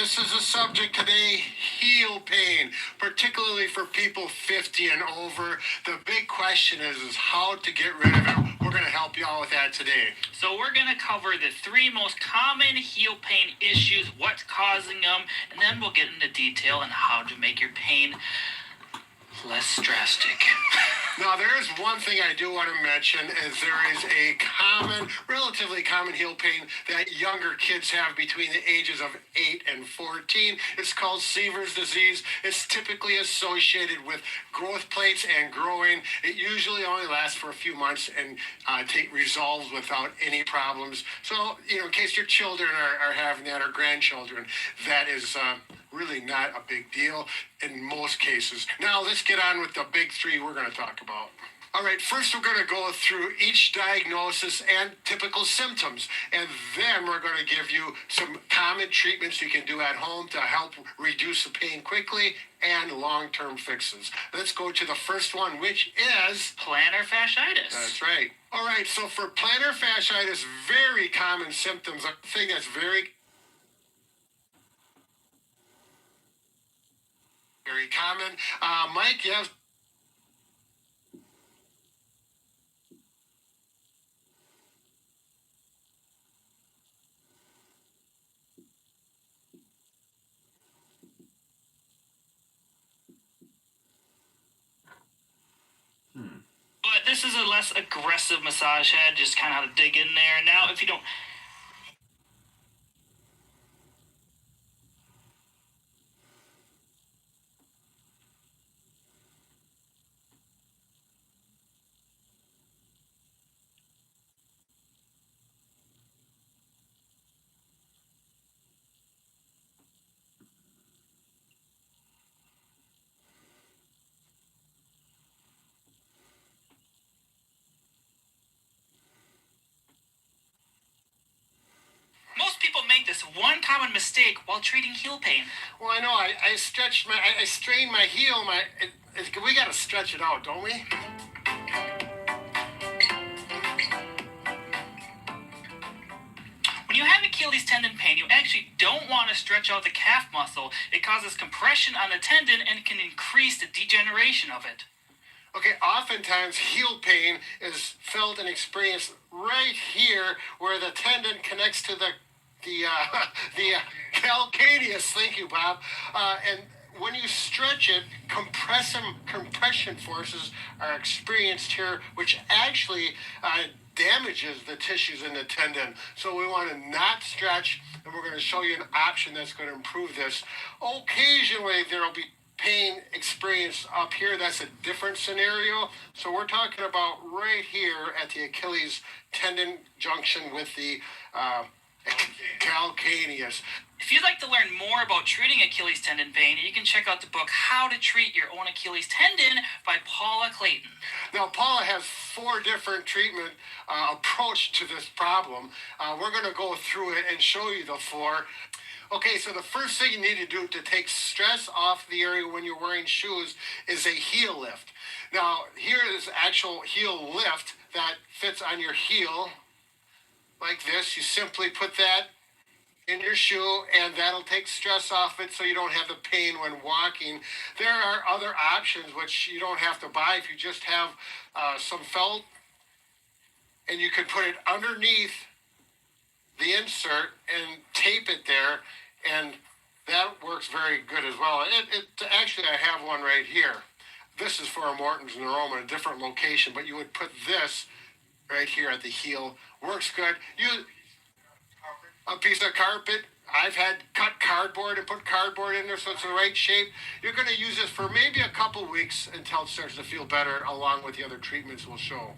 This is a subject today, heel pain, particularly for people 50 and over. The big question is how to get rid of it. We're going to help you out with that today. So we're going to cover the 3 most common heel pain issues, what's causing them, and then we'll get into detail on how to make your pain less drastic. Now, there is one thing I do want to mention is there is a relatively common heel pain that younger kids have between the ages of 8 and 14. It's called Seaver's disease. It's typically associated with growth plates and growing. It usually only lasts for a few months and resolves without any problems. So, in case your children are having that or grandchildren, that is really not a big deal in most cases. Now, let's get on with the big 3 we're going to talk about. All right, first we're going to go through each diagnosis and typical symptoms, and then we're going to give you some common treatments you can do at home to help reduce the pain quickly and long-term fixes. Let's go to the first one, which is plantar fasciitis. That's right. All right, so for plantar fasciitis, very common symptoms, a thing that's very common. Mike, you have But this is a less aggressive massage head, just kind of how to dig in there. Now, if you don't... Most people make this one common mistake while treating heel pain. Well, I know. I strained my heel. We got to stretch it out, don't we? When you have Achilles tendon pain, you actually don't want to stretch out the calf muscle. It causes compression on the tendon and can increase the degeneration of it. Okay, oftentimes heel pain is felt and experienced right here where the tendon connects to the calcaneus. Thank you, Bob. And when you stretch it, compression forces are experienced here, which actually damages the tissues in the tendon. So we want to not stretch, and we're going to show you an option that's going to improve this. Occasionally, there will be pain experienced up here. That's a different scenario. So we're talking about right here at the Achilles tendon junction with the calcaneus. If you'd like to learn more about treating Achilles tendon pain, you can check out the book How to Treat Your Own Achilles Tendon by Paula Clayton. Now, Paula has 4 different treatment approach to this problem. We're going to go through it and show you the 4. Okay, so the first thing you need to do to take stress off the area when you're wearing shoes is a heel lift. Now, here is actual heel lift that fits on your heel like this. You simply put that in your shoe, and that'll take stress off it so you don't have the pain when walking. There are other options which you don't have to buy. If you just have some felt, and you can put it underneath the insert and tape it there, and that works very good as well. Actually, I have one right here. This is for a Morton's neuroma, a different location, but you would put this right here at the heel. Works good. A piece of carpet. I've had cut cardboard and put cardboard in there so it's the right shape. You're going to use this for maybe a couple weeks until it starts to feel better, along with the other treatments we'll show.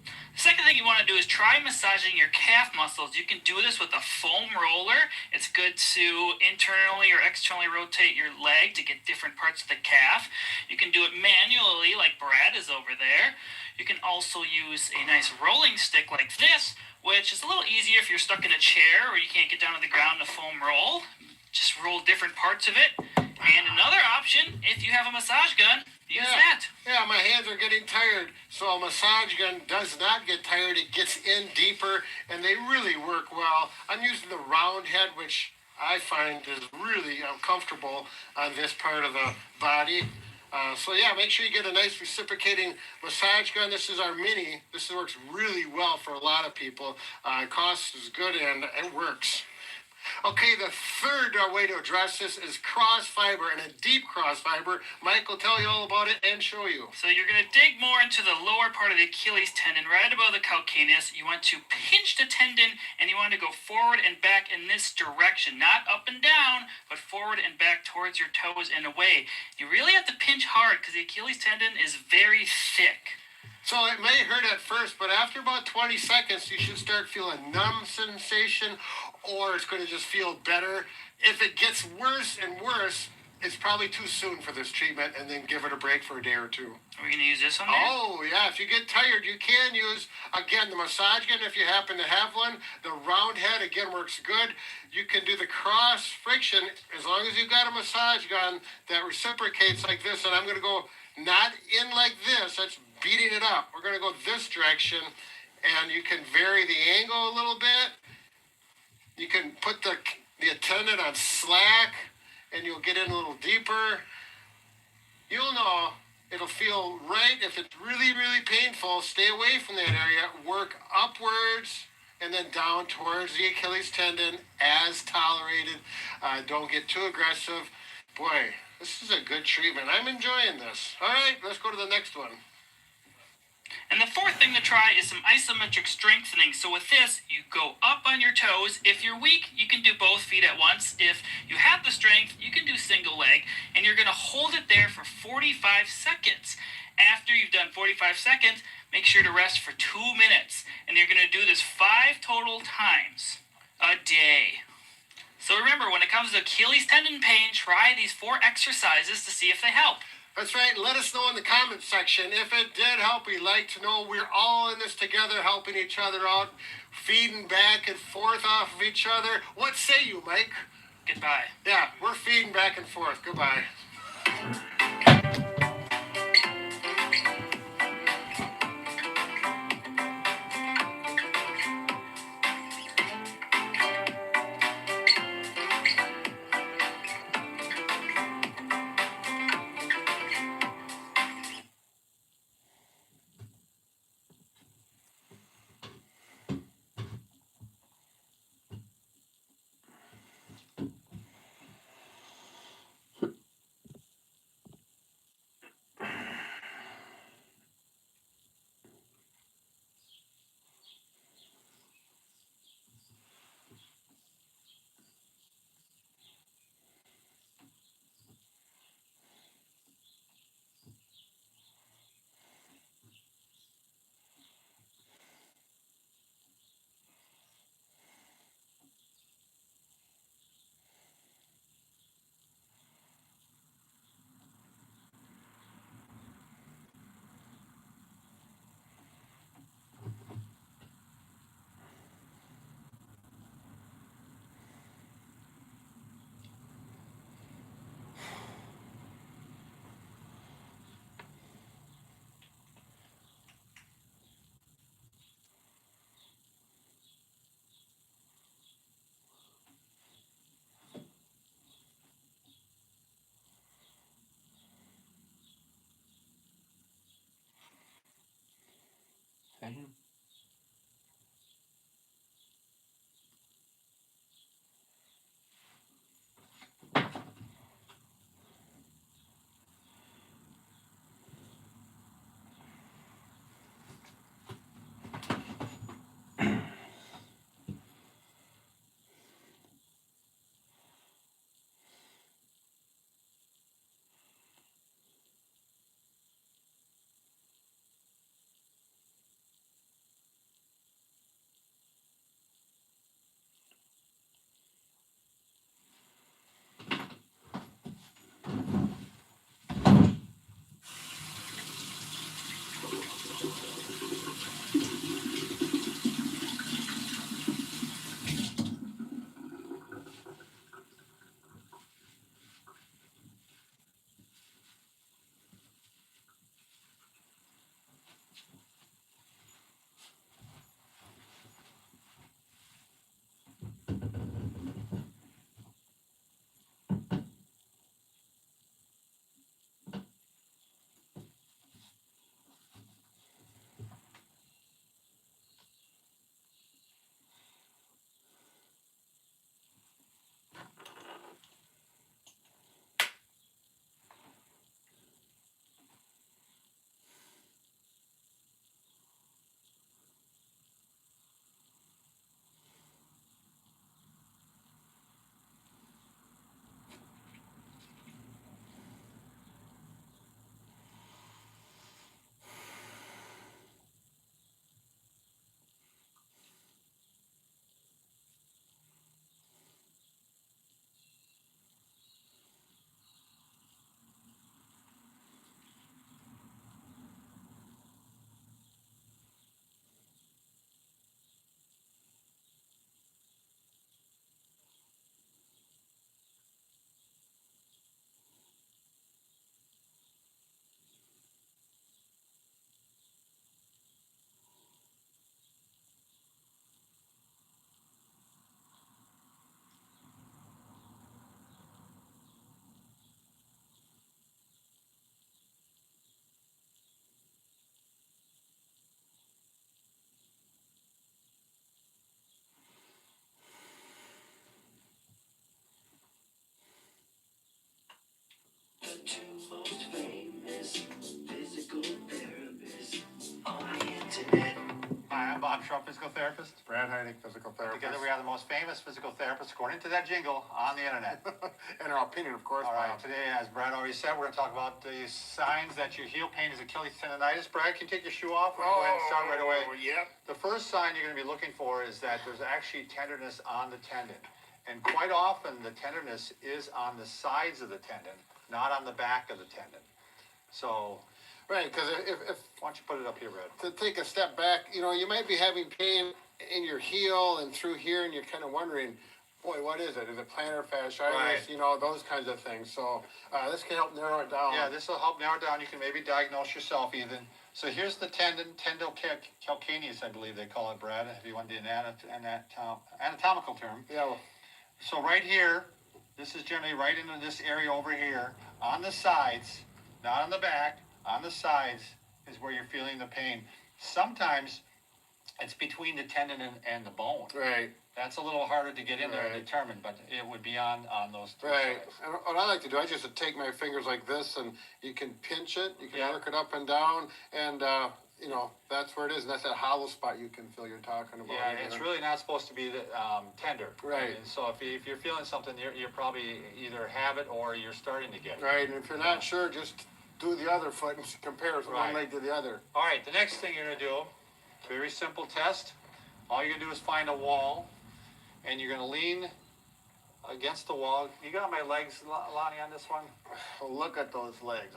The second thing you want to do is try massaging your calf muscles. You can do this with a foam roller. It's good to internally or externally rotate your leg to get different parts of the calf. You can do it manually like Brad is over there. You can also use a nice rolling stick like this, which is a little easier if you're stuck in a chair or you can't get down to the ground to foam roll. Just roll different parts of it. And another option, if you have a massage gun, use that. Yeah, my hands are getting tired. So a massage gun does not get tired. It gets in deeper, and they really work well. I'm using the round head, which I find is really comfortable on this part of the body. So yeah, make sure you get a nice reciprocating massage gun. This is our mini. This works really well for a lot of people. Cost is good and it works. Okay, the third way to address this is cross fiber, and a deep cross fiber. Mike will tell you all about it and show you. So you're going to dig more into the lower part of the Achilles tendon, right above the calcaneus. You want to pinch the tendon, and you want to go forward and back in this direction, not up and down, but forward and back towards your toes and away. You really have to pinch hard because the Achilles tendon is very thick. So it may hurt at first, but after about 20 seconds, you should start feeling numb sensation, or it's going to just feel better. If it gets worse and worse, it's probably too soon for this treatment, and then give it a break for a day or two. Are we going to use this on there? Oh, yeah. If you get tired, you can use, again, the massage gun if you happen to have one. The round head, again, works good. You can do the cross friction as long as you've got a massage gun that reciprocates like this. And I'm going to go not in like this. That's beating it up. We're going to go this direction, and you can vary the angle a little bit. You can put the attendant on slack, and you'll get in a little deeper. You'll know it'll feel right. If it's really, really painful, stay away from that area. Work upwards and then down towards the Achilles tendon as tolerated. Don't get too aggressive. Boy, this is a good treatment. I'm enjoying this. All right, let's go to the next one. And the fourth thing to try is some isometric strengthening. So with this, you go up on your toes. If you're weak, you can do both feet at once. If you have the strength, you can do single leg. And you're going to hold it there for 45 seconds. After you've done 45 seconds, make sure to rest for 2 minutes. And you're going to do this 5 total times a day. So remember, when it comes to Achilles tendon pain, try these 4 exercises to see if they help. That's right. Let us know in the comments section if it did help. We'd like to know we're all in this together, helping each other out, feeding back and forth off of each other. What say you, Mike? Goodbye. Yeah, we're feeding back and forth. Goodbye. Hi, I'm Bob Trump, physical therapist. Brad Heineck, physical therapist. Together we are the most famous physical therapists, according to that jingle, on the internet. In our opinion, of course. All right, Bob. today, as Brad already said, we're going to talk about the signs that your heel pain is Achilles tendonitis. Brad, can you take your shoe off? We're going to go ahead and start right away. Yep. The first sign you're going to be looking for is that there's actually tenderness on the tendon. And quite often, the tenderness is on the sides of the tendon, not on the back of the tendon. So, Right, because if why don't you put it up here, Brad? to take a step back, you might be having pain in your heel and through here, and you're kind of wondering, boy, what is it? Is it plantar fasciitis? Right. Those kinds of things. So this can help narrow it down. Yeah, this will help narrow it down. You can maybe diagnose yourself even. So here's the tendon, calcaneus, I believe they call it, Brad, if you want the anatomical term. Yeah. So right here, this is generally right into this area over here, on the sides, not on the back, on the sides is where you're feeling the pain. Sometimes it's between the tendon and the bone. Right. That's a little harder to get in there and Right. determine, but it would be on those two Right. sides. And what I like to do, I just take my fingers like this, and you can pinch it, you can Yeah. work it up and down, and that's where it is. And that's that hollow spot you can feel you're talking about. Yeah, it's really not supposed to be tender. Right. And so if you're feeling something, you're probably either have it or you're starting to get it. Right, and if you're not sure, just do the other foot and compare from Right. one leg to the other. All right, the next thing you're going to do, very simple test. All you're going to do is find a wall, and you're going to lean against the wall. You got my legs, Lonnie, on this one? Oh, look at those legs.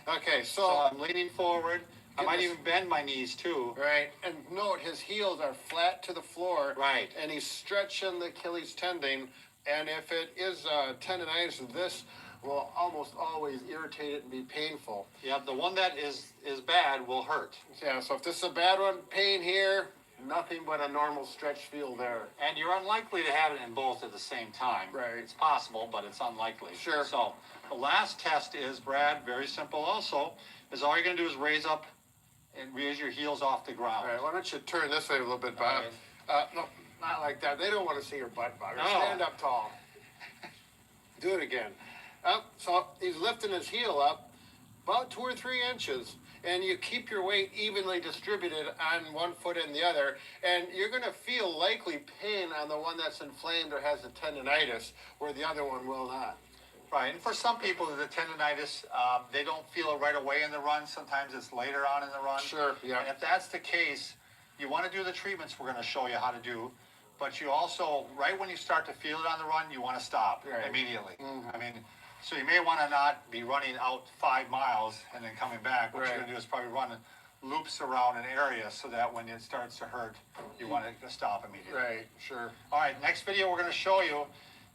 Okay, So so I'm leaning forward. I might even bend my knees too. right, and note his heels are flat to the floor. Right. And he's stretching the Achilles tendon, and if it is tendonitis, this will almost always irritate it and be painful. Yeah, the one that is bad will hurt. Yeah, so if this is a bad one, pain here, nothing but a normal stretch feel there. And you're unlikely to have it in both at the same time. Right. It's possible, but it's unlikely. Sure. So the last test is, Brad, very simple also, is all you're going to do is raise up and raise your heels off the ground. All right, why don't you turn this way a little bit, Bob? No, not like that. They don't want to see your butt, Bob. No. Stand up tall. Do it again. So he's lifting his heel up about 2 or 3 inches, and you keep your weight evenly distributed on one foot and the other, and you're going to feel likely pain on the one that's inflamed or has the tendonitis, where the other one will not. Right, and for some people, the tendonitis, they don't feel it right away in the run. Sometimes it's later on in the run. Sure, yeah. And if that's the case, you want to do the treatments we're going to show you how to do, but you also, right when you start to feel it on the run, you want to stop Right. immediately. Mhm. I mean, so you may want to not be running out 5 miles and then coming back. What Right. you're going to do is probably run loops around an area so that when it starts to hurt, you want to stop immediately. Right, sure. All right, next video we're going to show you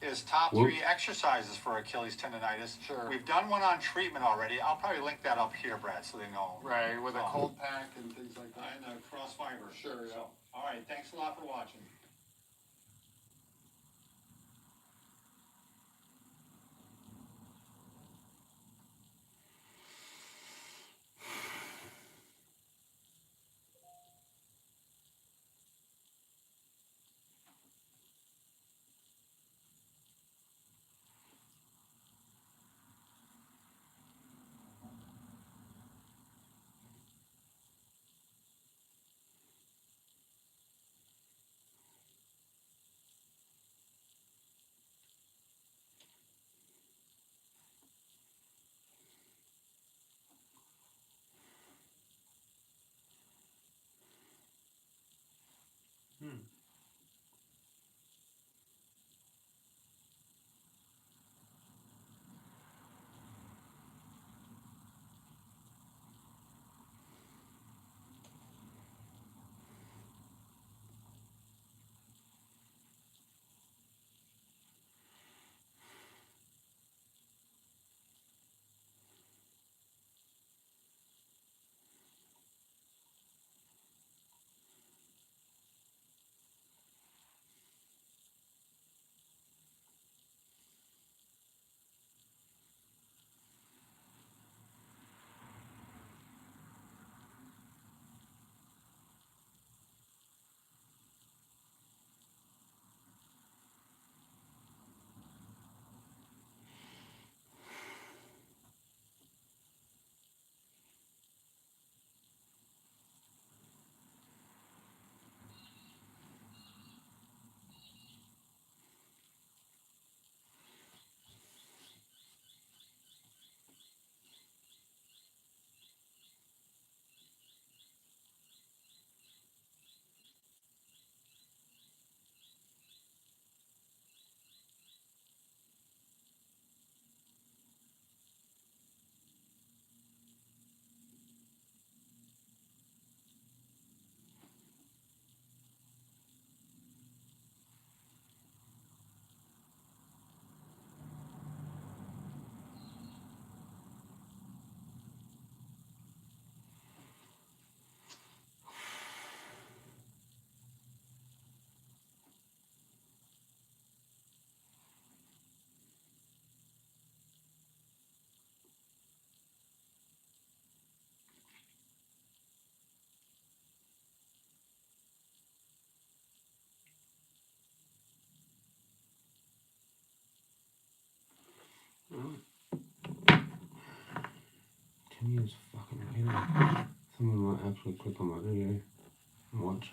is top 3 exercises for Achilles tendonitis. Sure. We've done one on treatment already. I'll probably link that up here, Brad, so they know. Right, with a cold pack and things like that. And cross fiber. Sure, yeah. So, all right, thanks a lot for watching. He is fucking right. Someone might actually click on my video and watch.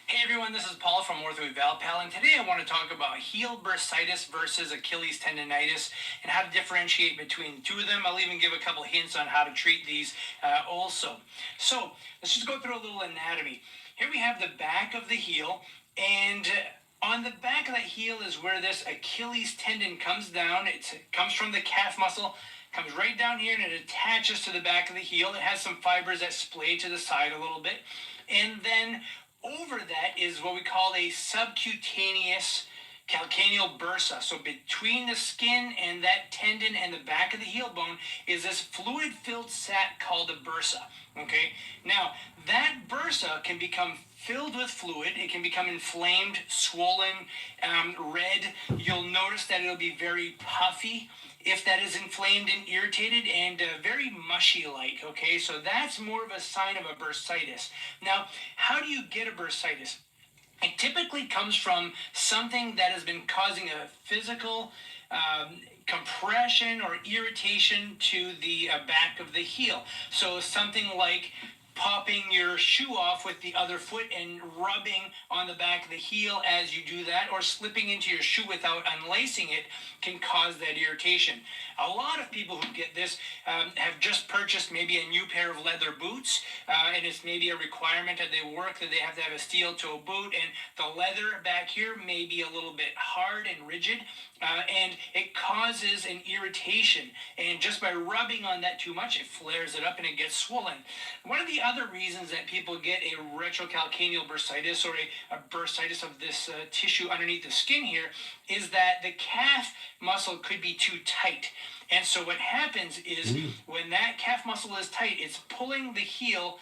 Hey everyone, this is Paul from Ortho Valpal, and today I want to talk about heel bursitis versus Achilles tendonitis and how to differentiate between the two of them. I'll even give a couple hints on how to treat these also. So let's just go through a little anatomy. Here we have the back of the heel, and on the back of that heel is where this Achilles tendon comes down. It comes from the calf muscle, comes right down here, and it attaches to the back of the heel. It has some fibers that splay to the side a little bit, and then over that is what we call a subcutaneous calcaneal bursa. So between the skin and that tendon and the back of the heel bone is this fluid-filled sac called a bursa. Okay, now that bursa can become filled with fluid. It can become inflamed, swollen, red. You'll notice that it'll be very puffy if that is inflamed and irritated, and very mushy-like, okay? So that's more of a sign of a bursitis. Now, how do you get a bursitis? It typically comes from something that has been causing a physical compression or irritation to the back of the heel. So something like popping your shoe off with the other foot and rubbing on the back of the heel as you do that, or slipping into your shoe without unlacing it can cause that irritation. A lot of people who get this have just purchased maybe a new pair of leather boots, and it's maybe a requirement at their work that they have to have a steel toe boot, and the leather back here may be a little bit hard and rigid, and it causes an irritation, and just by rubbing on that too much, it flares it up and it gets swollen. One of the other reasons that people get a retrocalcaneal bursitis, or a bursitis of this tissue underneath the skin here, is that the calf muscle could be too tight. And so what happens is when that calf muscle is tight, it's pulling the heel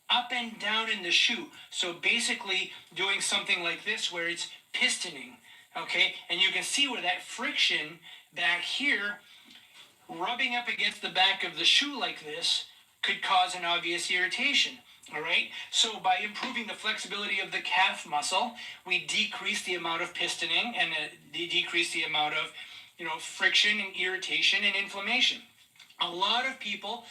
up and down in the shoe. So basically doing something like this where it's pistoning, okay? And you can see where that friction back here, rubbing up against the back of the shoe like this, could cause an obvious irritation. All right, so by improving the flexibility of the calf muscle, we decrease the amount of pistoning and decrease the amount of, friction and irritation and inflammation. A lot of people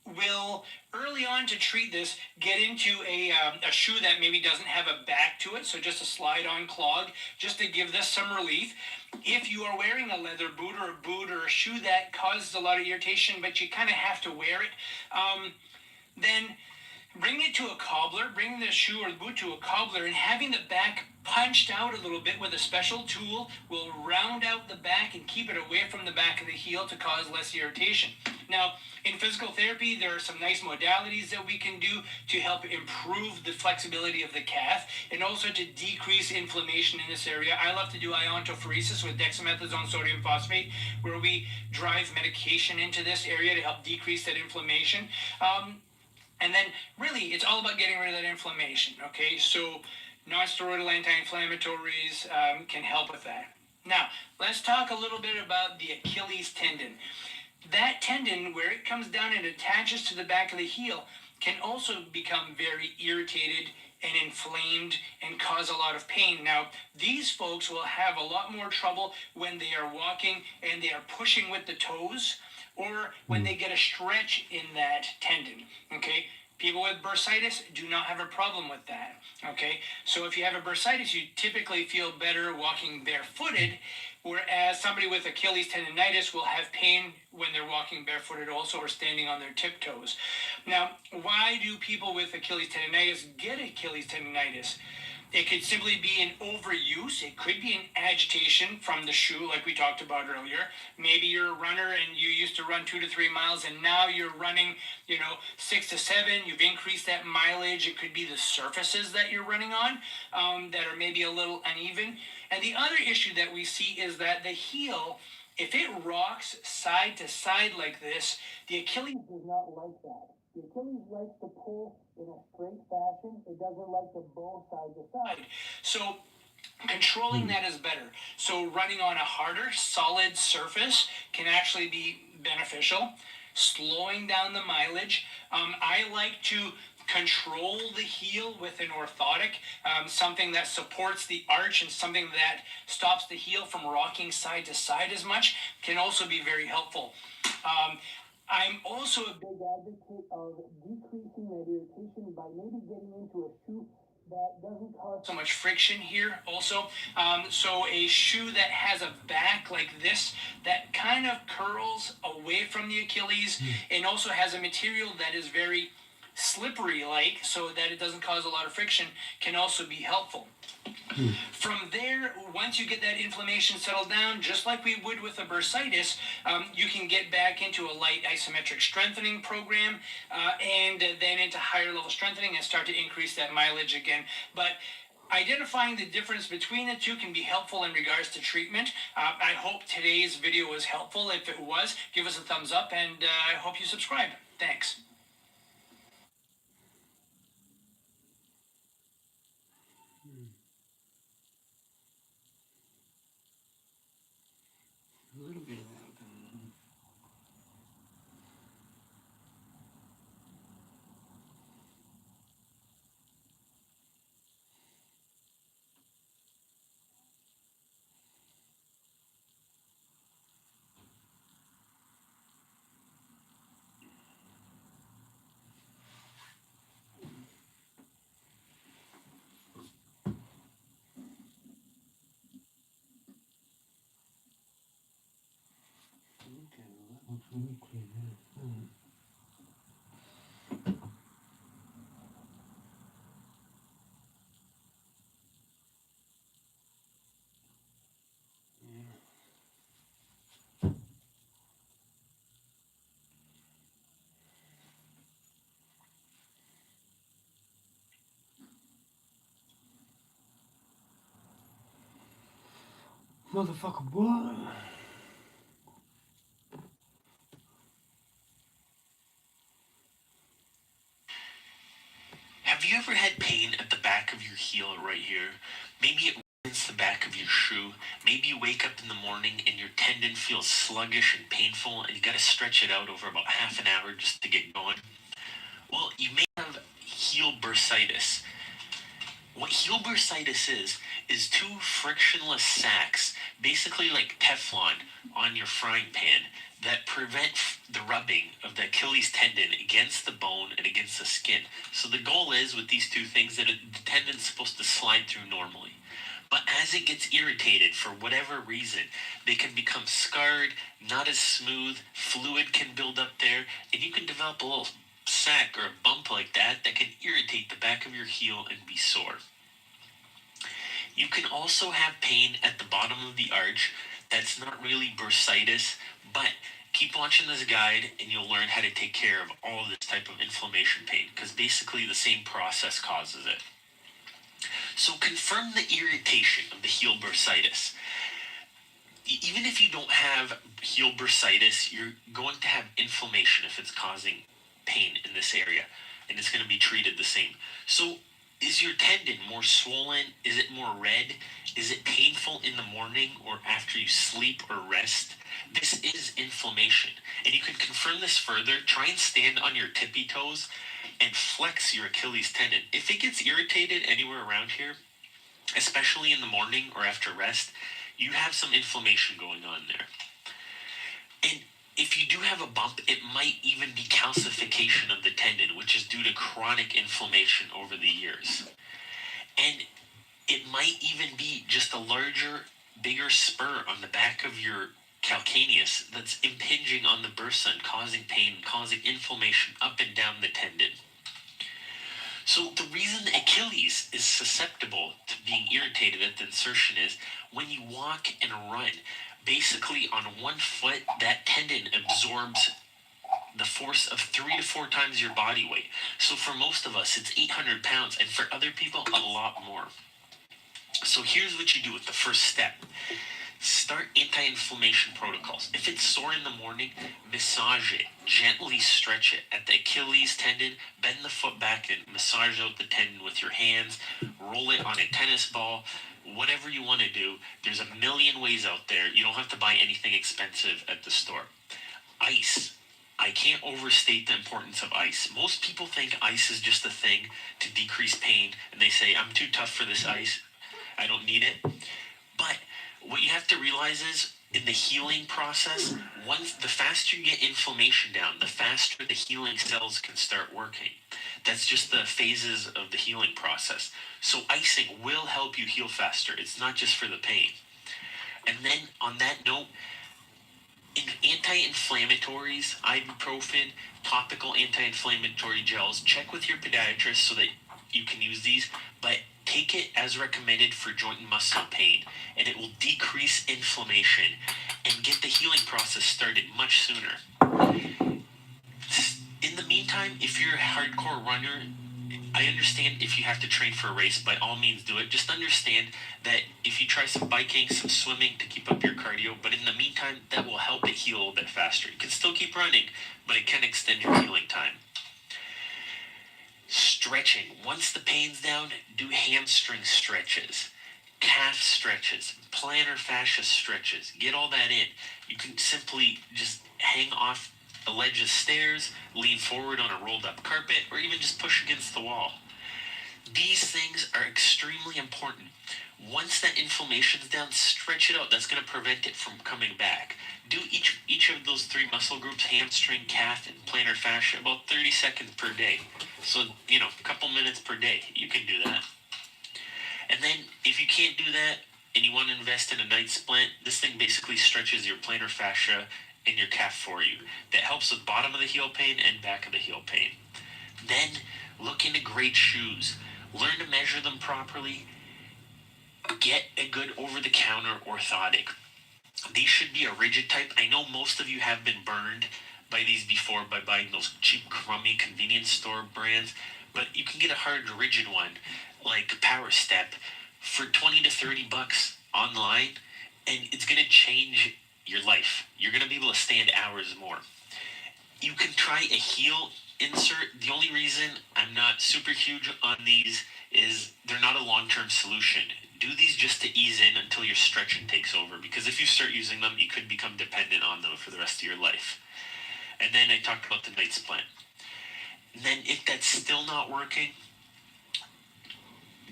will, early on to treat this, get into a shoe that maybe doesn't have a back to it, so just a slide-on clog, just to give this some relief. If you are wearing a leather boot or a shoe that causes a lot of irritation, but you kind of have to wear it, then bring it to a cobbler, bring the shoe or the boot to a cobbler, and having the back punched out a little bit with a special tool will round out the back and keep it away from the back of the heel to cause less irritation. Now, in physical therapy, there are some nice modalities that we can do to help improve the flexibility of the calf and also to decrease inflammation in this area. I love to do iontophoresis with dexamethasone sodium phosphate, where we drive medication into this area to help decrease that inflammation. And then really, it's all about getting rid of that inflammation, okay? So non-steroidal anti-inflammatories can help with that. Now, let's talk a little bit about the Achilles tendon. That tendon, where it comes down and attaches to the back of the heel, can also become very irritated and inflamed and cause a lot of pain. Now, these folks will have a lot more trouble when they are walking and they are pushing with the toes, or when they get a stretch in that tendon, okay? People with bursitis do not have a problem with that, okay? So if you have a bursitis, you typically feel better walking barefooted, whereas somebody with Achilles tendonitis will have pain when they're walking barefooted also, or standing on their tiptoes. Now, why do people with Achilles tendonitis get Achilles tendonitis? It could simply be an overuse. It could be an agitation from the shoe, like we talked about earlier. Maybe you're a runner and you used to run 2 to 3 miles, and now you're running, 6 to 7. You've increased that mileage. It could be the surfaces that you're running on that are maybe a little uneven. And the other issue that we see is that the heel, if it rocks side to side like this, the Achilles does not like that. The Achilles likes to pull in a straight fashion. It doesn't like to bow side to side. So controlling that is better. So running on a harder, solid surface can actually be beneficial. Slowing down the mileage. I like to control the heel with an orthotic, something that supports the arch and something that stops the heel from rocking side to side as much can also be very helpful. I'm also a big advocate of decreasing that irritation by maybe getting into a shoe that doesn't cause so much friction here also. So a shoe that has a back like this that kind of curls away from the Achilles and also has a material that is very slippery like so that it doesn't cause a lot of friction can also be helpful. From there, once you get that inflammation settled down, just like we would with a bursitis, you can get back into a light isometric strengthening program and then into higher level strengthening and start to increase that mileage again. But identifying the difference between the two can be helpful in regards to treatment. I hope today's video was helpful. If it was, give us a thumbs up and I hope you subscribe. Thanks. A little bit of that. Okay, well, that looks really clean. Motherfucker, boy. Have you ever had pain at the back of your heel right here? Maybe it runs the back of your shoe. Maybe you wake up in the morning and your tendon feels sluggish and painful and you gotta stretch it out over about half an hour just to get going. Well, you may have heel bursitis. What heel bursitis is two frictionless sacs, basically like Teflon on your frying pan, that prevent the rubbing of the Achilles tendon against the bone and against the skin. So the goal is with these two things that the tendon's supposed to slide through normally. But as it gets irritated for whatever reason, they can become scarred, not as smooth, fluid can build up there, and you can develop a little sac or a bump like that that can irritate the back of your heel and be sore. You can also have pain at the bottom of the arch. That's not really bursitis, but keep watching this guide and you'll learn how to take care of all this type of inflammation pain because basically the same process causes it. So confirm the irritation of the heel bursitis. Even if you don't have heel bursitis, you're going to have inflammation if it's causing pain in this area, and it's going to be treated the same. So is your tendon more swollen? Is it more red? Is it painful in the morning or after you sleep or rest? This is inflammation. And you can confirm this further. Try and stand on your tippy toes and flex your Achilles tendon. If it gets irritated anywhere around here, especially in the morning or after rest, you have some inflammation going on there. And if you do have a bump, it might even be calcification of the tendon, which is due to chronic inflammation over the years. And it might even be just a larger, bigger spur on the back of your calcaneus that's impinging on the bursa and causing pain, causing inflammation up and down the tendon. So the reason the Achilles is susceptible to being irritated at the insertion is when you walk and run, basically on one foot, that tendon absorbs the force of 3 to 4 times your body weight. So for most of us, it's 800 pounds, and for other people, a lot more. So here's what you do with the first step. Start anti-inflammation protocols. If it's sore in the morning, massage it, gently stretch it. At the Achilles tendon, bend the foot back and massage out the tendon with your hands, roll it on a tennis ball, whatever you want to do. There's a million ways out there. You don't have to buy anything expensive at the store. Ice. I can't overstate the importance of ice. Most people think ice is just a thing to decrease pain, and they say, I'm too tough for this ice. I don't need it. But what you have to realize is, in the healing process, the faster you get inflammation down, the faster the healing cells can start working. That's just the phases of the healing process. So icing will help you heal faster. It's not just for the pain. And then on that note, in anti-inflammatories, ibuprofen, topical anti-inflammatory gels, check with your podiatrist so that you can use these, but take it as recommended for joint and muscle pain, and it will decrease inflammation and get the healing process started much sooner. In the meantime, if you're a hardcore runner, I understand if you have to train for a race, by all means do it. Just understand that if you try some biking, some swimming to keep up your cardio, but in the meantime, that will help it heal a little bit faster. You can still keep running, but it can extend your healing time. Stretching. Once the pain's down, do hamstring stretches, calf stretches, plantar fascia stretches. Get all that in. You can simply just hang off a ledge of stairs, lean forward on a rolled up carpet, or even just push against the wall. These things are extremely important. Once that inflammation's down, stretch it out. That's going to prevent it from coming back. Do each of those three muscle groups, hamstring, calf, and plantar fascia, about 30 seconds per day. So, a couple minutes per day. You can do that. And then, if you can't do that, and you want to invest in a night splint, this thing basically stretches your plantar fascia and your calf for you. That helps with bottom of the heel pain and back of the heel pain. Then, look into great shoes. Learn to measure them properly. Get a good over-the-counter orthotic. These should be a rigid type. I know most of you have been burned by these before by buying those cheap, crummy convenience store brands, but you can get a hard, rigid one like Power Step for 20 to 30 bucks online, and it's going to change your life. You're going to be able to stand hours more. You can try a heel insert. The only reason I'm not super huge on these is they're not a long-term solution. Do these just to ease in until your stretching takes over, because if you start using them, you could become dependent on them for the rest of your life. And then I talked about the night splint. And then if that's still not working,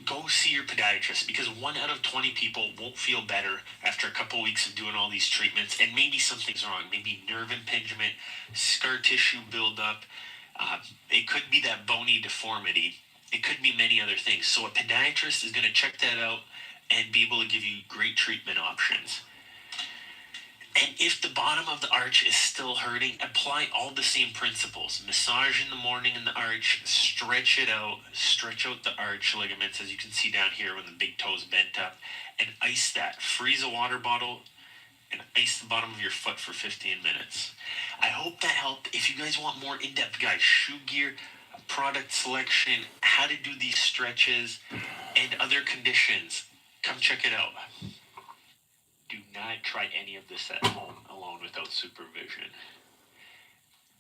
go see your podiatrist, because 1 out of 20 people won't feel better after a couple weeks of doing all these treatments, and maybe something's wrong. Maybe nerve impingement, scar tissue buildup. It could be that bony deformity. It could be many other things. So a podiatrist is going to check that out and be able to give you great treatment options. And if the bottom of the arch is still hurting, apply all the same principles. Massage in the morning in the arch, stretch it out, stretch out the arch ligaments, as you can see down here when the big toe's bent up, and ice that. Freeze a water bottle and ice the bottom of your foot for 15 minutes. I hope that helped. If you guys want more in-depth guys, shoe gear, product selection, how to do these stretches, and other conditions, come check it out. Do not try any of this at home alone without supervision.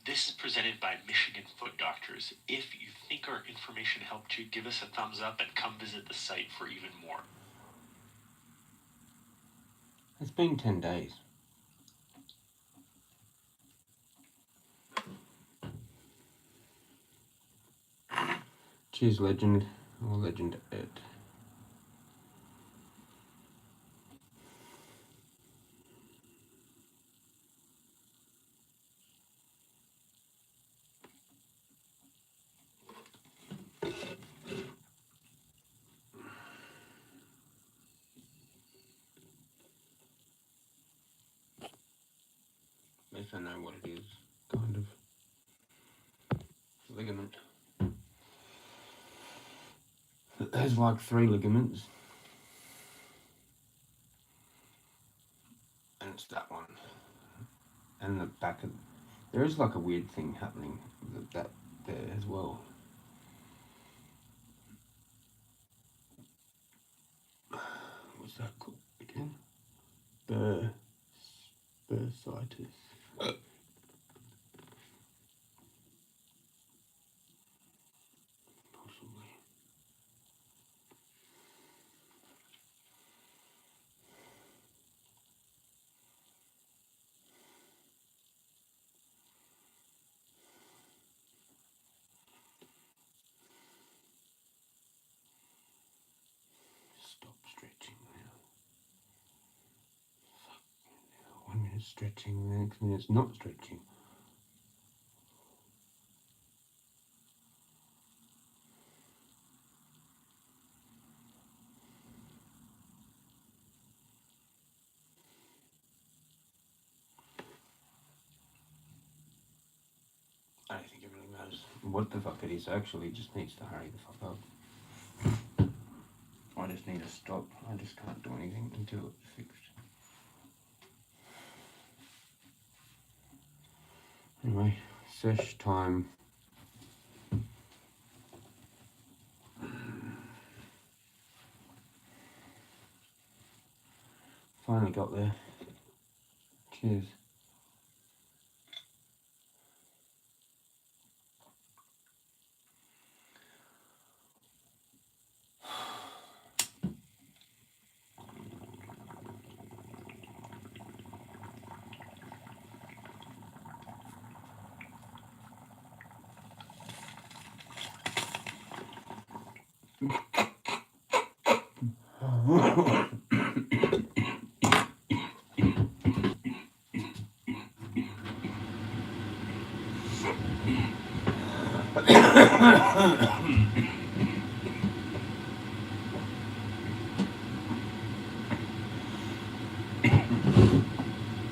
This is presented by Michigan Foot Doctors. If you think our information helped you, give us a thumbs up and come visit the site for even more. It's been 10 days. Cheers, legend, or legend Ed. At least I know what it is, kind of. Ligament. There's like 3 ligaments. And it's that one. And the back of... There is like a weird thing happening that there as well. What's that called again? The bursitis. Possibly. Stop stretching now. 1 minute stretching, the next minute's not stretching. I don't think it really matters what the fuck it is. Actually, it just needs to hurry the fuck up. I just need to stop. I just can't do anything until it's fixed. Anyway, sesh time. Finally got there. Cheers.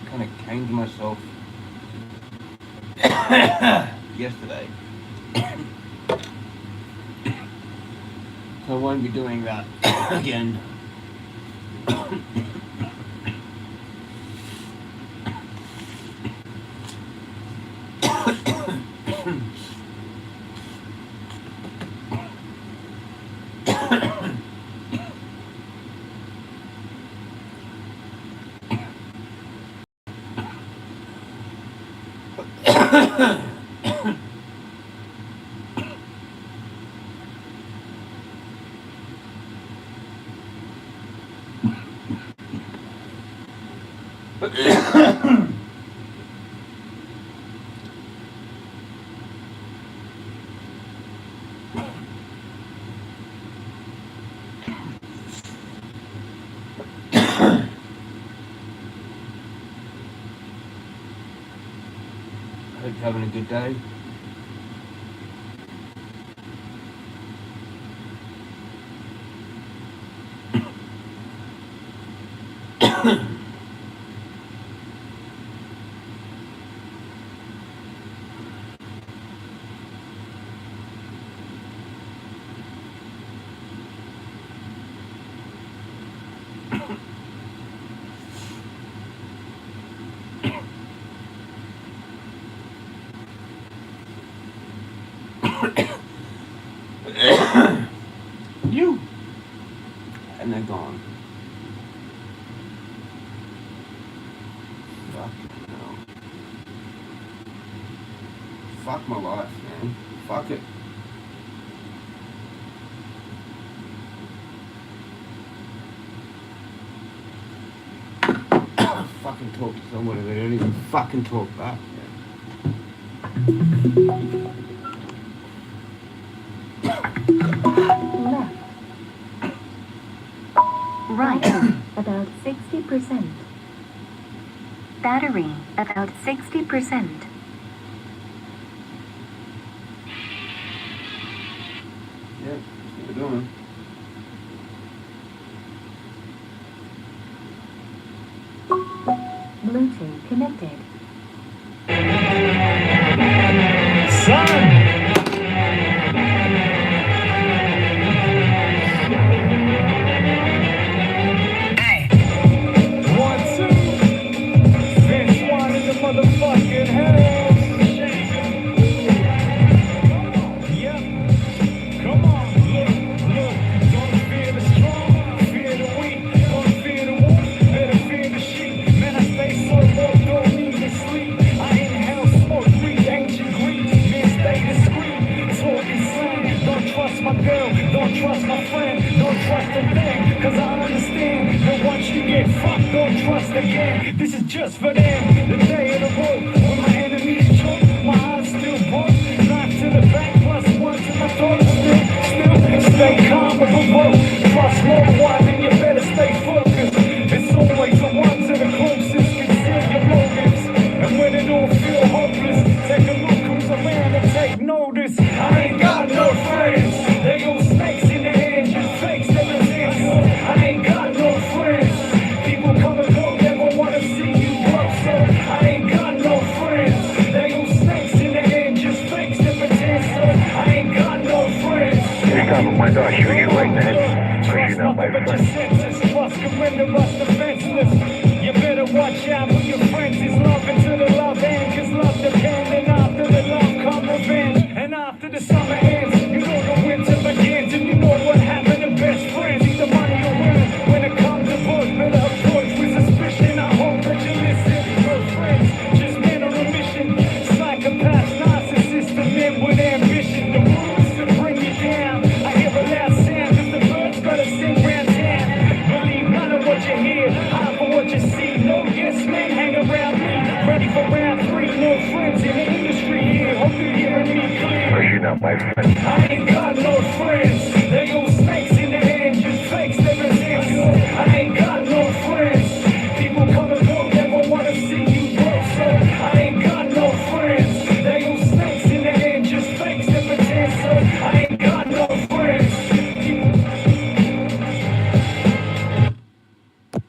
Kind of came to myself yesterday. So I won't be doing that again. Hope you're having a good day. You! And they're gone. Fuck no. Fuck my life, man. Fuck it. Fucking talk to someone and they don't even fucking talk back. Left. Right, about 60%. Battery, about 60%. Yeah, that's what we're doing. Bluetooth connected. Man, I stay so low, Don't trust again, this is just for them. The day of the road, when my enemies choke, my eyes still broke. Knife to the back, plus one to my throat. Still, stay calm with the rope. Trust no one, and you better stay focused. It's always the ones that are closest can seal your motives. And when it all feel hopeless, take a look who's around and take notice. I ain't got no friends. They go snakes in the hand, just fakes never dance. I ain't got no friends. People come and go, never wanna see you grow. So I ain't got no friends. They go snakes in the hand, just fakes never dance. So I ain't got no friends. You're stopping my dog, shoot you right in the head. Because you're not my friend. Trust can render us defenseless. You better watch out who your friends is. Love until the love ends, cause love depends. And after the love come revenge. And after the summer ends, you know the winter begins. And you know what happened to best friends. Either money or women. When it comes to book, better approach with suspicion. I hope that you listen. No friends, just men on a mission. Psychopaths, narcissists, and men with ambition. The rule is to bring you down. I hear a loud sound, cause the birds gotta sing round town. Believe none of what you hear, hide for what you see. No yes men hang around me. Ready for round three, no friends in the industry here. Hope you're hearing me clear. Because you're not my friend. I ain't got no friends. They go snakes in the hand, just fakes never dance. I ain't got no friends. People come and go, never wanna see you grow. So I ain't got no friends. They go snakes in the hand, just fakes never dance. So I ain't got no friends.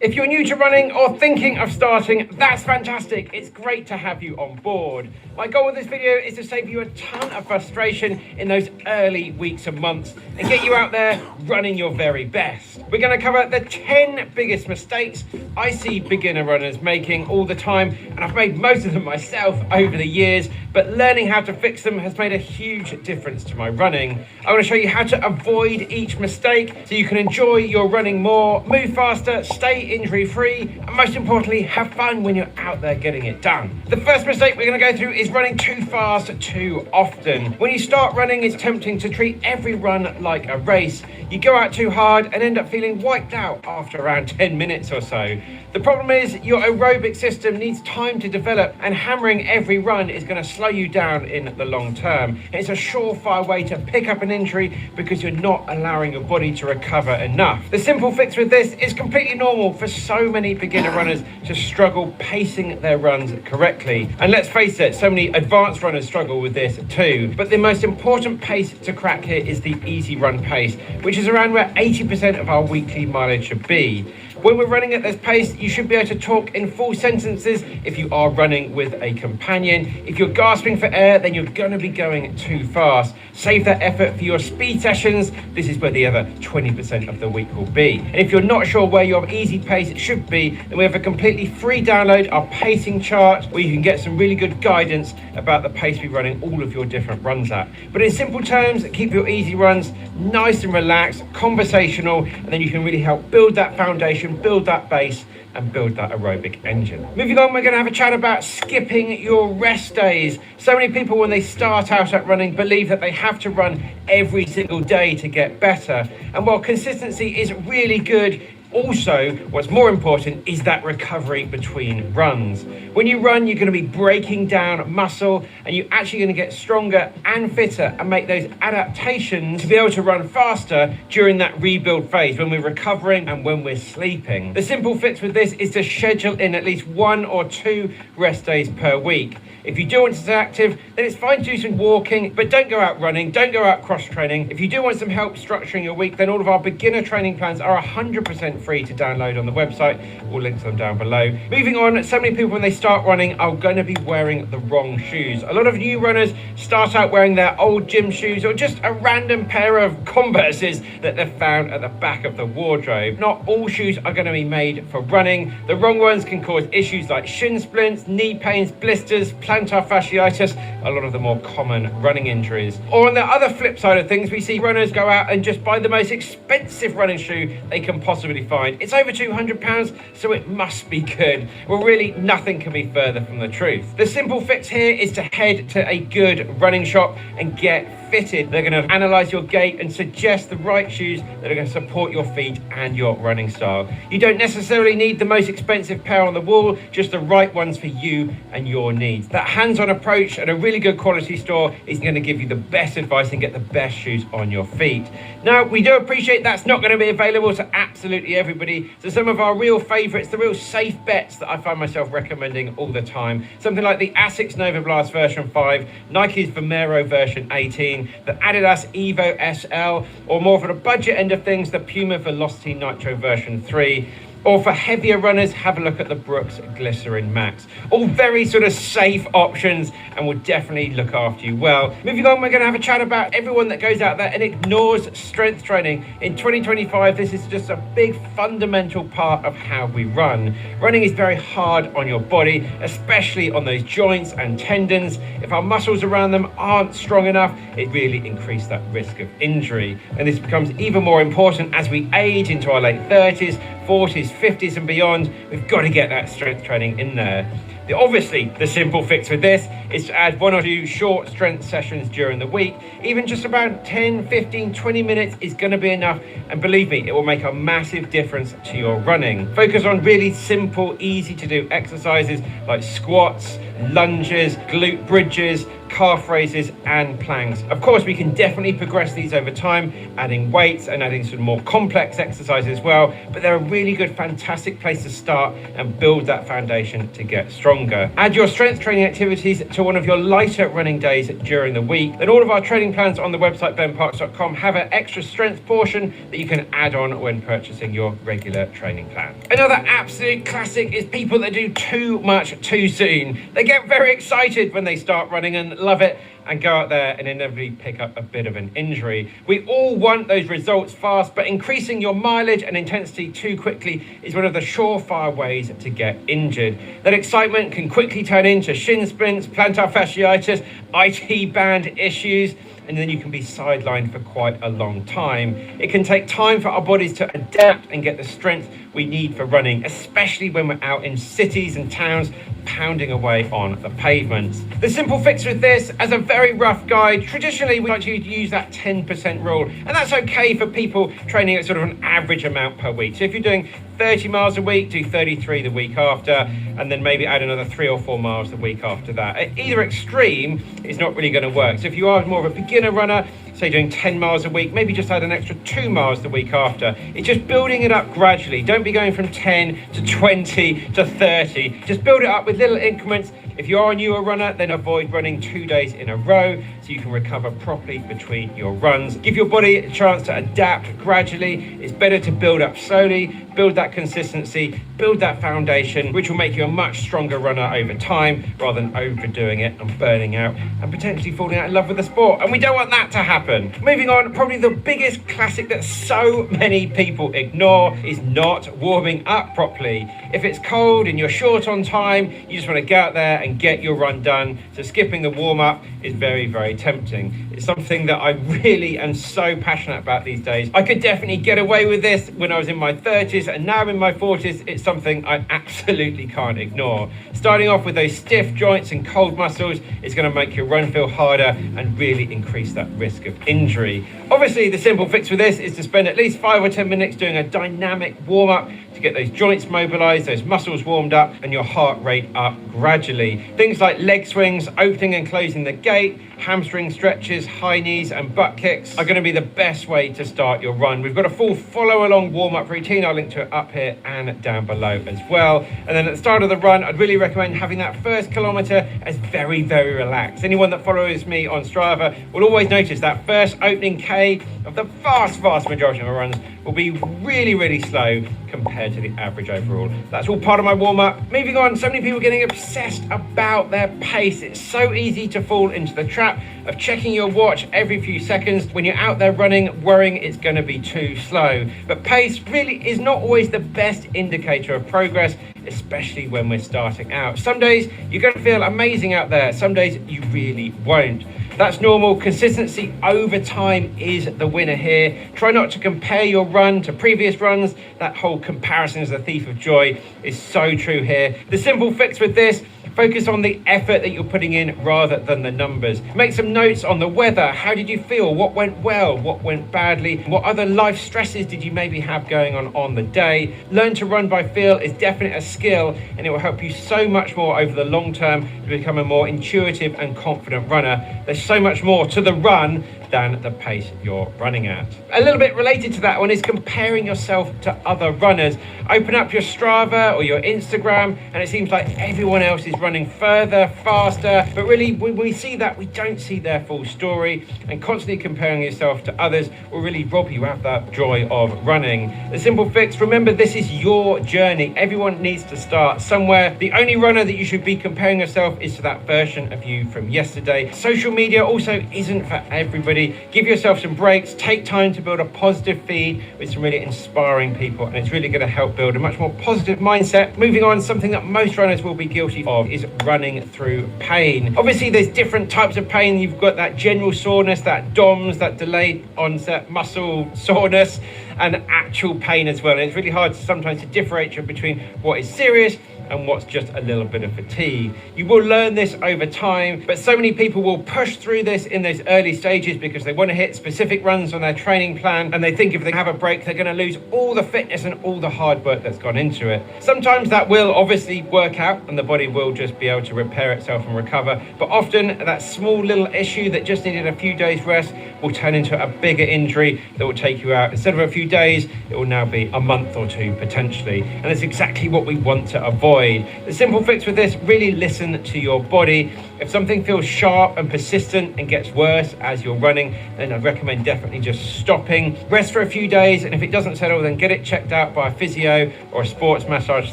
If you're new to running or thinking of starting, that's fantastic. It's great to have you on board. My goal with this video is to save you a ton of frustration in those early weeks and months and get you out there running your very best. We're going to cover the 10 biggest mistakes I see beginner runners making all the time, and I've made most of them myself over the years, but learning how to fix them has made a huge difference to my running. I want to show you how to avoid each mistake so you can enjoy your running more, move faster, stay injury-free, and most importantly, have fun when you're out there getting it done. The first mistake we're going to go through is running too fast too often. When you start running, it's tempting to treat every run like a race. You go out too hard and end up feeling wiped out after around 10 minutes or so. The problem is your aerobic system needs time to develop, and hammering every run is going to slow you down in the long term. It's a surefire way to pick up an injury because you're not allowing your body to recover enough. The simple fix with this is completely normal for so many beginner runners to struggle pacing their runs correctly. And let's face it, so many advanced runners struggle with this too. But the most important pace to crack here is the easy run pace, which is around where 80% of our weekly mileage should be. When we're running at this pace, you should be able to talk in full sentences if you are running with a companion. If you're gasping for air, then you're going to be going too fast. Save that effort for your speed sessions. This is where the other 20% of the week will be. And if you're not sure where your easy pace should be, then we have a completely free download, our pacing chart, where you can get some really good guidance about the pace we're running all of your different runs at. But in simple terms, keep your easy runs nice and relaxed, conversational, and then you can really help build that foundation, build that base, and build that aerobic engine. Moving on, we're going to have a chat about skipping your rest days. So many people, when they start out at running, believe that they have to run every single day to get better. And while consistency is really good, also, what's more important is that recovery between runs. When you run, you're going to be breaking down muscle, and you're actually going to get stronger and fitter and make those adaptations to be able to run faster during that rebuild phase when we're recovering and when we're sleeping. The simple fix with this is to schedule in at least 1 or 2 rest days per week. If you do want to stay active, then it's fine to do some walking, but don't go out running, don't go out cross-training. If you do want some help structuring your week, then all of our beginner training plans are 100% free to download on the website. We'll link to them down below. Moving on, so many people when they start running are going to be wearing the wrong shoes. A lot of new runners start out wearing their old gym shoes or just a random pair of Converses that they've found at the back of the wardrobe. Not all shoes are going to be made for running. The wrong ones can cause issues like shin splints, knee pains, blisters, plantar fasciitis, a lot of the more common running injuries. Or on the other flip side of things, we see runners go out and just buy the most expensive running shoe they can possibly fine. It's over £200, so it must be good. Well, really, nothing can be further from the truth. The simple fix here is to head to a good running shop and get fitted. They're going to analyze your gait and suggest the right shoes that are going to support your feet and your running style. You don't necessarily need the most expensive pair on the wall, just the right ones for you and your needs. That hands-on approach at a really good quality store is going to give you the best advice and get the best shoes on your feet. Now, we do appreciate that's not going to be available to absolutely everybody. So some of our real favorites, the real safe bets that I find myself recommending all the time, something like the Asics Nova Blast version 5, Nike's Vomero version 18, the Adidas Evo SL, or more for the budget end of things, the Puma Velocity Nitro version 3. Or for heavier runners, have a look at the Brooks Glycerin Max. All very sort of safe options and will definitely look after you well. Moving on, we're going to have a chat about everyone that goes out there and ignores strength training. In 2025, this is just a big fundamental part of how we run. Running is very hard on your body, especially on those joints and tendons. If our muscles around them aren't strong enough, it really increases that risk of injury. And this becomes even more important as we age into our late 30s, 40s, 50s and beyond. We've got to get that strength training in there. Obviously, the simple fix with this is to add 1 or 2 short strength sessions during the week. Even just about 10, 15, 20 minutes is going to be enough. And believe me, it will make a massive difference to your running. Focus on really simple, easy to do exercises like squats, lunges, glute bridges, calf raises and planks. Of course, we can definitely progress these over time, adding weights and adding some more complex exercises as well, but they're a really good, fantastic place to start and build that foundation to get stronger. Add your strength training activities to one of your lighter running days during the week. Then all of our training plans on the website benparks.com have an extra strength portion that you can add on when purchasing your regular training plan. Another absolute classic is people that do too much too soon. They get very excited when they start running and love it and go out there and inevitably pick up a bit of an injury. We all want those results fast, but increasing your mileage and intensity too quickly is one of the surefire ways to get injured. That excitement can quickly turn into shin splints, plantar fasciitis, IT band issues, and then you can be sidelined for quite a long time. It can take time for our bodies to adapt and get the strength we need for running, especially when we're out in cities and towns pounding away on the pavements. The simple fix with this, as a very rough guide, traditionally we like to use that 10% rule, and that's okay for people training at sort of an average amount per week. So if you're doing 30 miles a week, do 33 the week after, and then maybe add another 3 or 4 miles the week after that. At either extreme is not really going to work. So if you are more of a beginner runner, say doing 10 miles a week, maybe just add an extra 2 miles the week after. It's just building it up gradually. Don't be going from 10 to 20 to 30. Just build it up with little increments. If you are a newer runner, then avoid running 2 days in a row so you can recover properly between your runs. Give your body a chance to adapt gradually. It's better to build up slowly, build that consistency, build that foundation, which will make you a much stronger runner over time rather than overdoing it and burning out and potentially falling out in love with the sport. And we don't want that to happen. Moving on, probably the biggest classic that so many people ignore is not warming up properly. If it's cold and you're short on time, you just want to get out there and get your run done. So skipping the warm-up is very, very tempting. It's something that I really am so passionate about these days. I could definitely get away with this when I was in my 30s, and now in my 40s, it's something I absolutely can't ignore. Starting off with those stiff joints and cold muscles is going to make your run feel harder and really increase that risk of injury. Obviously, the simple fix for this is to spend at least 5 or 10 minutes doing a dynamic warm-up to get those joints mobilized, those muscles warmed up, and your heart rate up gradually. Things like leg swings, opening and closing the gait, hamstring stretches, high knees and butt kicks are going to be the best way to start your run. We've got a full follow along warm-up routine. I'll link to it up here and down below as well. And then at the start of the run, I'd really recommend having that first kilometer as very, very relaxed. Anyone that follows me on Strava will always notice that first opening K of the vast majority of my runs will be really, really slow compared to the average overall. That's all part of my warm-up. Moving on, so many people getting obsessed about their pace. It's so easy to fall into the trap of checking your watch every few seconds when you're out there running, worrying it's going to be too slow. But pace really is not always the best indicator of progress, especially when we're starting out. Some days you're going to feel amazing out there, some days you really won't. That's normal. Consistency over time is the winner here. Try not to compare your run to previous runs. That whole comparison is a thief of joy is so true here. The simple fix with this: focus on the effort that you're putting in rather than the numbers. Make some notes on the weather. How did you feel? What went well? What went badly? What other life stresses did you maybe have going on the day? Learn to run by feel is definitely a skill, and it will help you so much more over the long term to become a more intuitive and confident runner. There's so much more to the run than the pace you're running at. A little bit related to that one is comparing yourself to other runners. Open up your Strava or your Instagram and it seems like everyone else is running further, faster, but really when we see that, we don't see their full story, and constantly comparing yourself to others will really rob you of that joy of running. The simple fix: remember, this is your journey. Everyone needs to start somewhere. The only runner that you should be comparing yourself is to that version of you from yesterday. Social media also isn't for everybody. Give yourself some breaks. Take time to build a positive feed with some really inspiring people, and it's really going to help build a much more positive mindset. Moving on, something that most runners will be guilty of is running through pain. Obviously, there's different types of pain. You've got that general soreness, that DOMS, that delayed onset muscle soreness, and actual pain as well. And it's really hard sometimes to differentiate between what is serious and what's just a little bit of fatigue. You will learn this over time, but so many people will push through this in those early stages because they want to hit specific runs on their training plan, and they think if they have a break, they're going to lose all the fitness and all the hard work that's gone into it. Sometimes that will obviously work out and the body will just be able to repair itself and recover, but often that small little issue that just needed a few days rest will turn into a bigger injury that will take you out. Instead of a few days, it will now be a month or two potentially, and that's exactly what we want to avoid. The simple fix with this: really listen to your body. If something feels sharp and persistent and gets worse as you're running, then I'd recommend definitely just stopping. Rest for a few days, and if it doesn't settle, then get it checked out by a physio or a sports massage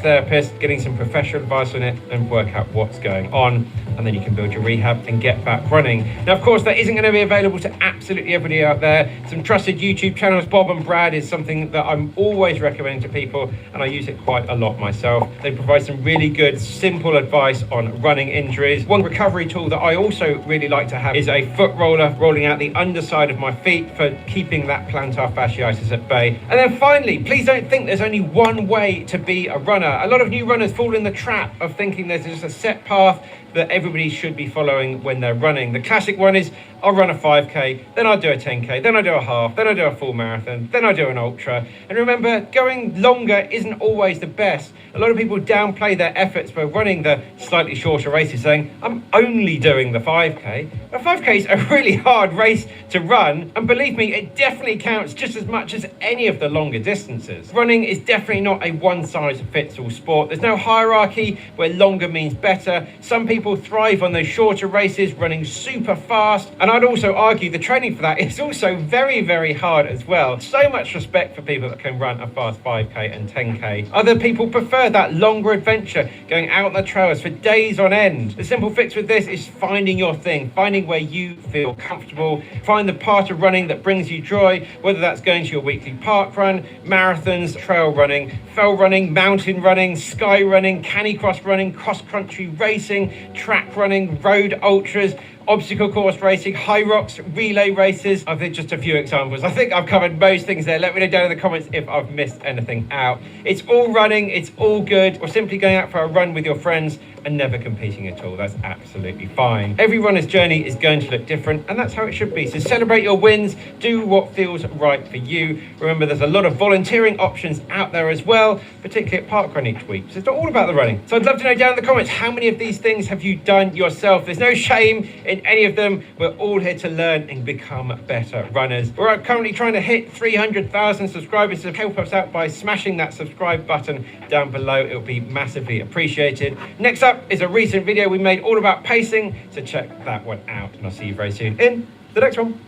therapist, getting some professional advice on it and work out what's going on, and then you can build your rehab and get back running. Now, of course, that isn't going to be available to absolutely everybody out there. Some trusted YouTube channels, Bob and Brad, is something that I'm always recommending to people, and I use it quite a lot myself. They provide some really good, simple advice on running injuries. One recovery tool that I also really like to have is a foot roller, rolling out the underside of my feet for keeping that plantar fasciitis at bay. And then finally, please don't think there's only one way to be a runner. A lot of new runners fall in the trap of thinking there's just a set path that everybody should be following when they're running. The classic one is, I'll run a 5k, then I'll do a 10k, then I'll do a half, then I'll do a full marathon, then I'll do an ultra. And remember, going longer isn't always the best. A lot of people downplay their efforts by running the slightly shorter races, saying, I'm only doing the 5k. A 5k is a really hard race to run, and believe me, it definitely counts just as much as any of the longer distances. Running is definitely not a one-size-fits-all sport. There's no hierarchy where longer means better. Some people thrive on those shorter races, running super fast, and I'd also argue the training for that is also very, very hard as well. So much respect for people that can run a fast 5k and 10k. Other people prefer that longer adventure, going out on the trails for days on end. The simple fix with this is finding your thing, finding where you feel comfortable. Find the part of running that brings you joy, whether that's going to your weekly park run, marathons, trail running, fell running, mountain running, sky running, canicross running, cross-country racing, track running, road ultras, obstacle course racing, high rocks, relay races. I think just a few examples. I think I've covered most things there. Let me know down in the comments if I've missed anything out. It's all running, it's all good, or simply going out for a run with your friends and never competing at all. That's absolutely fine. Every runner's journey is going to look different, and that's how it should be. So celebrate your wins, do what feels right for you. Remember, there's a lot of volunteering options out there as well, particularly at parkrun each week. So it's not all about the running. So I'd love to know down in the comments, how many of these things have you done yourself? There's no shame in any of them. We're all here to learn and become better runners. We're currently trying to hit 300,000 subscribers, so help us out by smashing that subscribe button down below. It'll be massively appreciated. Next up is a recent video we made all about pacing, so check that one out, and I'll see you very soon in the next one.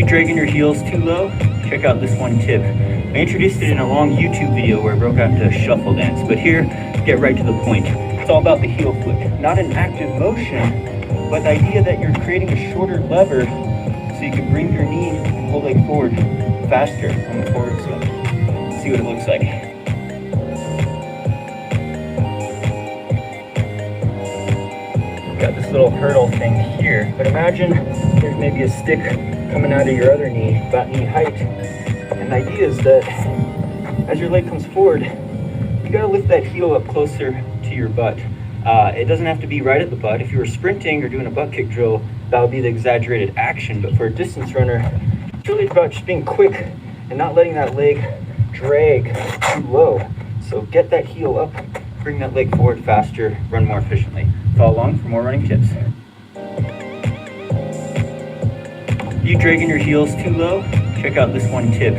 You dragging your heels too low? Check out this one tip. I introduced it in a long YouTube video where I broke out into shuffle dance, but here, get right to the point. It's all about the heel flick. Not an active motion, but the idea that you're creating a shorter lever so you can bring your knee and whole leg forward faster on the forward swing. See what it looks like. Got this little hurdle thing here, but imagine there's maybe a stick coming out of your other knee, about knee height. And the idea is that as your leg comes forward, you gotta lift that heel up closer to your butt. It doesn't have to be right at the butt. If you were sprinting or doing a butt kick drill, that would be the exaggerated action. But for a distance runner, it's really about just being quick and not letting that leg drag too low. So get that heel up, bring that leg forward faster, run more efficiently. Follow along for more running tips. You dragging your heels too low? Check out this one tip.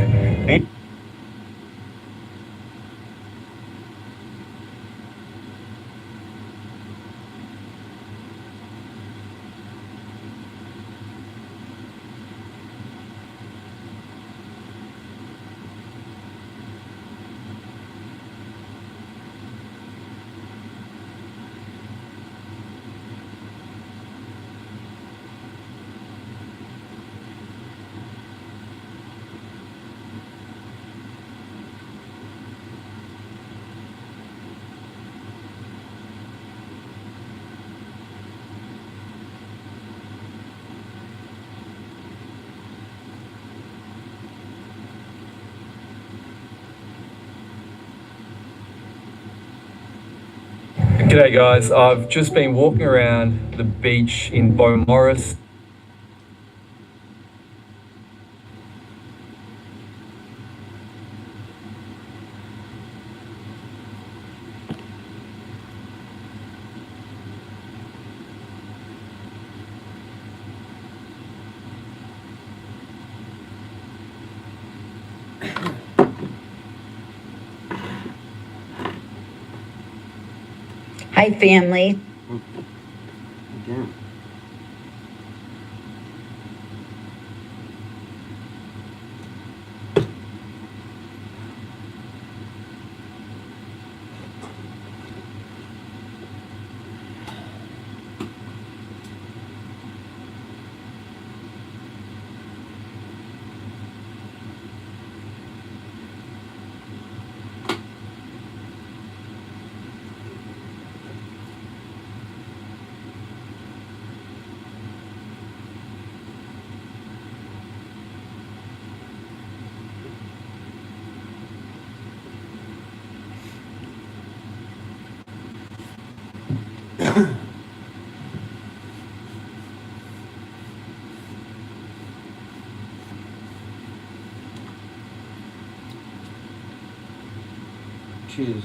G'day guys, I've just been walking around the beach in Beaumaris. Hi, family. Again. Cheers.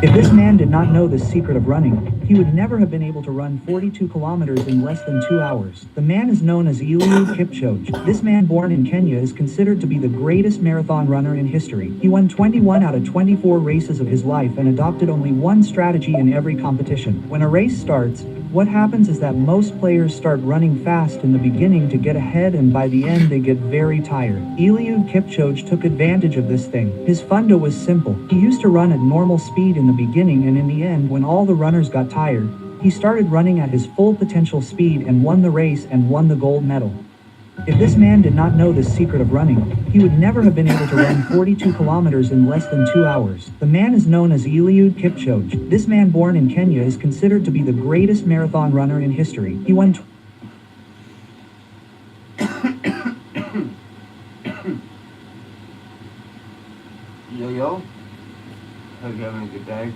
If this man did not know the secret of running, he would never have been able to run 42 kilometers in less than 2 hours. The man is known as Eliud Kipchoge. This man, born in Kenya, is considered to be the greatest marathon runner in history. He won 21 out of 24 races of his life and adopted only one strategy in every competition. When a race starts, what happens is that most players start running fast in the beginning to get ahead, and by the end they get very tired. Eliud Kipchoge took advantage of this thing. His fundo was simple. He used to run at normal speed in the beginning, and in the end, when all the runners got tired, he started running at his full potential speed and won the race and won the gold medal. If this man did not know the secret of running, he would never have been able to run 42 kilometers in less than 2 hours. The man is known as Eliud Kipchoge. This man, born in Kenya, is considered to be the greatest marathon runner in history. He won Yo. Hope you're having a good day.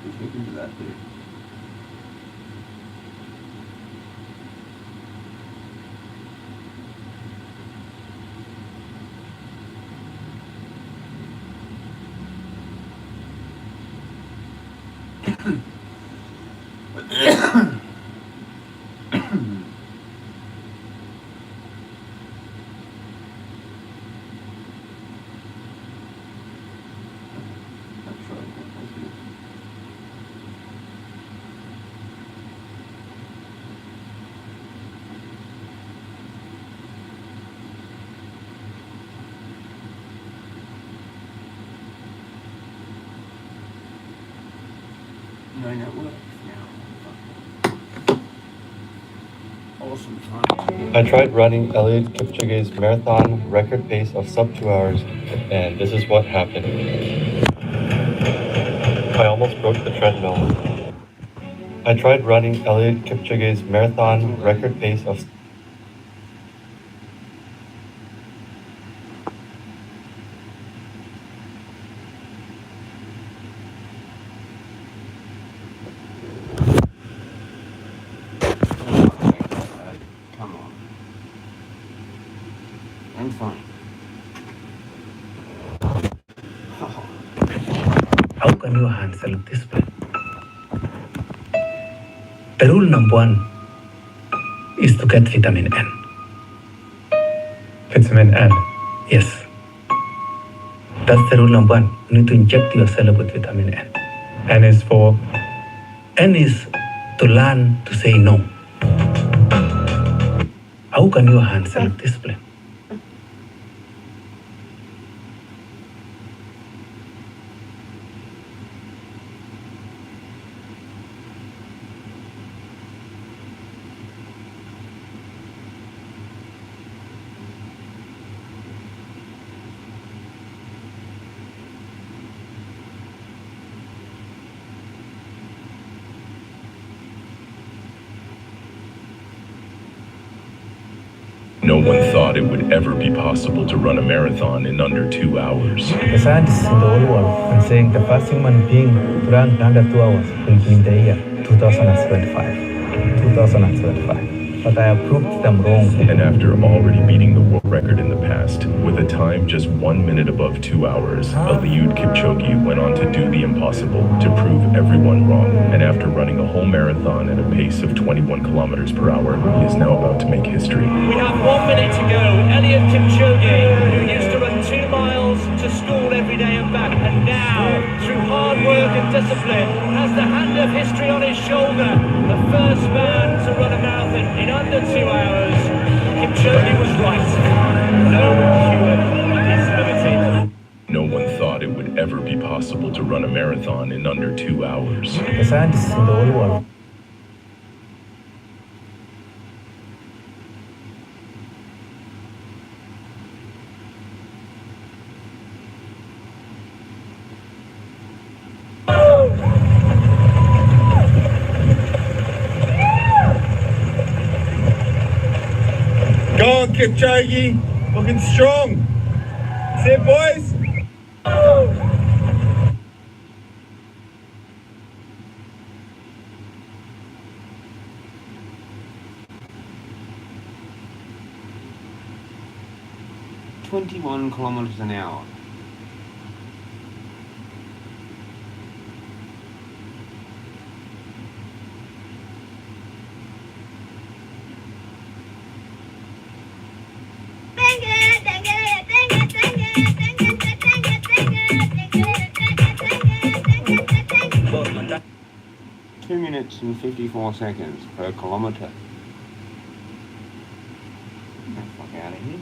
Who's looking for that dude? No, that works now. Awesome time. I tried running Eliud Kipchoge's marathon record pace of sub 2 hours, and this is what happened. I almost broke the treadmill. I tried running Eliud Kipchoge's marathon record pace of Come on. I'm fine. How can you handle this plan? The rule number one is to get vitamin N. Vitamin N? Yes. That's the rule number one. You need to inject yourself with vitamin N. N is for? N is to learn to say no. How can you handle this plan? No one thought it would ever be possible to run a marathon in under 2 hours. The scientists in the whole world are saying the first human being to run under 2 hours will be in the year 2075. 2075. But I have proved them wrong. And after already beating the world record in the past, with a time just 1 minute above 2 hours, Eliud Kipchoge went on to do the impossible to prove everyone wrong. And after running a whole marathon at a pace of 21 kilometers per hour, he is now about to make history. We have 1 minute to go. Eliud Kipchoge, who used to run 2 miles to school every day and back, and now, through hard work and discipline, has the hand of history on his shoulder. The first man to run a marathon in under 2 hours. Kipchoge was right. No cure is limited. No one thought it would ever be possible to run a marathon in under 2 hours. The scientists in the whole world. Go on, Kipchoge. Looking strong. That's it, boys. 21 kilometers an hour. Two minutes and 54 seconds per kilometer. Get the fuck out of here.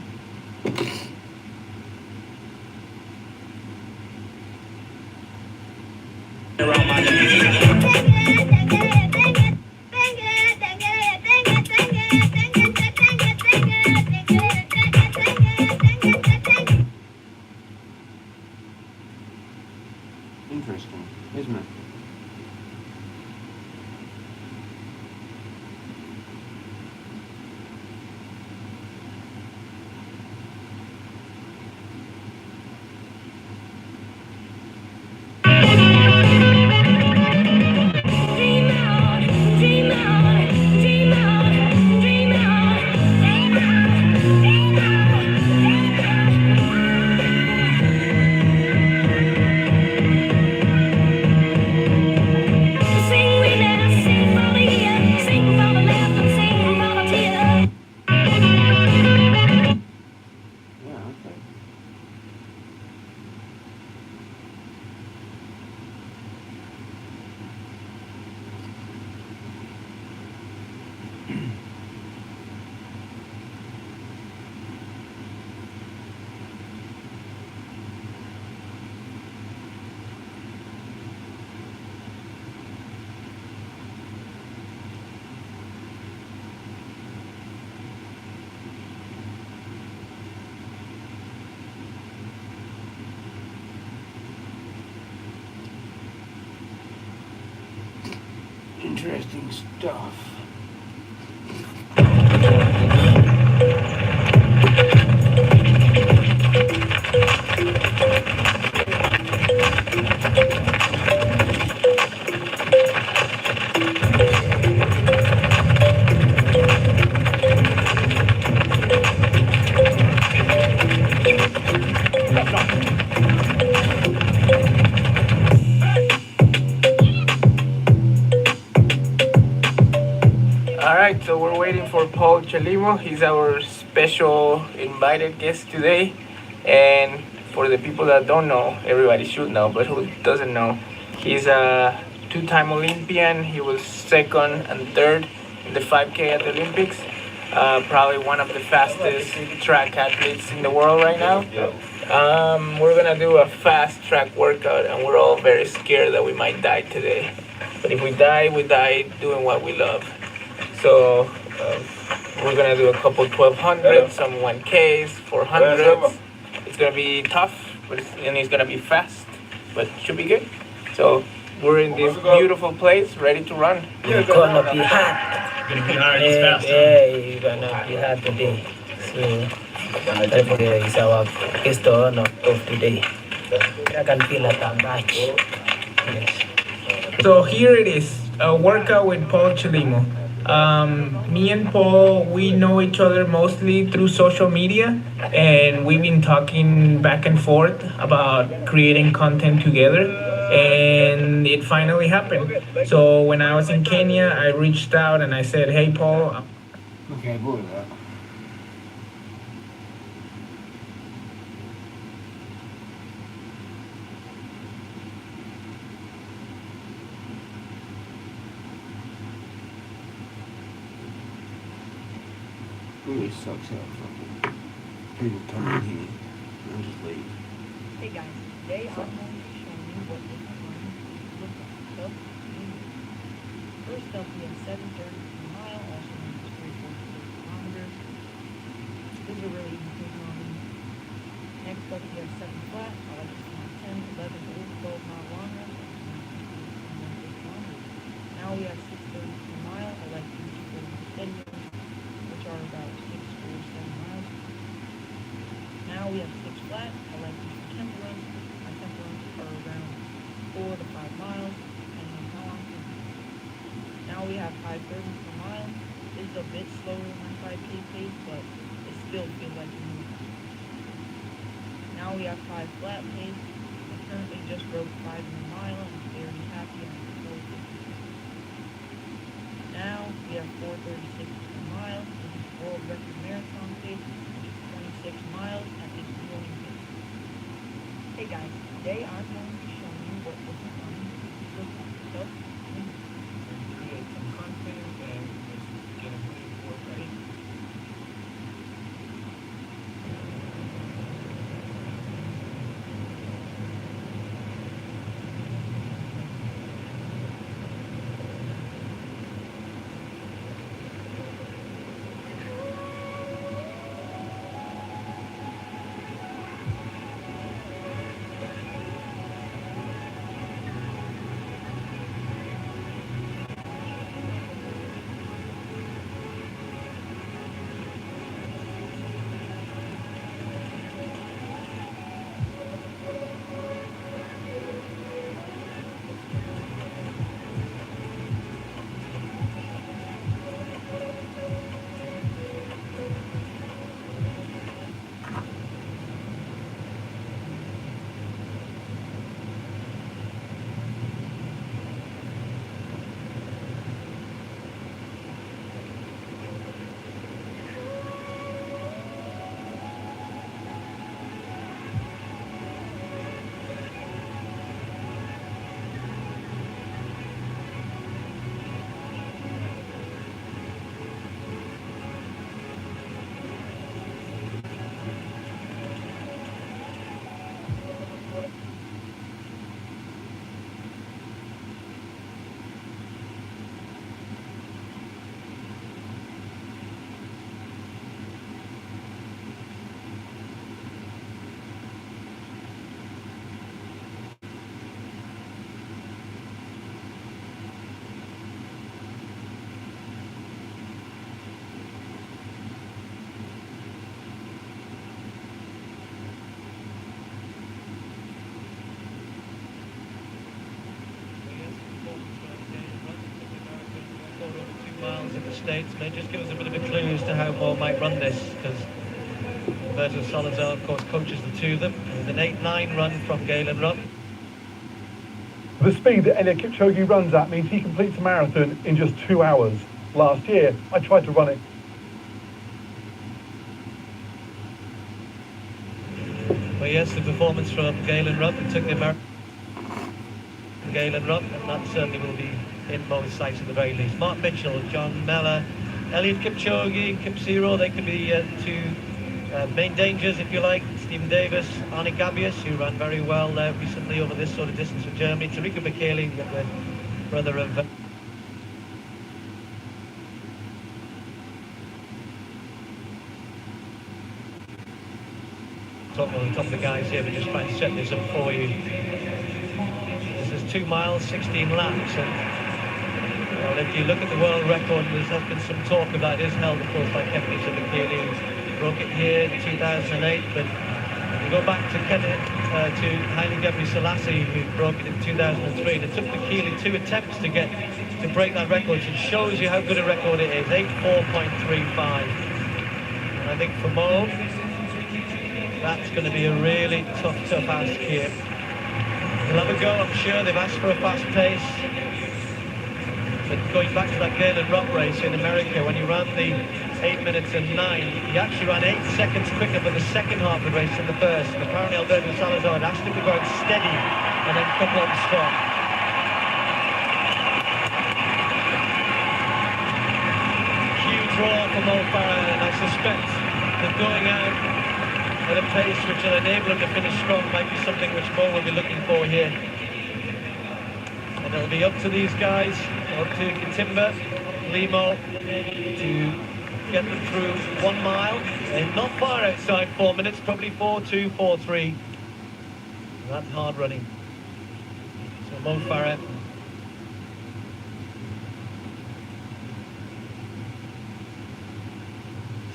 Interesting, isn't it? Interesting stuff. Alright, so we're waiting for Paul Chelimo. He's our special invited guest today. And for the people that don't know, everybody should know, but who doesn't know, he's a two-time Olympian. He was second and third in the 5K at the Olympics. Probably one of the fastest track athletes in the world right now. We're gonna do a fast track workout, and we're all very scared that we might die today. But if we die doing what we love. So we're gonna do a couple 1200s, some 1Ks, 400s. It's gonna be tough, and it's gonna be fast, but it should be good. So we're in this beautiful place, ready to run. It's gonna be hot. Yeah, it's gonna be hot today. So today is our first one of today. I can feel it that much. Yes. So here it is, a workout with Paul Chelimo. Me and Paul, we know each other mostly through social media, and we've been talking back and forth about creating content together, and it finally happened. So when I was in Kenya, I reached out and I said, hey Paul. Okay, good. Really sucks how fucking people come in here and just leave. Hey guys, today I'm going to show you what we can learn with the First up, we have 730 per mile, also known as 346 kilometers. This is a really easy technology. Next up, we have 7 flat. I like to see 10, 11, or 12 mile long runs. Now we have 630 per mile. I like to use 40 steady runs, which are about 6 or 7 miles. Now we have 6 flat. I like to use tempo runs. My tempo runs are around 4 to 5 miles, depending on how I'm feeling. Now we have 530 per mile. This is a bit slower than my 5K pace, but it still feels like a move. Now we have 5 flat pace. I currently just broke 5 in a mile and I'm very happy on 450. Now we have 436 per mile. This is world record marathon pace, which is 26 miles at this rolling pace. Hey guys, today I'm going to show you what different running looks like. So, create some content and just get a quick work ready. States may just give us a bit of a clue as to how Mo might run this, because Roberto Salazar, of course, coaches the two of them. With an 8-9 run from Galen Rupp. The speed that Eliud Kipchoge runs at means he completes a marathon in just 2 hours. Last year, I tried to run it. Well, yes, the performance from Galen Rupp, it took the American Galen Rupp, and that certainly will be in Mo's sights at the very least. Mark Mitchell, John Mellor, Eliud Kipchoge, Kip Zero, they could be two main dangers, if you like. Stephen Davis, Arne Gabius, who ran very well recently over this sort of distance for Germany. Tarika Michele, the brother of... top of the guys here, but just trying to set this up for you. This is 2 miles, 16 laps, and well, if you look at the world record, there's been some talk of that. It is held, of course, by Kepney Michele, who broke it here in 2008, but you go back to Haile Gebrselassie, who broke it in 2003, and it took Michele 2 attempts to break that record. It shows you how good a record it is, 84.35. And I think for Mo, that's going to be a really tough ask here. He'll have a go, I'm sure. They've asked for a fast pace. But going back to that Galen Rupp race in America, when he ran the 8 minutes and 9, he actually ran 8 seconds quicker for the second half of the race than the first. And apparently Alberto Salazar had asked him to go out steady and then come on strong. Huge roar for Mo Farah, and I suspect that going out at a pace which will enable him to finish strong might be something which Mo will be looking for here. And it'll be up to these guys, up to Katimba, Limo, to get them through 1 mile. And not far outside 4 minutes, probably 4:2, 4:3. That's hard running. So Mo Farah,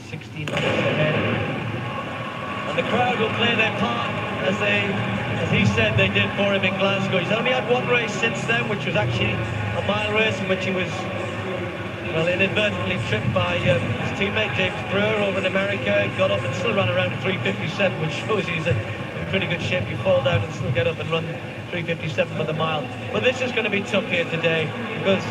$16 ahead. And the crowd will play their part, as he said they did for him in Glasgow. He's only had one race since then, which was actually a mile race in which he was, well, inadvertently tripped by his teammate James Brewer over in America. He got up and still ran around 3:57, which shows he's in pretty good shape. You fall down and still get up and run 3:57 for the mile. But this is going to be tough here today, because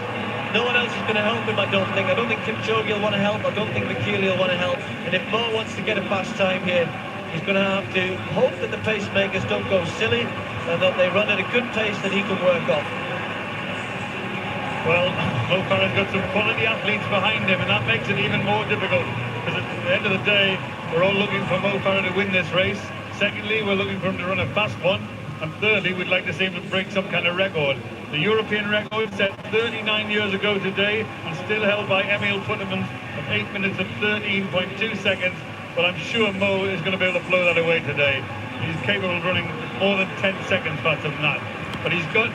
no one else is going to help him, I don't think. I don't think Kipchoge will want to help. I don't think Michele will want to help. And if Mo wants to get a fast time here, he's going to have to hope that the pacemakers don't go silly and that they run at a good pace that he can work off. Well, Mo Farah's got some quality athletes behind him, and that makes it even more difficult, because at the end of the day, we're all looking for Mo Farah to win this race. Secondly, we're looking for him to run a fast one. And thirdly, we'd like to see him to break some kind of record. The European record set 39 years ago today and still held by Emil Futterman of 8 minutes and 13.2 seconds. But I'm sure Mo is going to be able to blow that away today. He's capable of running more than 10 seconds faster than that. But he's got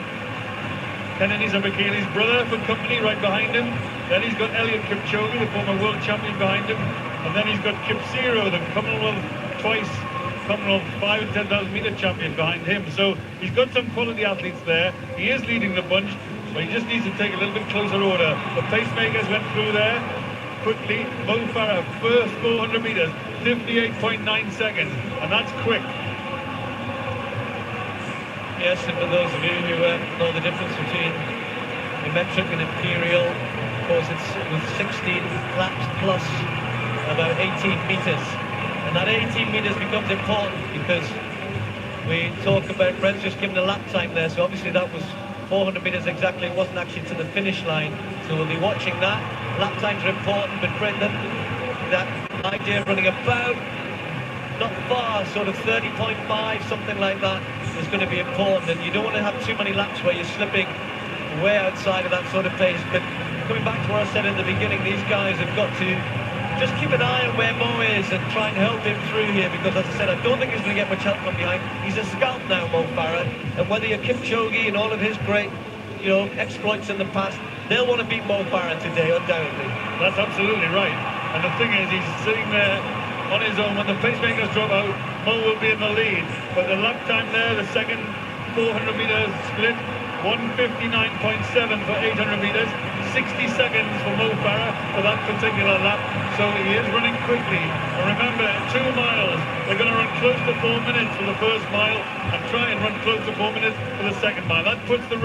Kennedy Michele's brother for company right behind him. Then he's got Eliud Kipchoge, the former world champion, behind him. And then he's got Kip Zero, the Commonwealth 5 and 10,000 meter champion, behind him. So he's got some quality athletes there. He is leading the bunch, but he just needs to take a little bit closer order. The pacemakers went through there quickly. Mo Farah, first 400 meters, 58.9 seconds, and that's quick. Yes, and for those of you who know the difference between the metric and imperial, of course it's with 16 laps plus about 18 meters. And that 18 meters becomes important, because we talk about Brent's just given a lap time there, so obviously that was 400 meters exactly. It wasn't actually to the finish line, so we'll be watching that. Lap times are important, but Brendan, that idea of running about, not far, sort of 30.5, something like that, is going to be important. And you don't want to have too many laps where you're slipping way outside of that sort of pace. But coming back to what I said in the beginning, these guys have got to just keep an eye on where Mo is and try and help him through here, because as I said, I don't think he's going to get much help from behind. He's a scout now, Mo Farah, and whether you're Kipchoge and all of his great, exploits in the past, they'll want to beat Mo Farah today, undoubtedly. That's absolutely right. And the thing is, he's sitting there on his own. When the pacemakers drop out, Mo will be in the lead. But the lap time there, the second 400 meters split, 1:59.7 for 800 meters, 60 seconds for Mo Farah for that particular lap, so he is running quickly. And remember, 2 miles, they're going to run close to 4 minutes for the first mile and try and run close to 4 minutes for the second mile. That puts the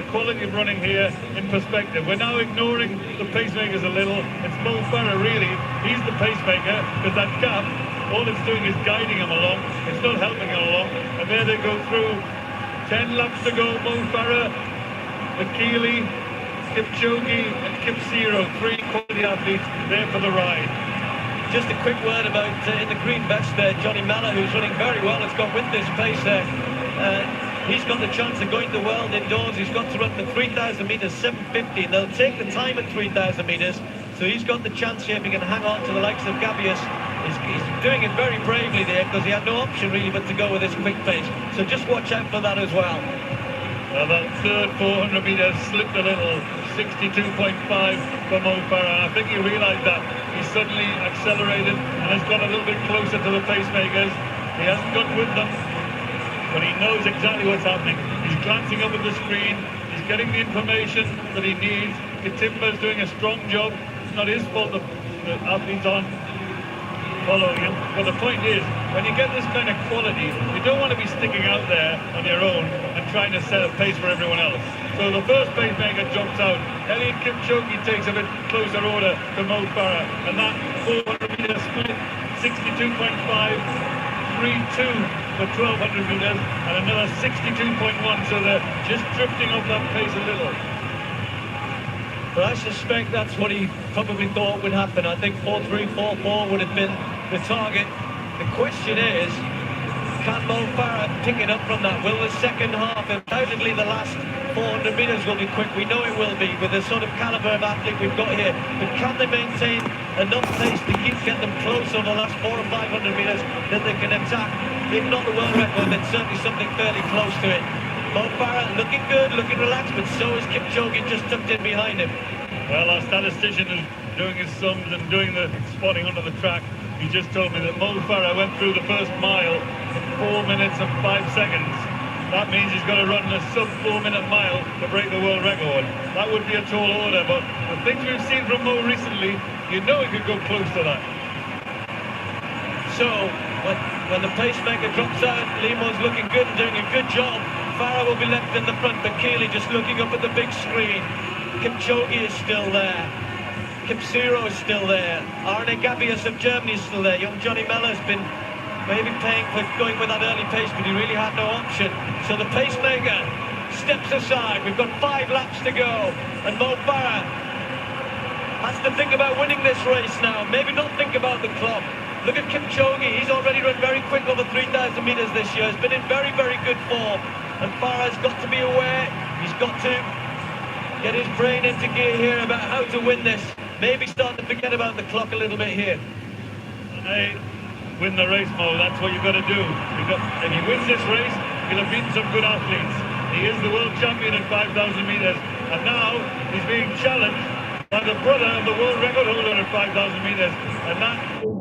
quality of running here in perspective. We're now ignoring the pacemakers a little. It's Mo Farah really, he's the pacemaker, because that gap, all it's doing is guiding him along, it's not helping him along. And there they go through, 10 laps to go. Mo Farah, Akili, Kipchoge and Kipsiro, 3 quality athletes there for the ride. Just a quick word about in the green vest there, Johnny Miller, who's running very well, has got with this pace there. He's got the chance of going to the world indoors. He's got to run the 3,000 metres, 7:50. They'll take the time at 3,000 metres, so he's got the chance here if he can hang on to the likes of Gabius. He's doing it very bravely there because he had no option really but to go with this quick pace. So just watch out for that as well. Well, that third 400 metres slipped a little, 62.5 for Mo Farah. I think he realised that. He suddenly accelerated and has got a little bit closer to the pacemakers. He hasn't got with them, but he knows exactly what's happening. He's glancing up at the screen. He's getting the information that he needs. Katimba's doing a strong job. It's not his fault the athletes aren't following him. But the point is, when you get this kind of quality, you don't want to be sticking out there on your own and trying to set a pace for everyone else. So the first pacemaker drops out. Eliud Kipchoge takes a bit closer order to Mo Farah, and that 400 metre split, 62.5, 3-2 for 1,200 metres, and another 62.1. So they're just drifting off that pace a little. But I suspect that's what he probably thought would happen. I think 4-3, 4-4 would have been the target. The question is, can Mo Farah pick it up from that? Will the second half, undoubtedly the last 400 metres will be quick. We know it will be with the sort of calibre of athlete we've got here. But can they maintain enough pace to get them close over the last 400 or 500 metres that they can attack? If not the world record, then certainly something fairly close to it. Mo Farah looking good, looking relaxed, but so is Kipchoge just tucked in behind him. Well, our statistician is doing his sums and doing the spotting onto the track. He just told me that Mo Farah went through the first mile in 4 minutes and 5 seconds. That means he's got to run a sub 4 minute mile to break the world record. That would be a tall order, but the things we've seen from Mo recently, you know he could go close to that. So, when the pacemaker drops out, Limo's looking good and doing a good job. Farah will be left in the front, but Keely just looking up at the big screen. Kipchoge is still there. Kipsiro is still there. Arne Gabius of Germany is still there. Young Johnny Meller's been maybe paying for going with that early pace, but he really had no option. So the pacemaker steps aside. We've got 5 laps to go. And Mo Farah has to think about winning this race now. Maybe not think about the clock. Look at Kipchoge. He's already run very quick over 3,000 metres this year. He's been in very, very good form. And Farah's got to be aware. He's got to get his brain into gear here about how to win this. Maybe start to forget about the clock a little bit here. Hey, win the race, Mo. That's what you've got to do. If he wins this race, he'll have beaten some good athletes. He is the world champion at 5,000 metres. And now he's being challenged by the brother of the world record holder at 5,000 metres. And that is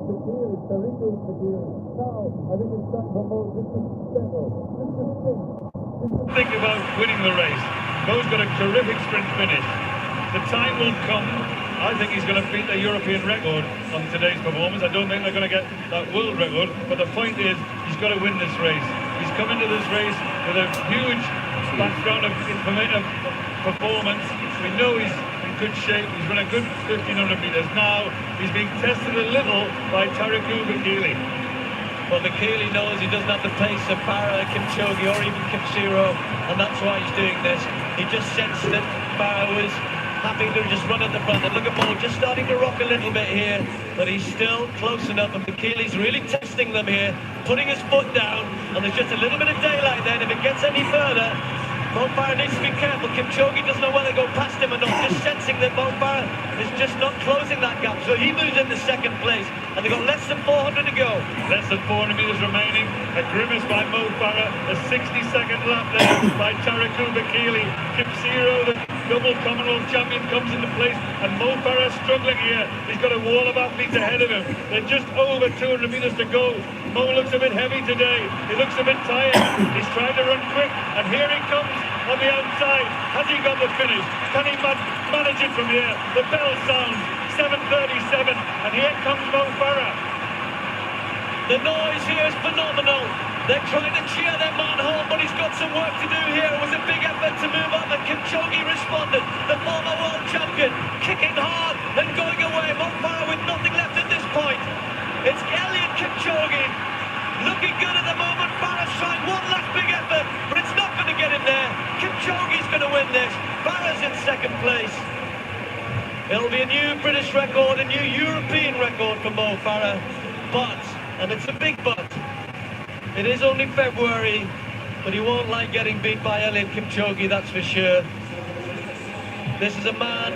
think about winning the race. Mo's got a terrific sprint finish. The time will come. I think he's going to beat the European record on today's performance. I don't think they're going to get that world record, but the point is he's got to win this race. He's come into this race with a huge background of performance. We know he's in good shape. He's run a good 1,500 metres. Now he's being tested a little by Tariku Bakili. Well, Bakili knows he doesn't have the pace of Farah, Kipchoge or even Kipsiro, and that's why he's doing this. He just sensed that Farah was happy to just run at the front. And look at Mo just starting to rock a little bit here, but he's still close enough, and Bakili's really testing them here, putting his foot down, and there's just a little bit of daylight there. If it gets any further, Mo Farah needs to be careful. Kipchoge doesn't know whether to go past him or not, just sensing that Mo Farah is just not closing that gap. So he moves into second place, and they've got less than 400 to go. Less than 400 metres remaining. A grimace by Mo Farah. A 60-second lap there by Tariku Bakili. Kipsiro, the double Commonwealth champion, comes into place, and Mo Farah struggling here. He's got a wall of athletes ahead of him. They're just over 200 metres to go. Mo looks a bit heavy today. He looks a bit tired. He's trying to run quick, and here he comes on the outside. Has he got the finish? Can he manage it from here. The bell sounds, 7:37, and here comes Mo Farah. The noise here is phenomenal. They're trying to cheer their man home, but he's got some work to do here. It was a big effort to move up, and Kipchoge responded. The former world champion, kicking hard and going away. Mo Farah with nothing left at this point. It's Elliot Kipchoge, looking good at the moment. Farah's trying one last big effort, but it's not going to get him there. Kipchoge's going to win this. Farah's in second place. It'll be a new British record, a new European record for Mo Farah. But, and it's a big but, it is only February, but he won't like getting beat by Elliot Kipchoge, that's for sure. This is a man...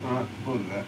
Alright, go to that.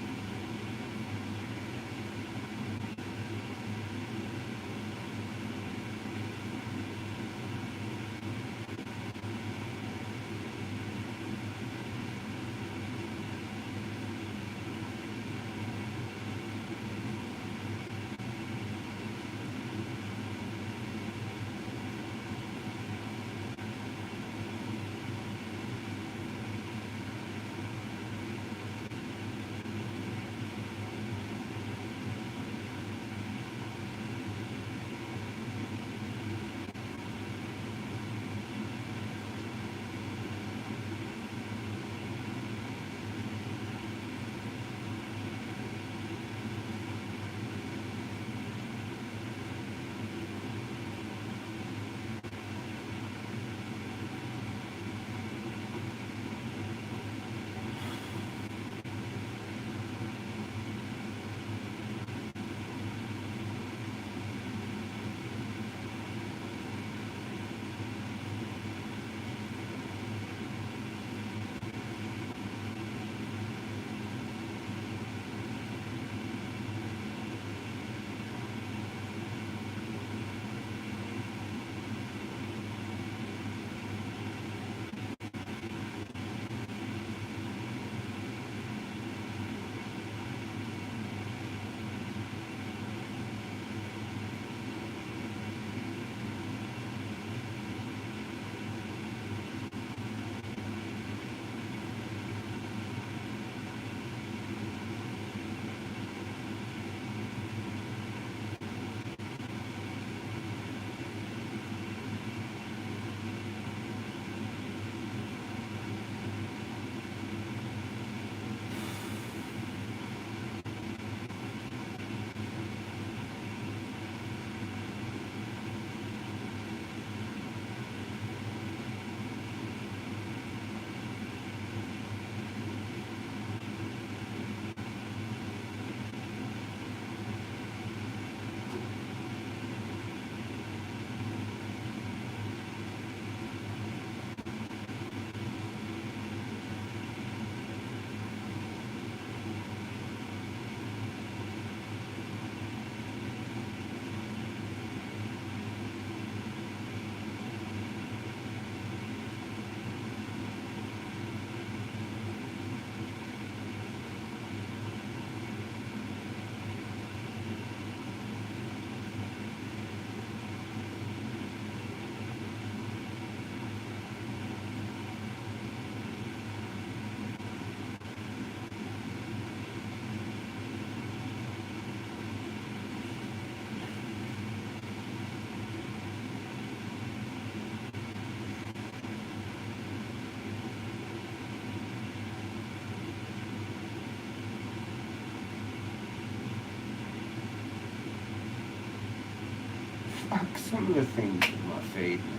some of the things with my feet, man.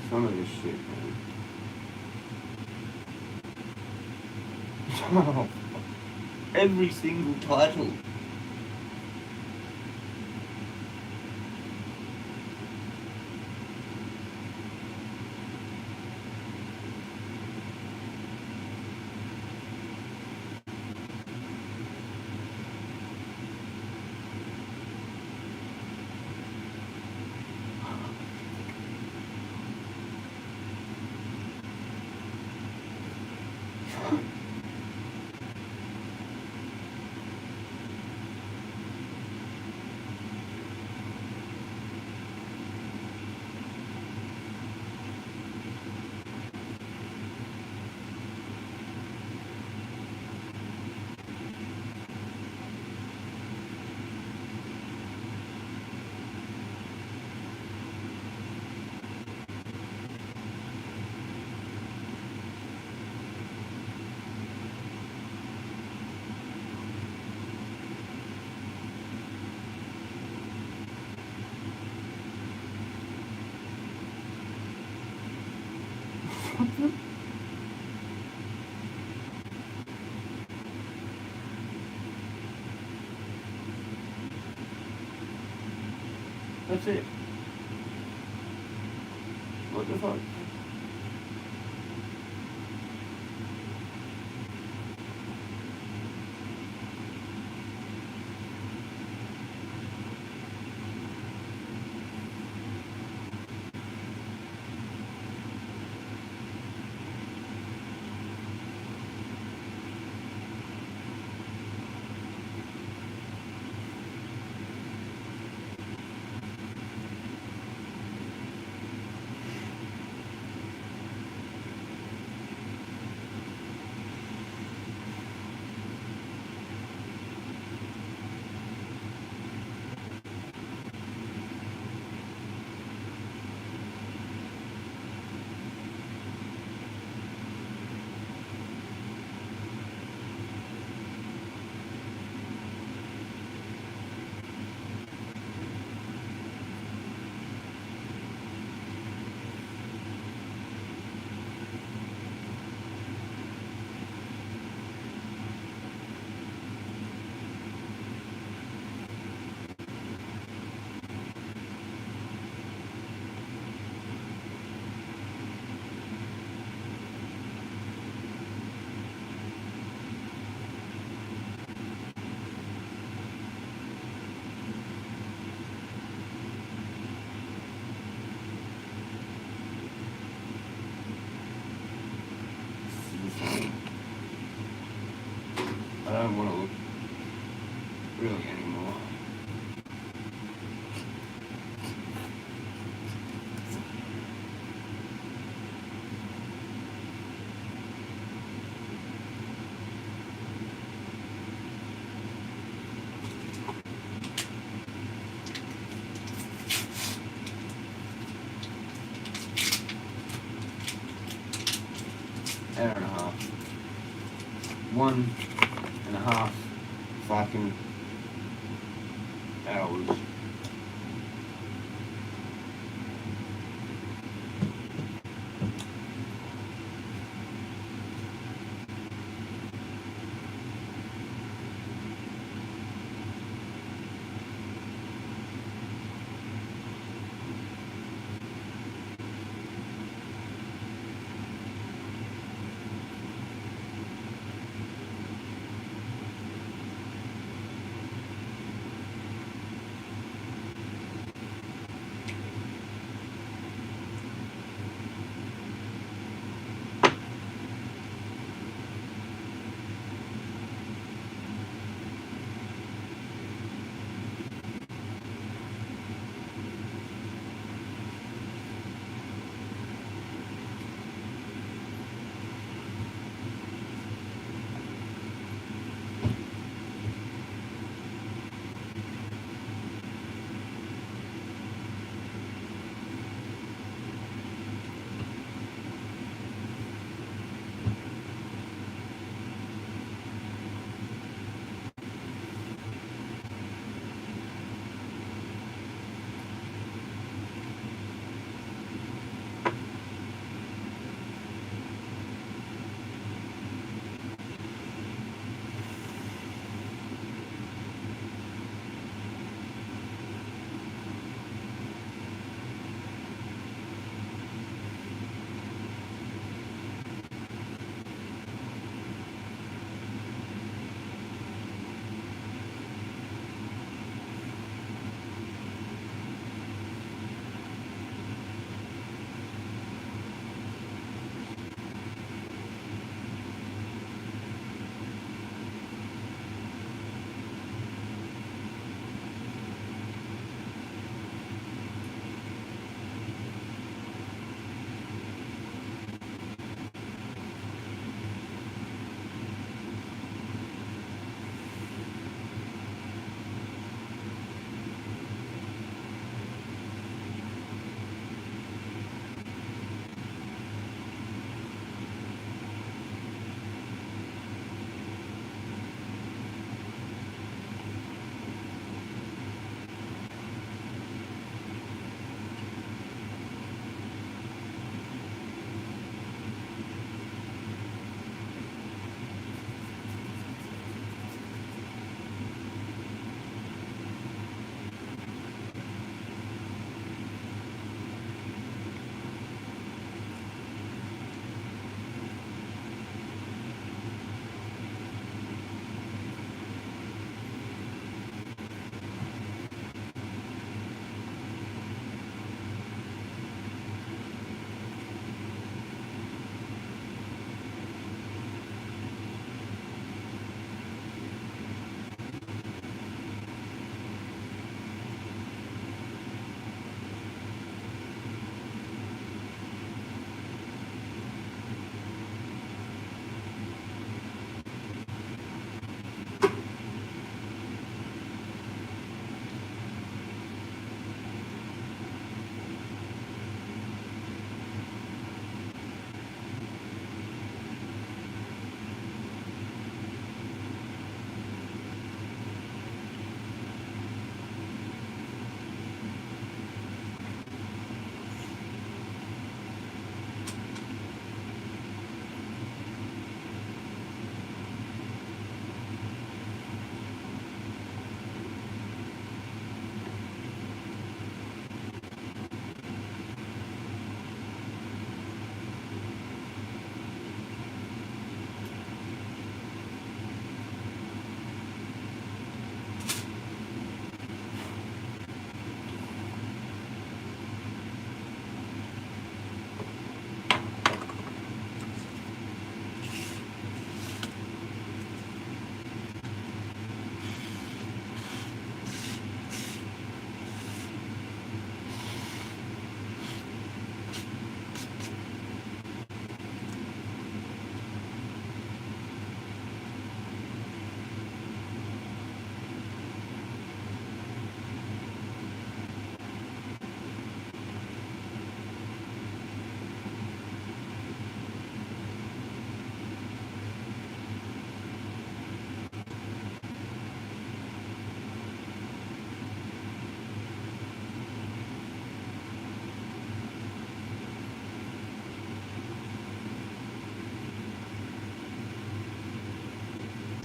Some of this shit, man. Every single title. That's it. What the fuck? I don't want to look really anymore. Hour and a half. 1.5 fucking hours.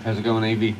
How's it going, Evie?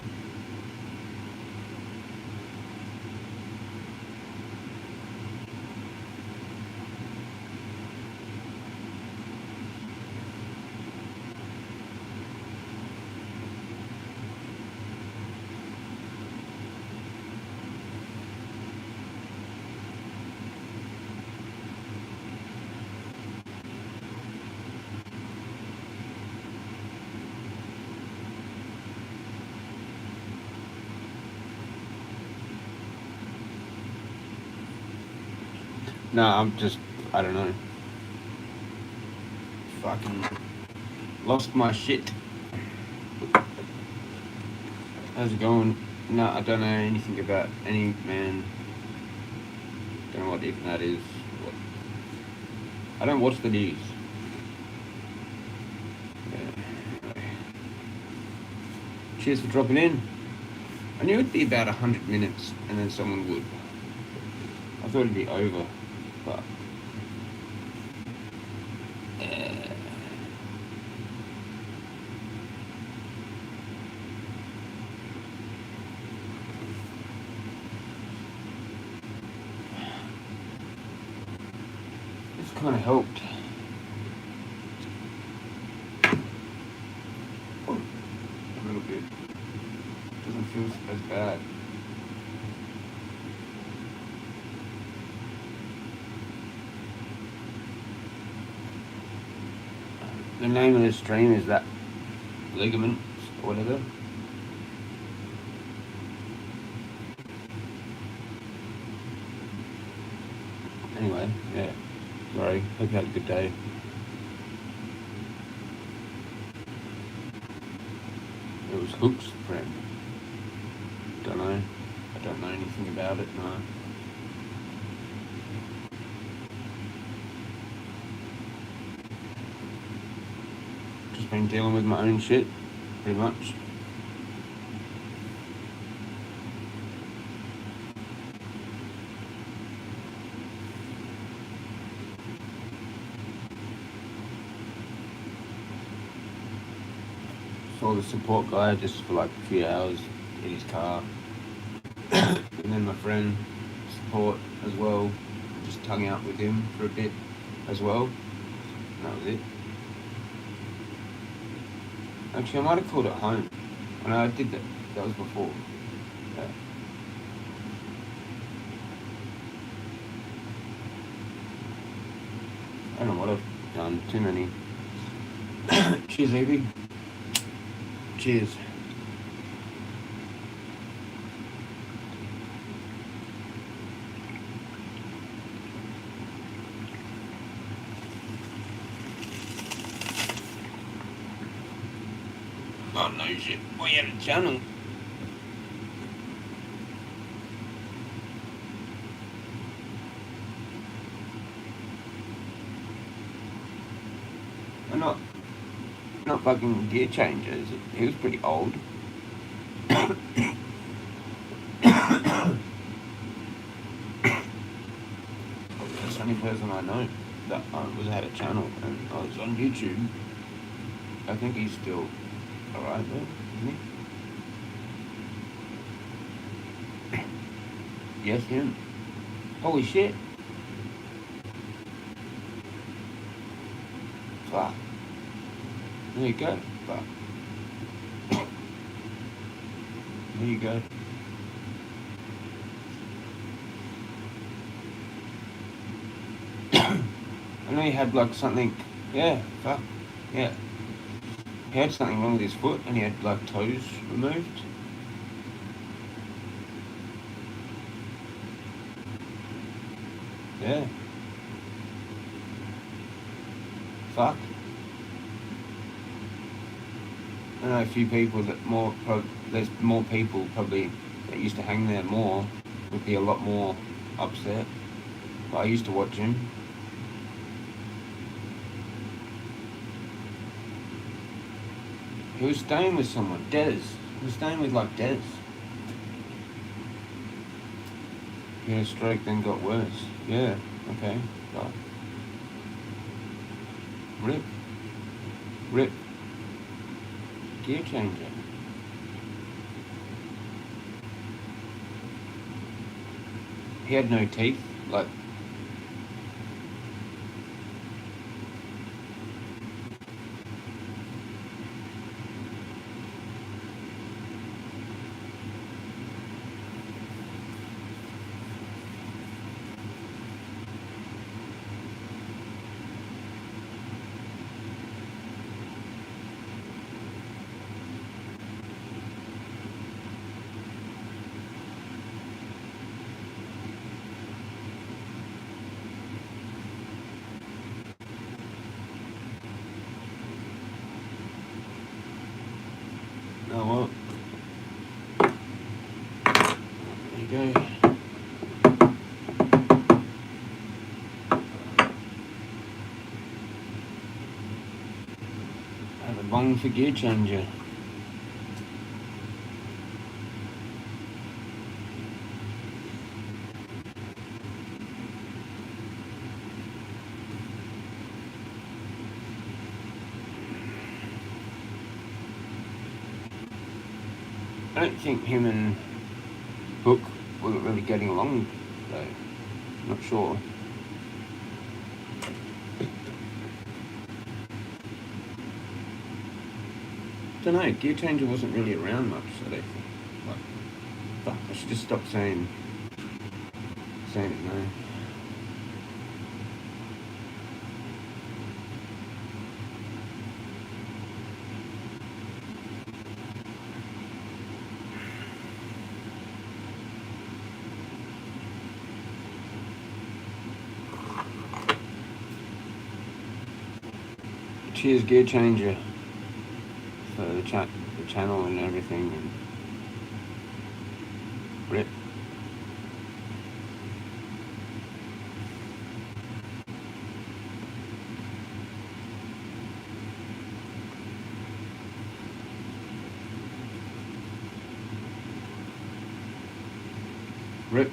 No, I don't know. Fucking lost my shit. How's it going? No, I don't know anything about any man. Don't know what even that is. I don't watch the news. Yeah. Cheers for dropping in. I knew it'd be about 100 minutes and then someone would. I thought it'd be over, but it's kind of helped. A little bit. Doesn't feel as bad. The name of the stream is that ligament or whatever. Anyway, yeah. Sorry. Hope you had a good day. It was Hook's friend. Don't know. I don't know anything about it, no. Just been dealing with my own shit, pretty much. Saw the support guy just for like a few hours in his car. And then my friend, support as well, just hung out with him for a bit as well. And that was it. Actually, I might have called it home. I know I did that. That was before. Yeah. I don't know what I've done. Too many. Cheers, Evie. Cheers. Oh no shit. We had a channel. I'm not fucking gear changers. He was pretty old. That's the only person I know that had a channel and I was on YouTube. I think he's still alright though, isn't he? Yes, him. Holy shit. Fuck. There you go. Fuck. There you go. I know he had like something. Yeah, fuck. Yeah. He had something wrong with his foot and he had like toes removed. Yeah. Fuck. I know a few people that there's more people probably that used to hang there more would be a lot more upset. But I used to watch him. He was staying with someone, Des. He was staying with like Des. He had a stroke, then got worse. Yeah, okay. But rip. Gear changer. he had no teeth. Like, oh well. There you go. Have a bong for gear changer. I don't think him and Hook were really getting along, though. Not sure. Don't know, gear changer wasn't really around much, so they like, fuck, I should just stop saying his name. Cheers, gear changer, for the channel and everything. And rip. Rip.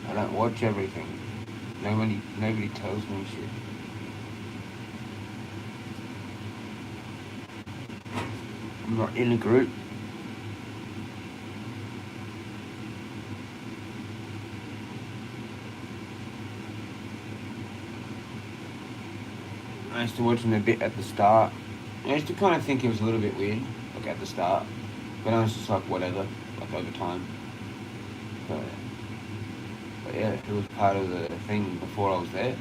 I don't watch everything. Nobody tells me shit. I'm not in a group. I used to watch him a bit at the start. I used to kind of think it was a little bit weird, like at the start. But I was just like, whatever, like over time. But yeah, it was part of the thing before I was there.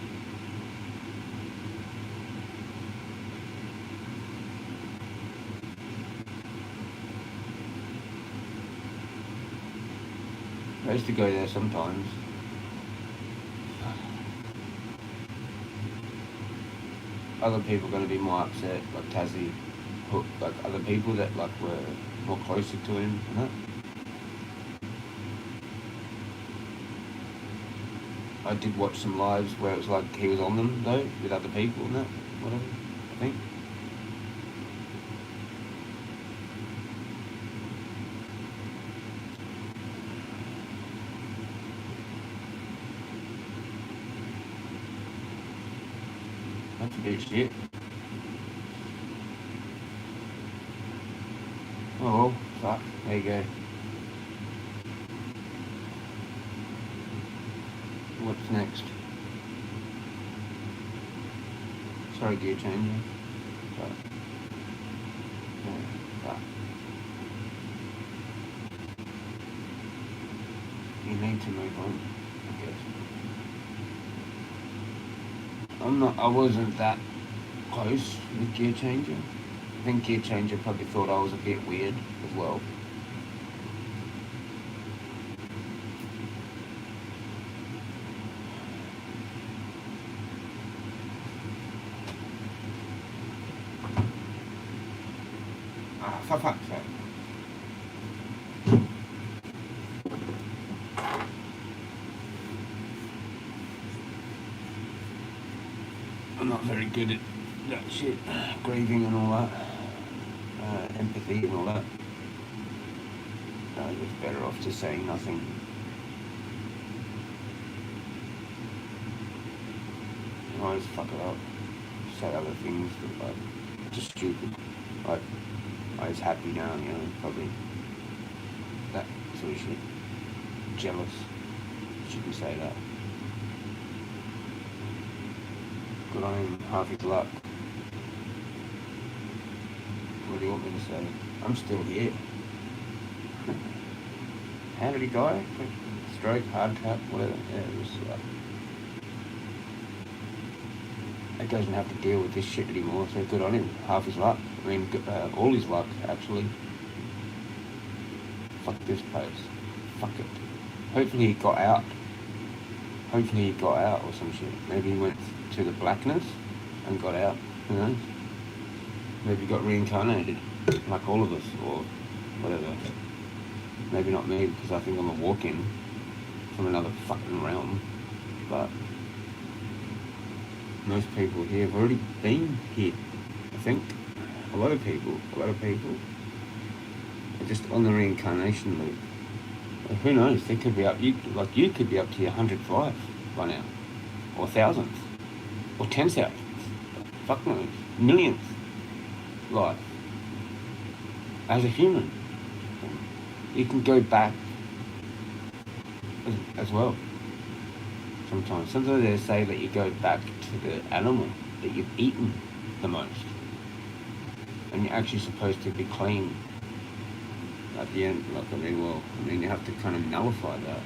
I used to go there sometimes. Other people are going to be more upset, like Tassie, Hook, like other people that like were more closer to him and that. I did watch some lives where it was like he was on them though, with other people and that, whatever, I think. Bit shit. Oh well, fuck. There you go. What's next? Sorry, gear changer. But, yeah, fuck. You need to move on, I guess. I wasn't that close with gear changer. I think gear changer probably thought I was a bit weird as well. For fuck's sake. I'm not very good at that shit, grieving and all that, empathy and all that. It's better off just saying nothing. I always fuck it up, say other things that like just stupid. Like I was happy now, you know, probably that sort of shit. Jealous. Shouldn't say that. Good on him, half his luck. What do you want me to say? I'm still here. How did he die? Stroke, heart attack, whatever. Yeah, it was like... He doesn't have to deal with this shit anymore, so good on him. Half his luck. I mean, all his luck, actually. Fuck this place. Fuck it. Hopefully he got out. Hopefully he got out or some shit. Maybe he went to the blackness and got out. Who knows? Maybe he got reincarnated, like all of us, or whatever. Maybe not me, because I think I'm a walk-in from another fucking realm. But most people here have already been here, I think. A lot of people are just on the reincarnation loop. Well, who knows? They could be up. You could be up to your 100th life by now, or 1,000th, or 10,000th. Fuck knows, millionth life as a human. You can go back as well. Sometimes they say that you go back to the animal that you've eaten the most, and you're actually supposed to be clean at the end. Like, you have to kind of nullify that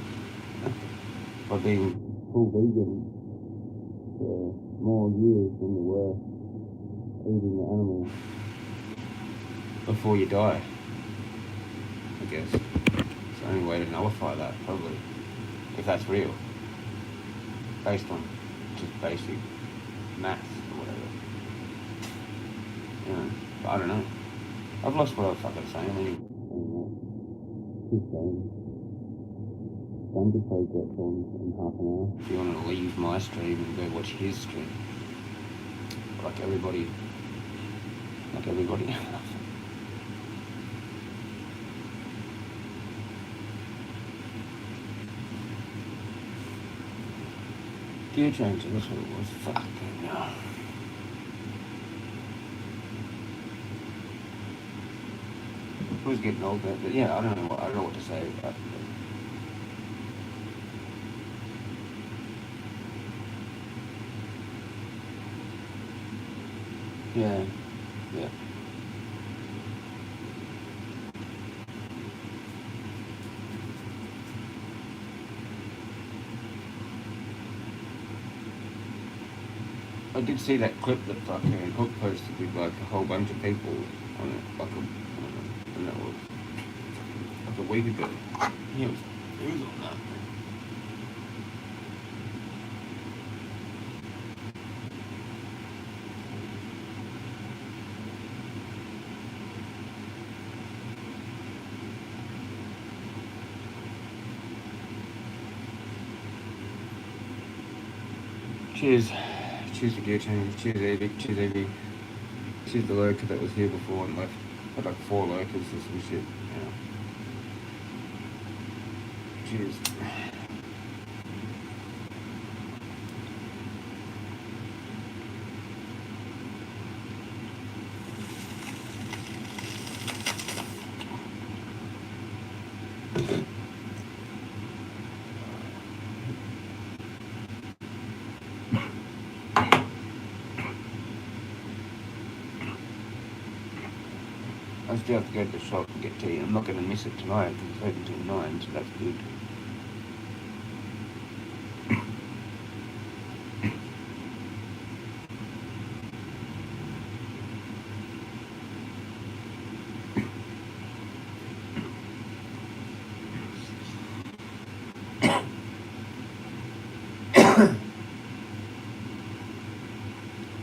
by being full vegan for more years than you were eating the animal before you die. I guess it's the only way to nullify that, probably, if that's real, based on just basic maths or whatever. You know, but I don't know. I've lost what I was fucking saying anymore. Keep going. Don't be forgetful in half an hour. If you want to leave my stream and go watch his stream, like everybody. Gear changer, that's what it was. Fucking hell. It was getting old, but yeah, I don't know what to say about it. Yeah. I did see that clip that fucking Hook posted with like a whole bunch of people on it, and that was like a week ago. He was on that. Cheers. Cheers to gear change. Cheers, Evie. Cheers, Evie. Cheers the lurker that was here before and left. Had like 4 lurkers or some shit. Yeah. Cheers. I still have to go to the shop and get tea. I'm not going to miss it tonight because it's open till 9, so that's good.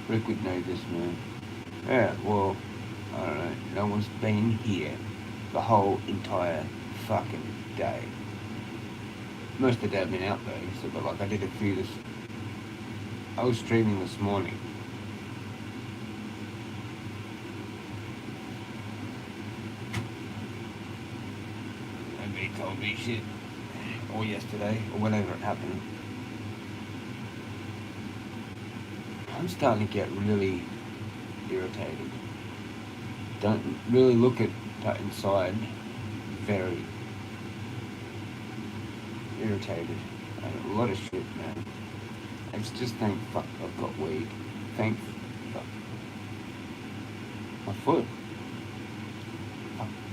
Rick would know this, man. Yeah, well, I don't know. No one's been here the whole entire fucking day. Most of the day I've been out though, so but like I did a few this. I was streaming this morning. Nobody told me shit. Or yesterday, or whenever it happened. I'm starting to get really irritated. Don't really look at that inside. Very irritated. A lot of shit, man. It's just thank fuck I've got weed. Thank fuck. My foot.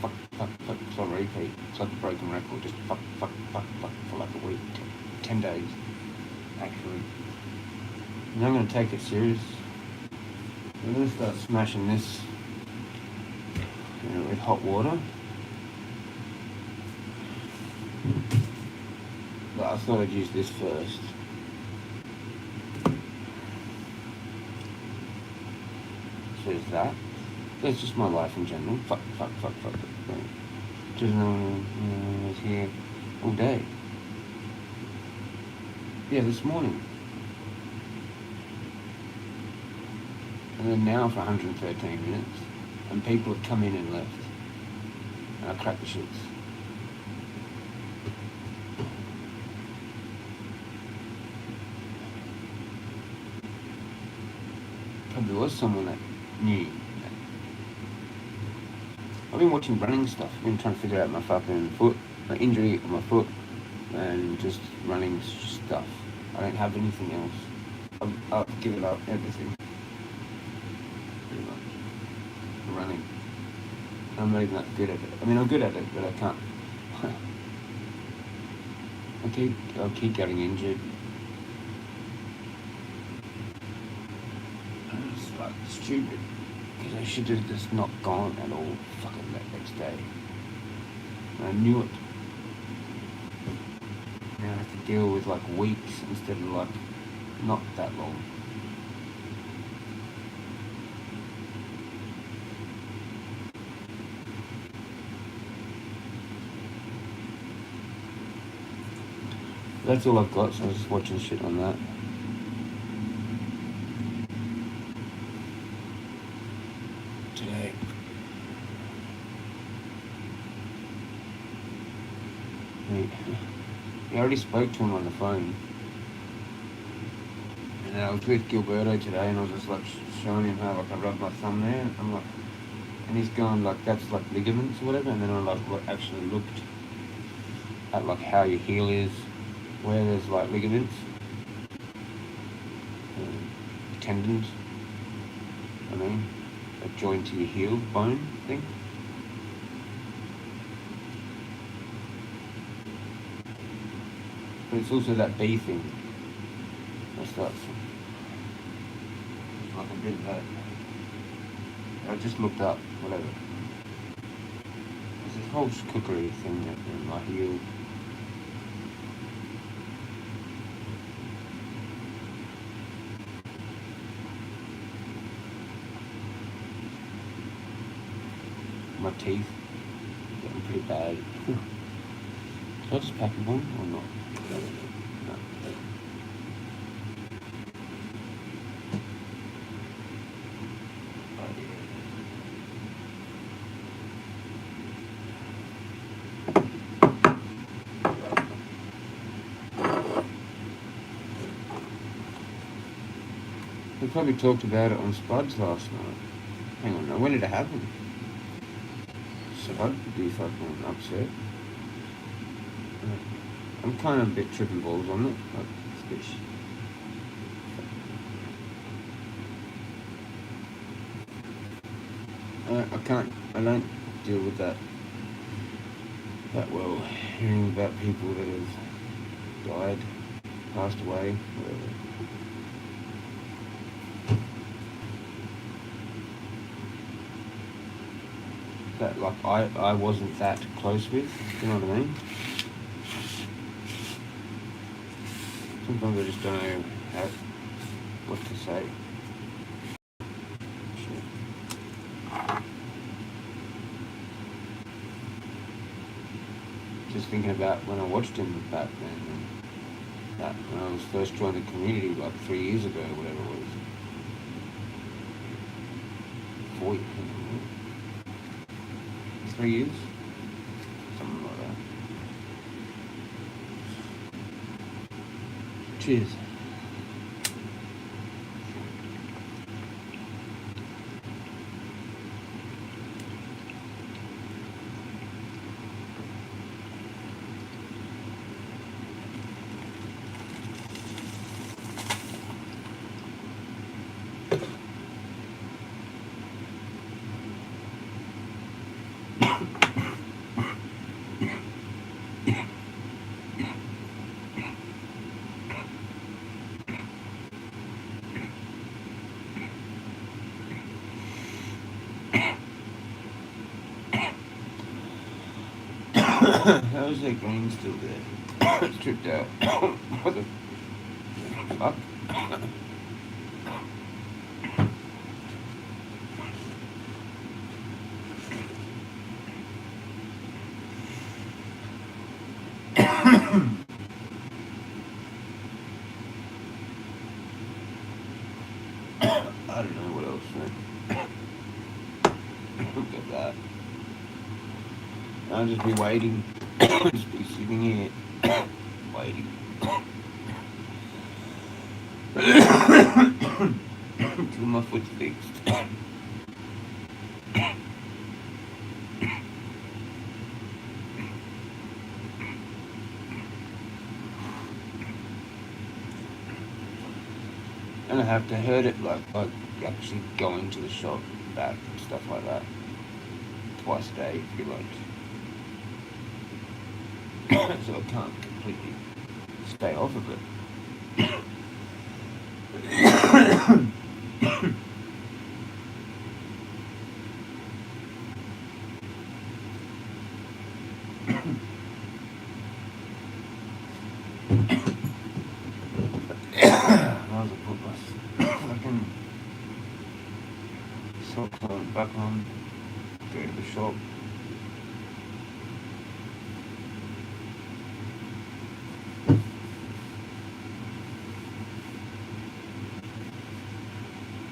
Fuck. It's on repeat. It's like a broken record. Just fuck for like a week. 10 days, actually. And I'm going to take it serious. I'm going to start smashing this with hot water. But I thought I'd use this first. So there's that. That's just my life in general. Fuck. Just I was here all day. Yeah, this morning. And then now for 113 minutes. And people have come in and left. And I cracked the shits. Probably was someone that knew. I've been watching running stuff. I've been trying to figure out my fucking foot, my injury on my foot, and just running stuff. I don't have anything else. I've given up everything. Pretty much. For running. I'm not even that good at it. I mean, I'm good at it, but I can't. I'll keep getting injured. It's like stupid. Because I should have just not gone at all fucking that next day. And I knew it. Now I have to deal with like weeks instead of like not that long. That's all I've got, so I was just watching shit on that. Today. I already spoke to him on the phone. And I was with Gilberto today and I was just like showing him how like I rubbed my thumb there. I'm like, and he's going like, that's like ligaments or whatever. And then I like actually looked at like how your heel is, where there's like ligaments, tendons, a joint to your heel bone thing. But it's also that B thing. That's like a bit of that. I just looked up, whatever. There's this whole cookery thing in my heel. My teeth getting pretty bad. Should I just pack them on or not? No. We probably talked about it on Spuds last night. Hang on, now when did it happen? So I'd be fucking upset. I'm kind of a bit tripping balls on it. Like, it's a bit I don't deal with that well. Hearing about people that have died, passed away, whatever. That like I wasn't that close with, you know what I mean? Sometimes I just don't know what to say. Just thinking about when I watched him back then, and that when I was first joined the community like 3 years ago, whatever it was. 4 years, 3 years? Something like that. Cheers. How is that green still there? It's tripped out. What the fuck? I don't know what else, man. Look at that. I'll just be waiting. Just be sitting here waiting. Until my foot's fixed. And I have to hurt it like actually going to the shop, back and stuff like that. Twice a day, pretty much. So I can't completely stay off of it. Might as well put my fucking socks on, back on, go to the shop.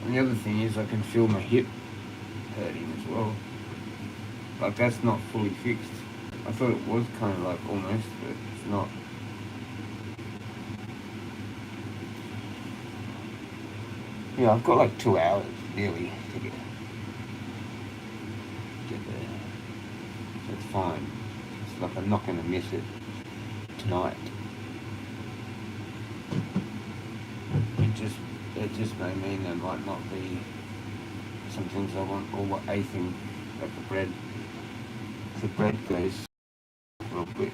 And the other thing is I can feel my hip hurting as well. Like that's not fully fixed. I thought it was kind of like almost, but it's not. Yeah, I've got like 2 hours nearly to get there. So it's fine. It's like I'm not going to miss it tonight. It just may mean there might not be some things I want, or what a thing, like the bread. The bread goes real quick.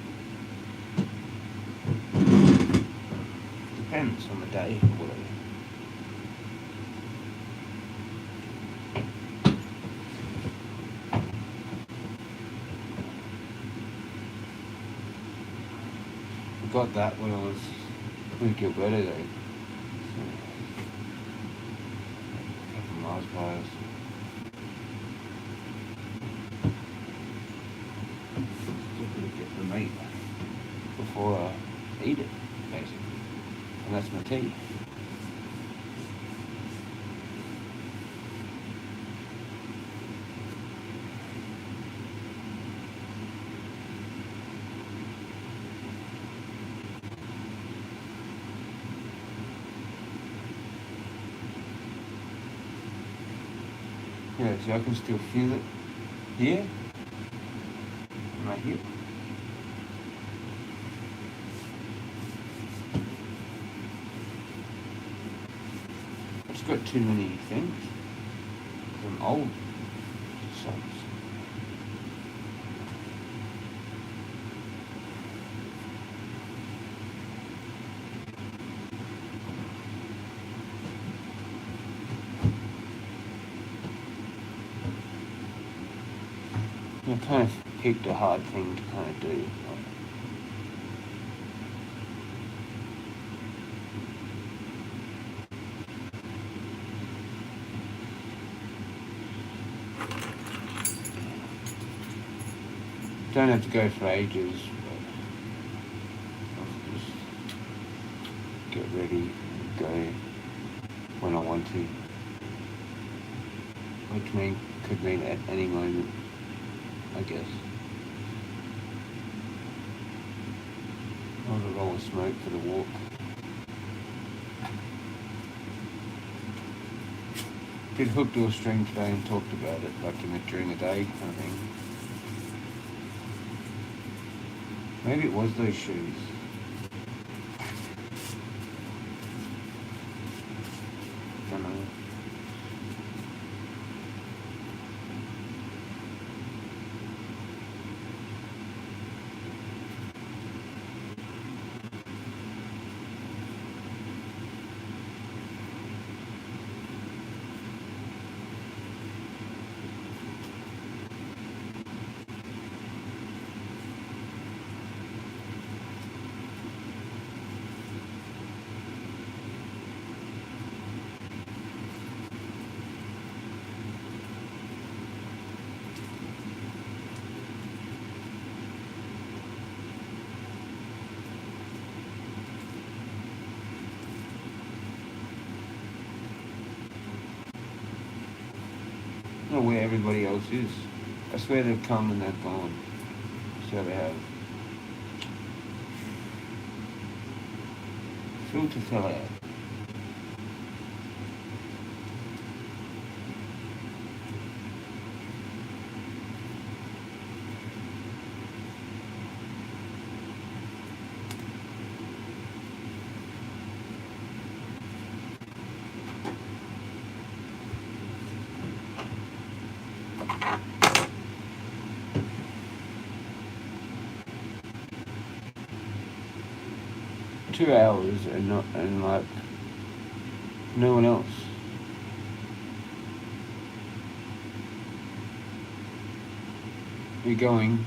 Depends on the day or whatever. I got that when I was with Gilberto though. Mars bars. Just gonna get the meat before I eat it, basically. And that's my tea. Yeah, so I can still feel it here, right here. I've just got too many things. I'm old. So I kind of picked a hard thing to kind of do. Don't have to go for ages, but I'll just get ready and go when I want to, which could mean at any moment, I guess. Not a roll of smoke for the walk. Did hook to a string today and talked about it, like during the day kind of thing. Maybe it was those shoes. Don't know. I don't know where everybody else is. I swear they've come and they've gone. So they have. Filter fell out. Two hours and like no one else. We're going.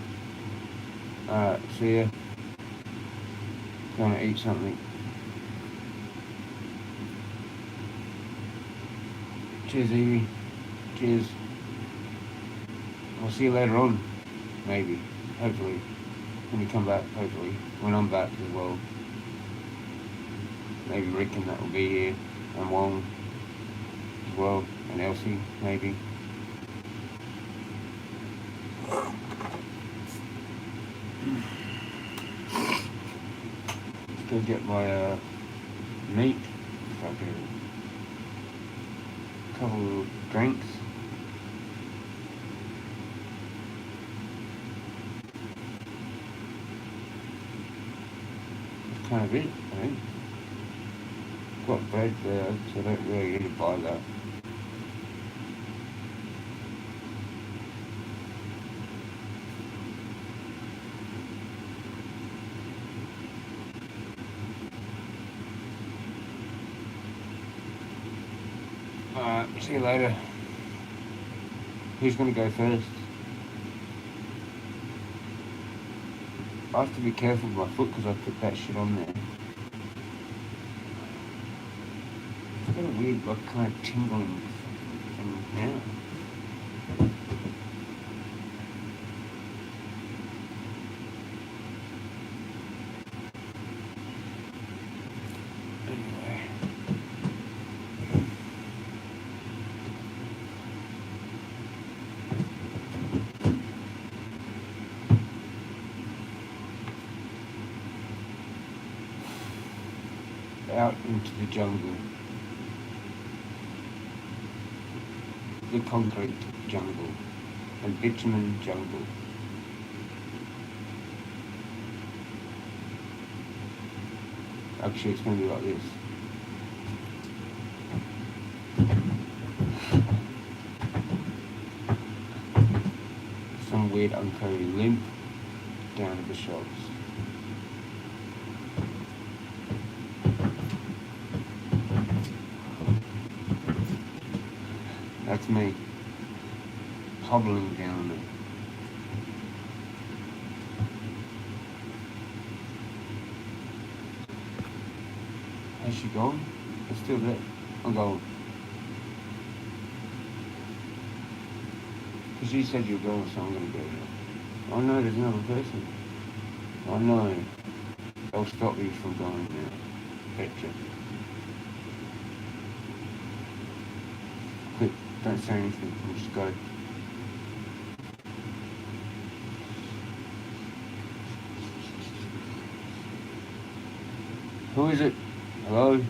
Alright, see ya. Gonna eat something. Cheers, Evie. Cheers. I'll see you later on. Maybe. Hopefully. When you come back, hopefully. When I'm back as well. Maybe Rick and that will be here, and Wong as well, and Elsie, maybe. Let's go get my meat, a couple of drinks. That's kind of it, I think. Got bread there, so I don't really need to buy that. Alright, see you later. Who's gonna go first? I have to be careful with my foot because I put that shit on there. It's got a weird, like, kind of tingling thing now. Anyway. Out into the jungle. The concrete jungle and bitumen jungle. Actually, it's going to be like this. Some weird uncoated limp down to the shops. That's me hobbling down Is she going? It's still there. I'm going. Because you said you were going, so I'm going to go there. Oh no, there's another person. Oh no. They'll stop you from going there. Picture. Quick, don't say anything. We'll just go. Who is it? Hello?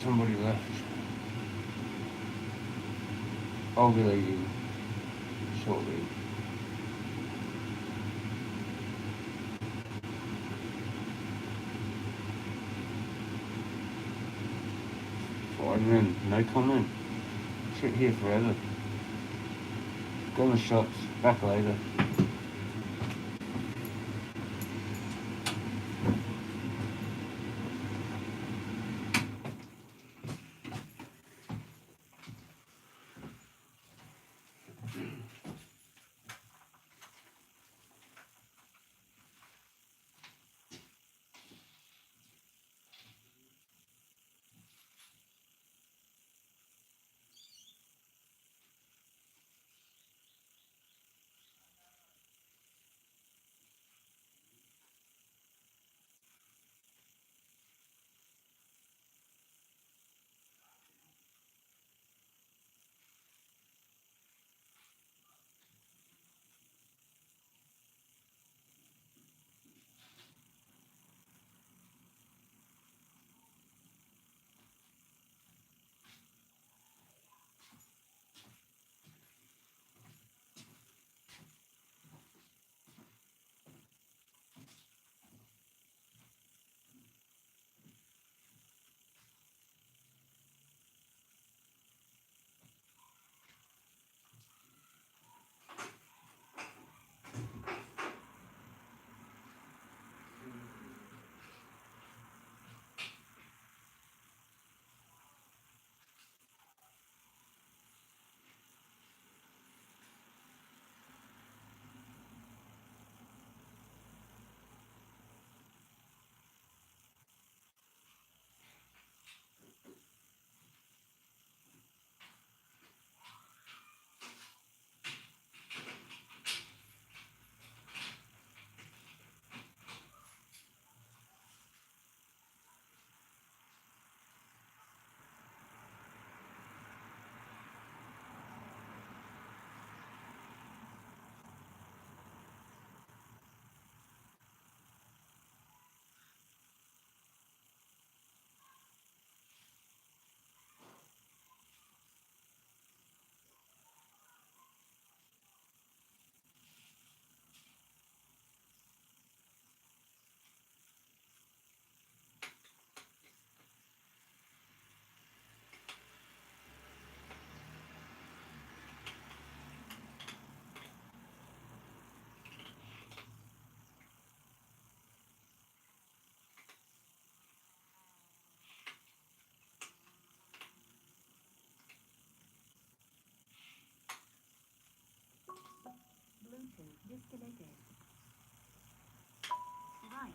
Somebody left. I'll be leaving shortly. Fine, no comment. Sit here forever. Go in the shops, back later. Bluetooth disconnected. Right.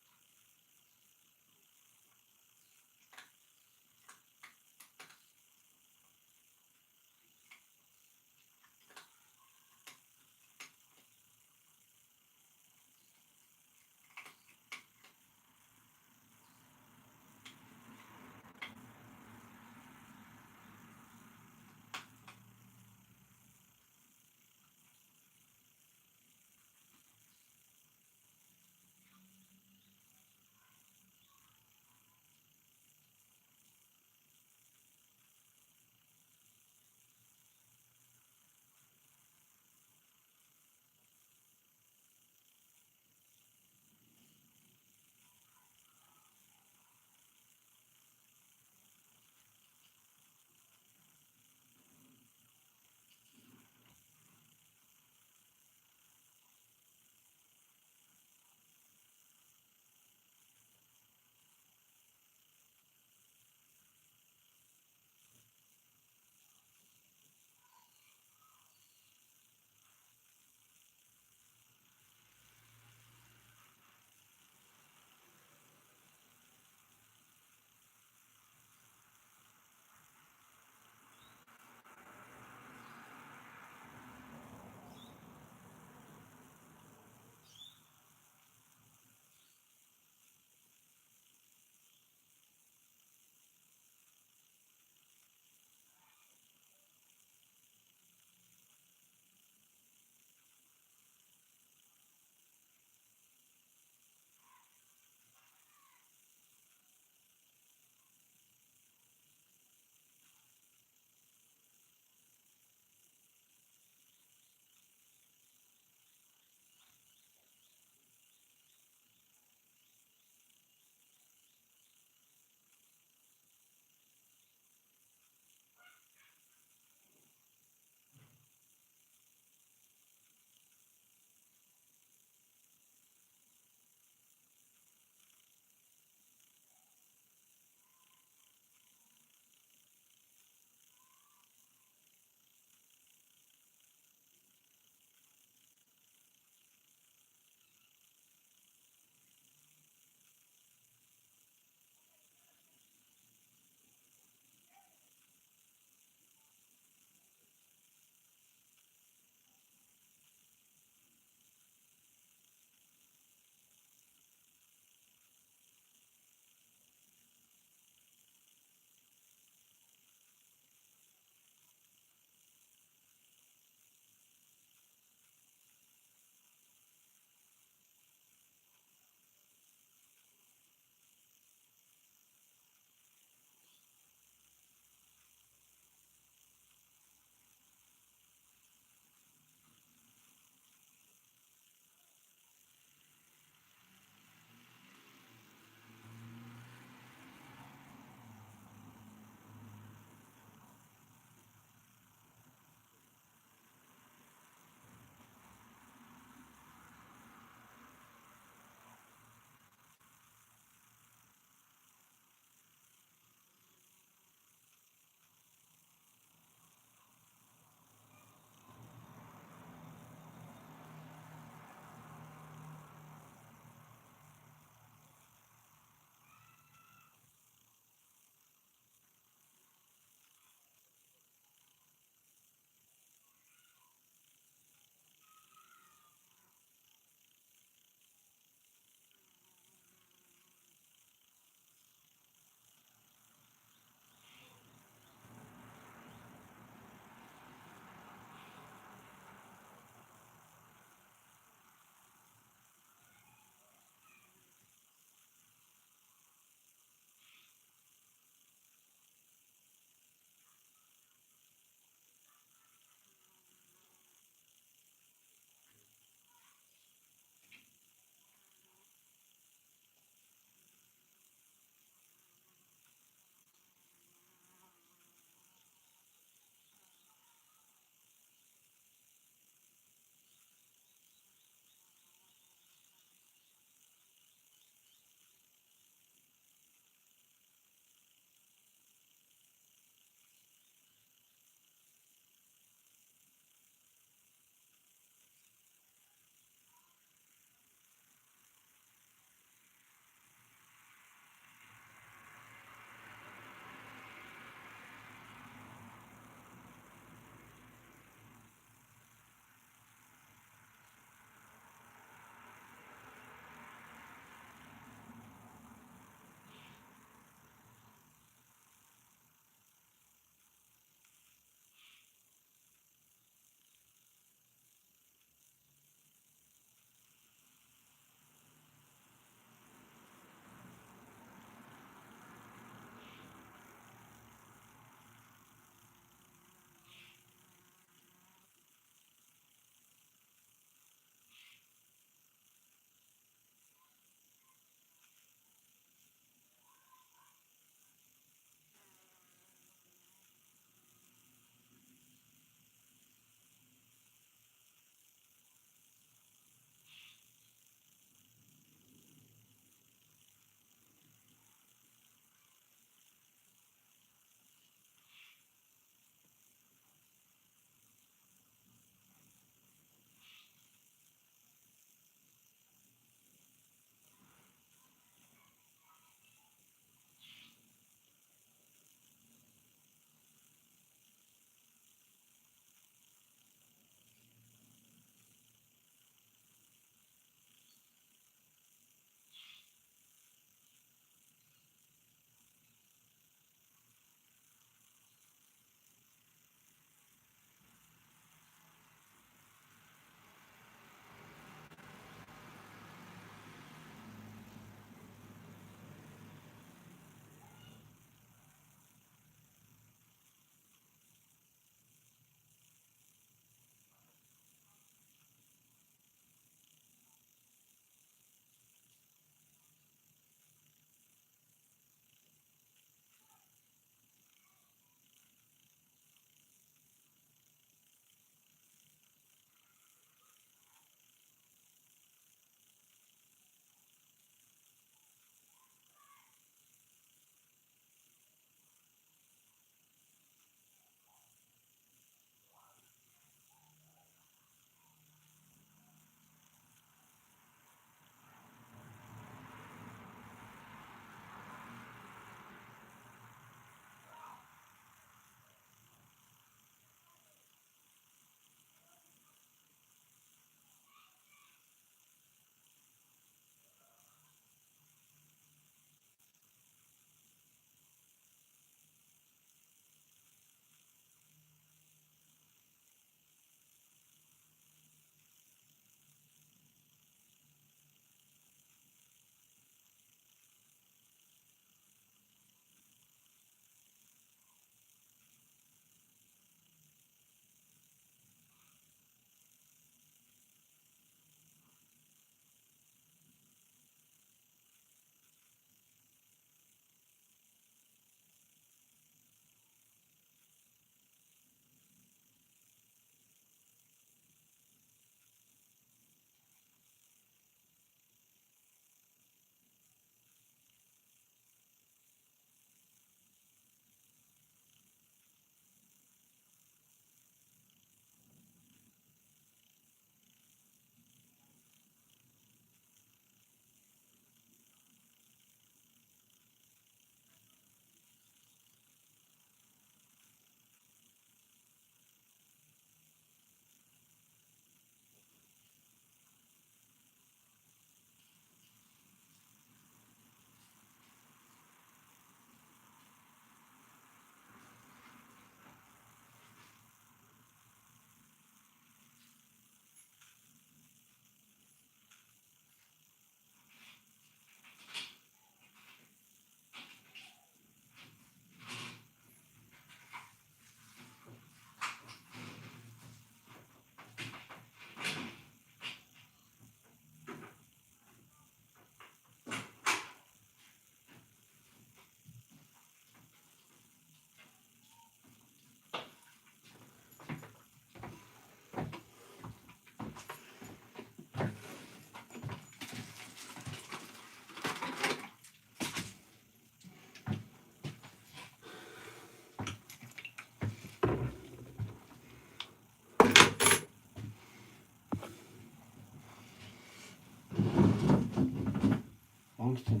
Wongston.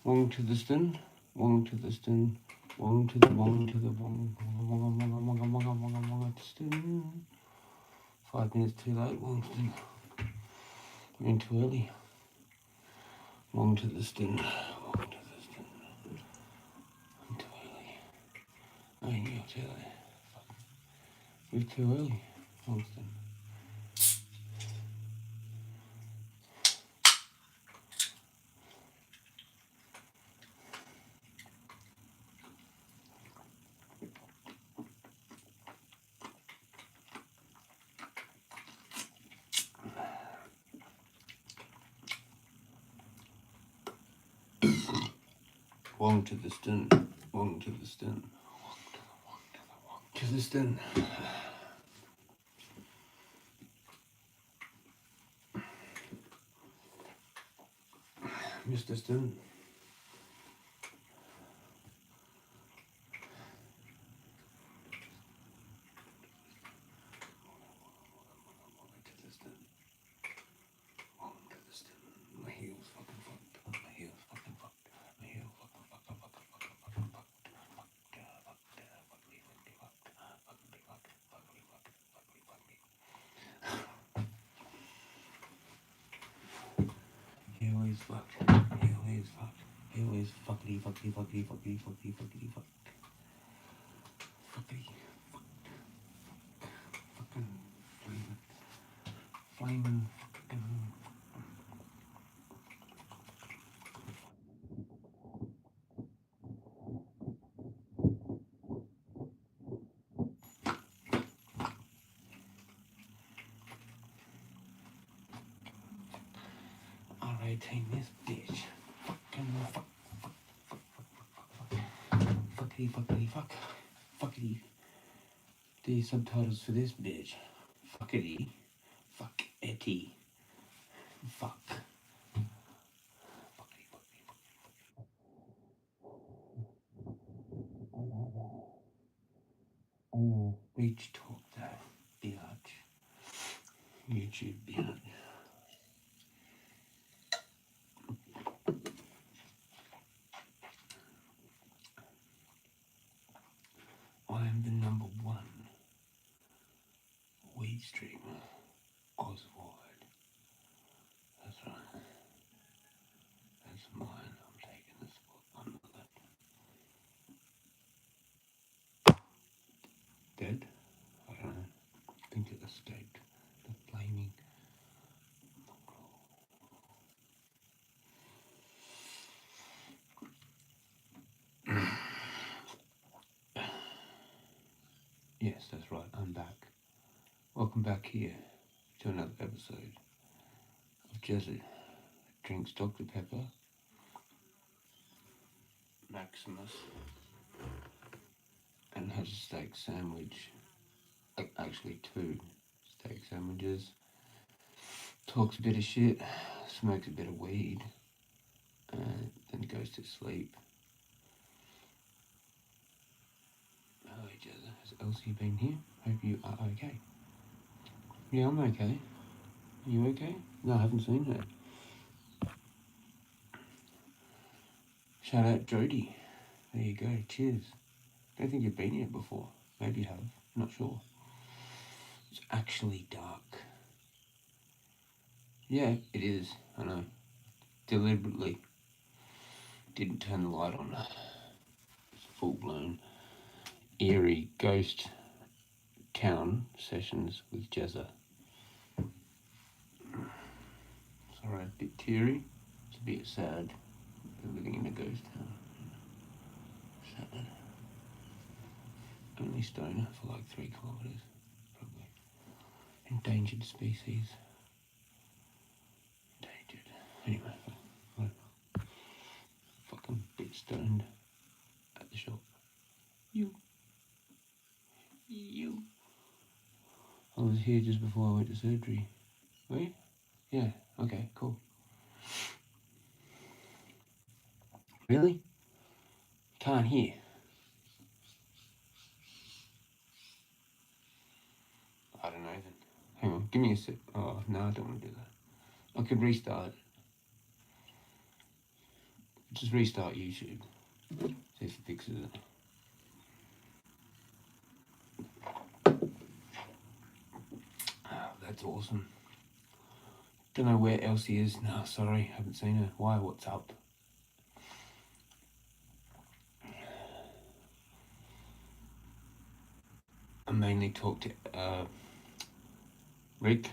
Wong to the stin, wong to the stin, wong to the wong to the wong, wong to stin. 5 minutes too late, Wongston. We're in too early. Wong to the stin, wong to the stin. I'm too early. I mean, you're too early. We're too early, Wongston. Wong to the stin, wong to the stin, to the stin. Mr. Stin. My heel's fucking fucked. My heel's fucking fucked. My heel fucking fucked. Heel is fucked. Heel is fucked. Heel is fuckity fuckity fuckity fuckity fuckity fuckity fucked. Fuckity fucked. Fucking flaming fucking. R18 this bitch. Fucking fuck. Fuckity fuckity fuck. Fuckity. The subtitles for this bitch. Fuckity. Fuck etty. Fuck. Fuckity fuckity fuckity. Oh, beach talk that bitch. YouTube bitch. I am the number one weed streamer Oswald. That's right. That's mine. I'm taking this spot under that. Dead? I don't know. I think it escaped the flaming Yes, that's right. I'm back. Welcome back here to another episode of Jezza Drinks Dr. Pepper, Maximus, and has a steak sandwich. Actually, 2 steak sandwiches. Talks a bit of shit, smokes a bit of weed, and then goes to sleep. Hello, Jezza. Has Elsie been here? Hope you are okay. Yeah, I'm okay. Are you okay? No, I haven't seen her. Shout out Jody. There you go. Cheers. Don't think you've been here before. Maybe you have. Not sure. It's actually dark. Yeah, it is. I know. Deliberately didn't turn the light on. It's full-blown eerie ghost town sessions with Jezza. Sorry, a bit teary. It's a bit sad. We're living in a ghost town. Sad. Only stoner for like 3 kilometers, probably. Endangered species. Endangered. Anyway, whatever. Fucking bit stoned at the shop. You. I was here just before I went to surgery. Were you? Yeah, okay, cool. Really? Can't hear. I don't know then. Hang on. give me a sec. Oh, no, I don't want to do that. I could restart. Just restart YouTube. See if it fixes it. Oh, that's awesome. Don't know where Elsie is. No, sorry, haven't seen her. Why? What's up? I mainly talk to Rick,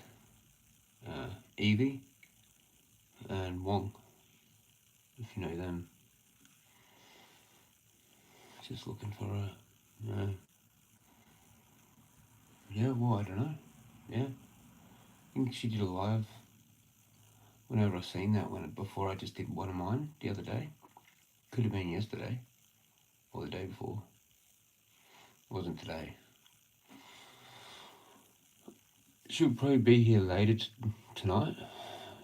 Evie, and Wong, if you know them. Just looking for a, yeah, well, I don't know. Yeah, I think she did a live. Whenever I've seen that one, before I just did one of mine the other day. Could have been yesterday, or the day before. Wasn't today. She'll probably be here later tonight.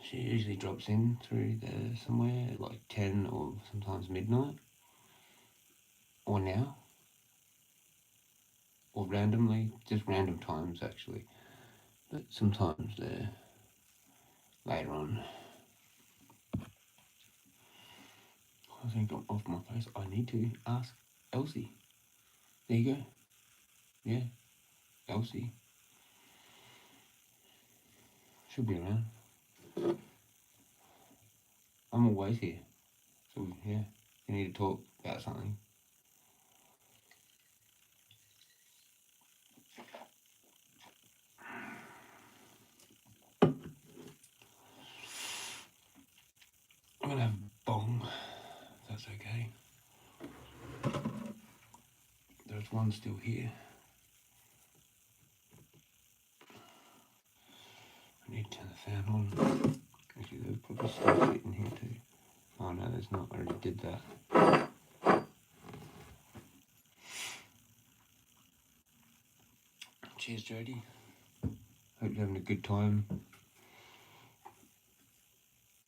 She usually drops in through there somewhere at like 10 or sometimes midnight. Or now. Or randomly, just random times actually. But sometimes they're later on. I think I'm off my face. I need to ask Elsie. There you go. Yeah, Elsie. She'll be around. I'm always here. So yeah, you need to talk about something. I'm gonna have a bong, if that's okay. There's one still here. I need to turn the fan on. Actually, there's probably stuff in here too. Oh no, there's not. I already did that. Cheers, Jody. Hope you're having a good time.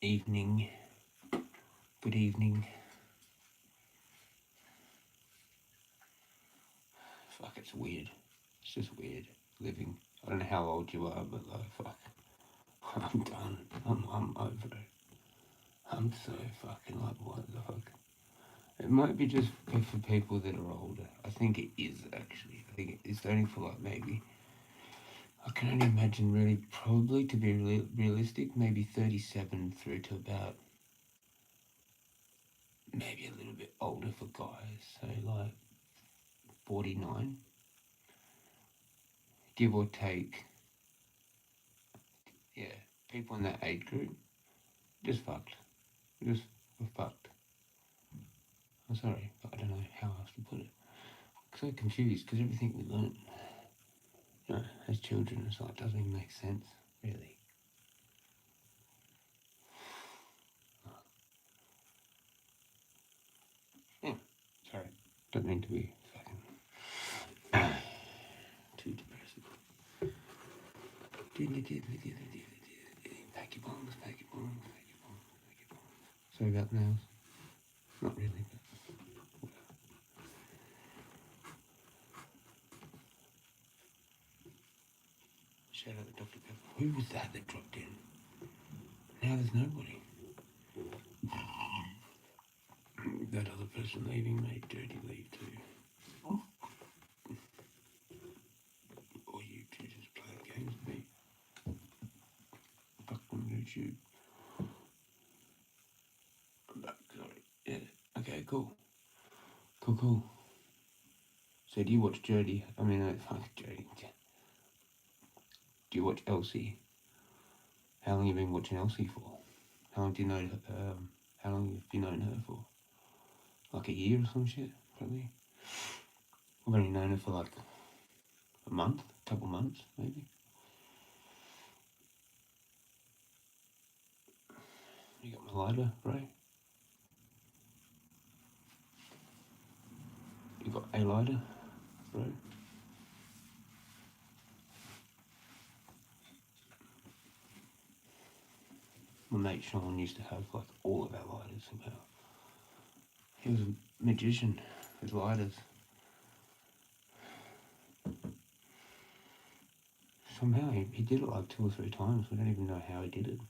Evening. Good evening. Fuck, it's weird. It's just weird living. I don't know how old you are, but like, fuck. I'm done. I'm over it. I'm so fucking like, what the fuck? It might be just for people that are older. I think it is, actually. I think it's only for like maybe, I can only imagine really, probably to be realistic, maybe 37 through to about, maybe a little bit older for guys. So like 49, give or take. Yeah, people in that age group, just fucked. Just fucked. I'm sorry, but I don't know how else to put it. I'm so confused because everything we learn, you know, as children, it's like, doesn't even make sense, really. Yeah, sorry. Don't mean to be fucking too depressive. Pack your bombs, pack your bombs, pack your bombs, pack your bombs. Sorry about nails. Not really, but whatever. Shout out to Dr. Pepper. Who was that dropped in? Now there's nobody. That other person leaving made Dirty leave too. Or you two just playing games with me. Fuck on YouTube. I'm back, sorry. Yeah. Okay, cool. Cool. So do you watch Jodie? I mean, fuck Jodie. Do you watch Elsie? How long have you been watching Elsie for? How long do you know, how long have you known her for? Like a year or some shit, probably? I've only known her for like a month, couple months, maybe. You got my lighter, bro? You got a lighter, bro? My mate Sean used to have like all of our lighters somehow. He was a magician with lighters. somehow he did it like 2 or 3 times. We don't even know how he did it.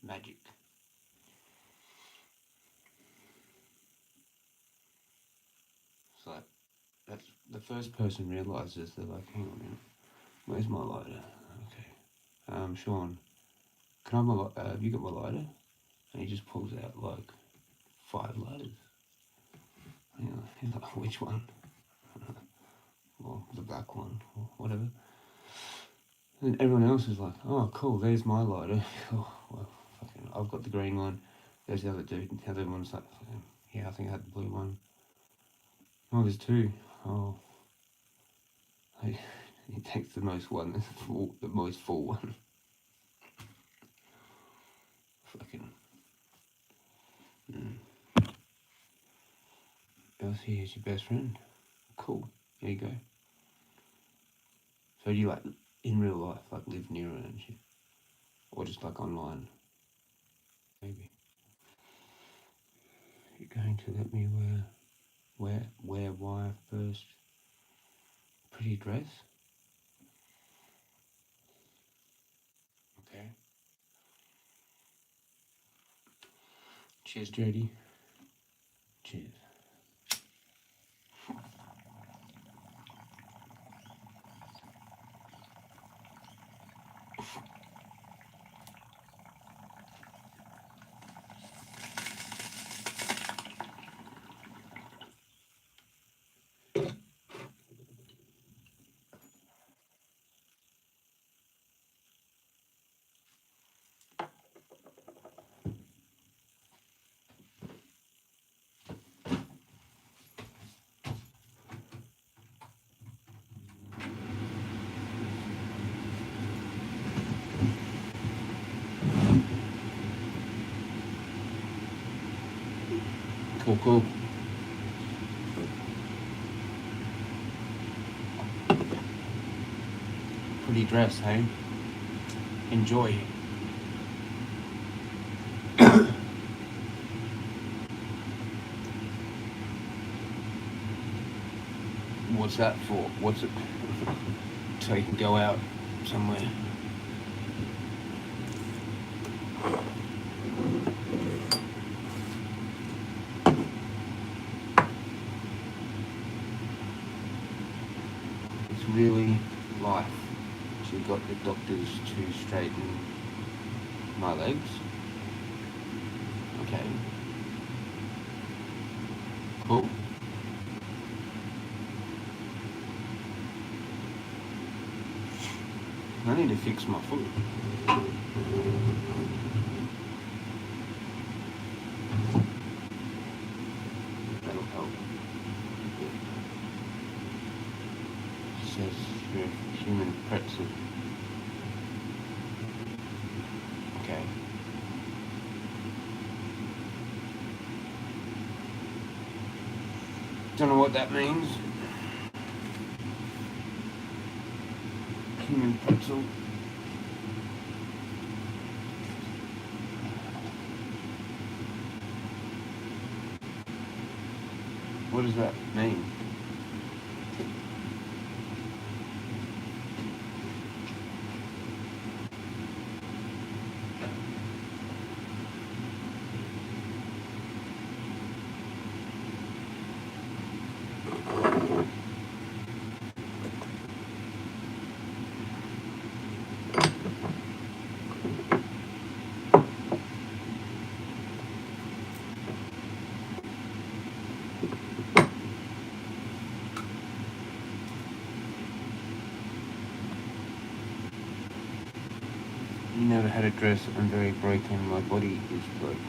Magic. It's like, that's the first person realizes, they're like, hang on a minute, where's my lighter? Okay. Sean, can I have my have you got my lighter? And he just pulls out like 5 lighters. You know, he's like, which one? Or the black one, or whatever. And everyone else is like, oh cool, there's my lighter. Oh, well, fucking, I've got the green one. There's the other dude. The other one's like, yeah, I think I had the blue one. Oh, there's 2. Oh. He takes the most one, the most full one. Fucking. Elsie is your best friend. Cool. There you go. So do you like, in real life, like live near her and shit? Or just like online? Maybe. You're going to let me wear why first pretty dress? Okay. Cheers, Jody. Cheers. Cool. Pretty dress, hey? Enjoy. What's that for? What's it? So you can go out somewhere. It's really life. So got the doctors to straighten my legs. Okay. Cool. I need to fix my foot. That'll help. It says you're a human pretzel. Okay. Don't know what that means. Human pretzel. What does that mean? You never had a dress. I'm very broken. My body is broken.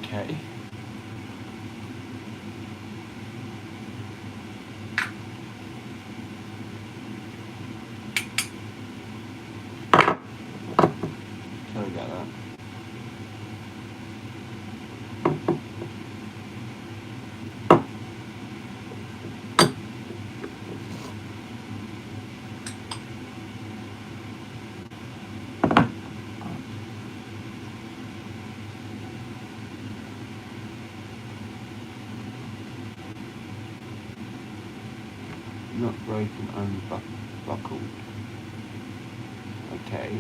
Okay. Sorry about that. Not broken, unbuckled. Okay.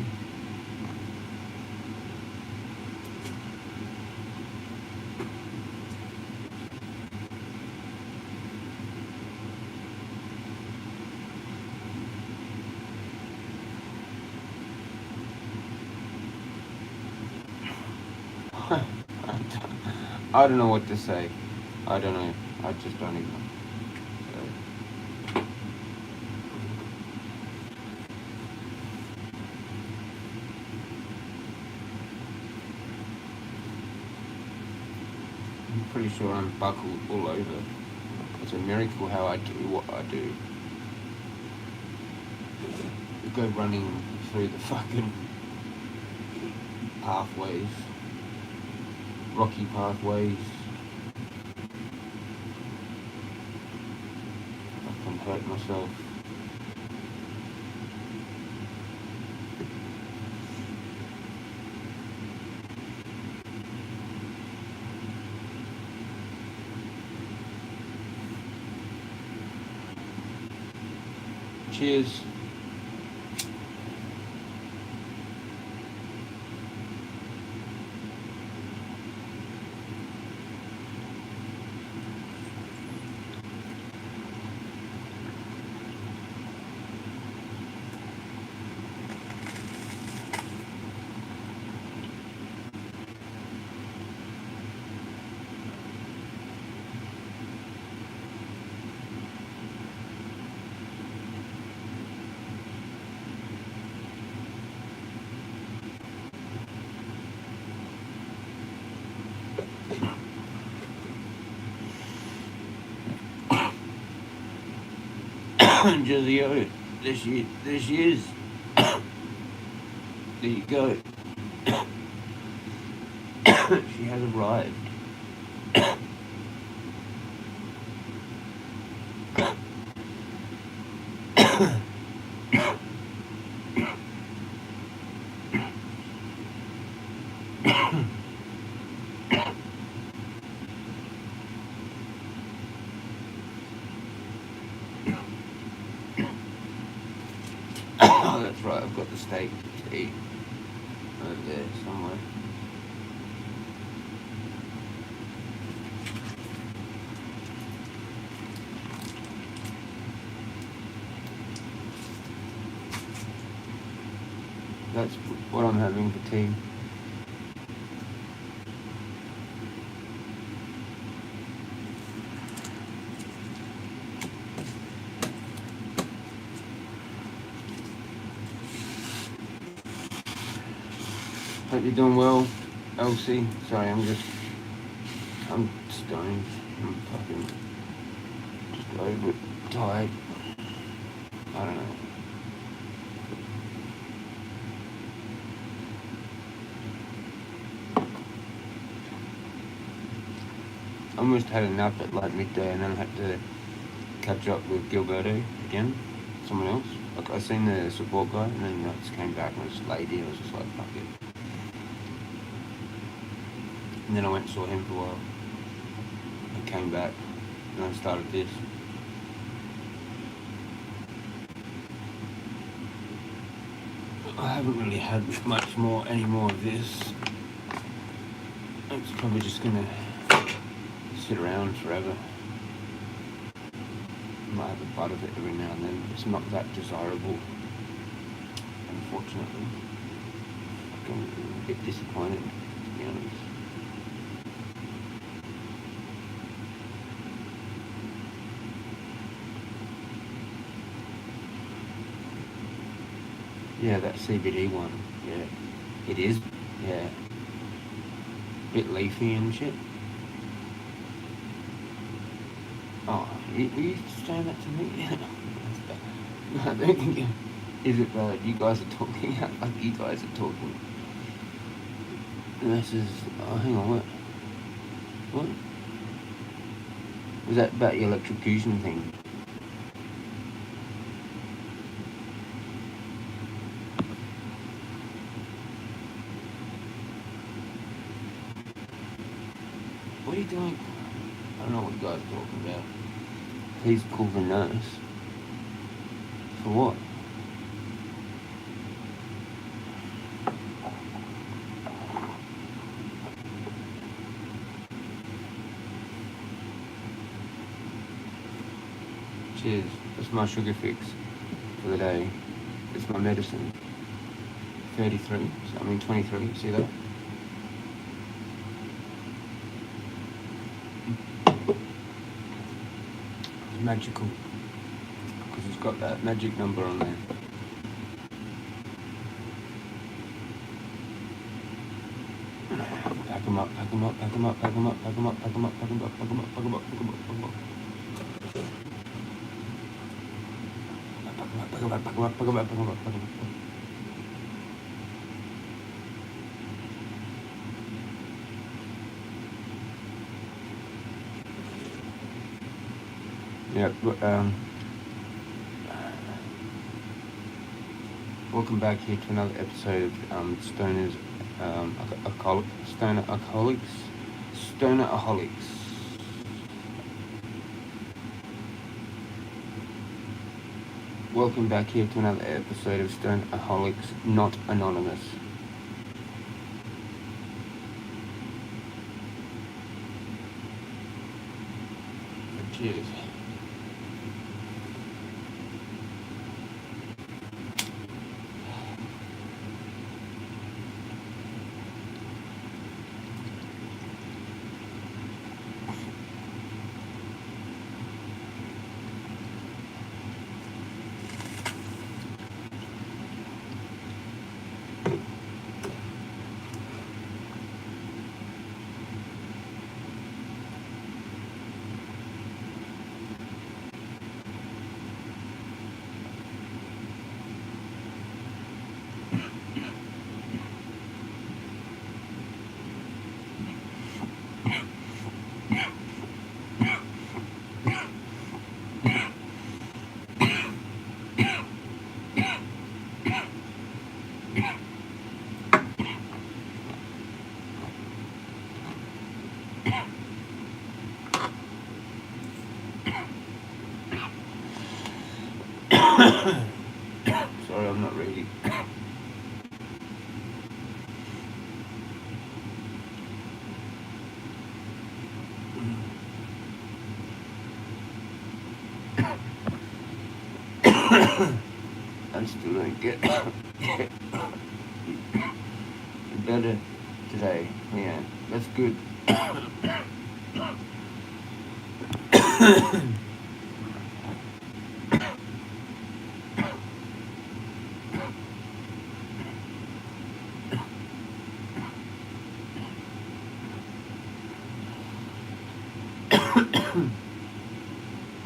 I don't know what to say. I don't know. I just don't even know. I'm pretty sure I'm buckled all over. It's a miracle how I do what I do. Go running through the fucking pathways, rocky pathways. I can hurt myself. Cheers. Jezza, there she is. There you go. She has arrived. Oh, that's right, I've got the steak to eat over there somewhere. That's what I'm having for tea. Hope you're doing well, Elsie. Sorry, I'm stoned. I'm fucking just over it, tired. I don't know. I almost had a nap at like midday and then I had to catch up with Gilberto again, someone else. Like I seen the support guy and then I just came back and I was lazy. I was just like, fuck it. And then I went and saw him for a while. I came back and I started this. I haven't really had much more, any more of this. It's probably just gonna sit around forever. I might have a bite of it every now and then. It's not that desirable, unfortunately. I'm a bit disappointed, to be honest. Yeah, that CBD one. Yeah, it is. Yeah, bit leafy and shit. Oh, were you saying that to me? No, I don't think it is. It bad? You guys are talking. Like you guys are talking. This is. Oh, hang on. What? Was that about the electrocution thing? What are you doing? I don't know what you guys are talking about. Please call the nurse. For what? Cheers. That's my sugar fix for the day. It's my medicine. 33. So, 23. See that? It's magical. Because it's got that magic number on there. Pack them up, pack them up, pack them up, pack them up, pack them up, pack them up, pack them up, pack them up, pack them up, pack them up, pack them up. Pack them up, pack them up, pack them up, pack them up, pack them up. Yeah, welcome back here to another episode of Stoner Aholics. Welcome back here to another episode of Stoner Aholics, not anonymous. Cheers. Sorry, I'm not ready. I still don't get better today. Yeah, that's good.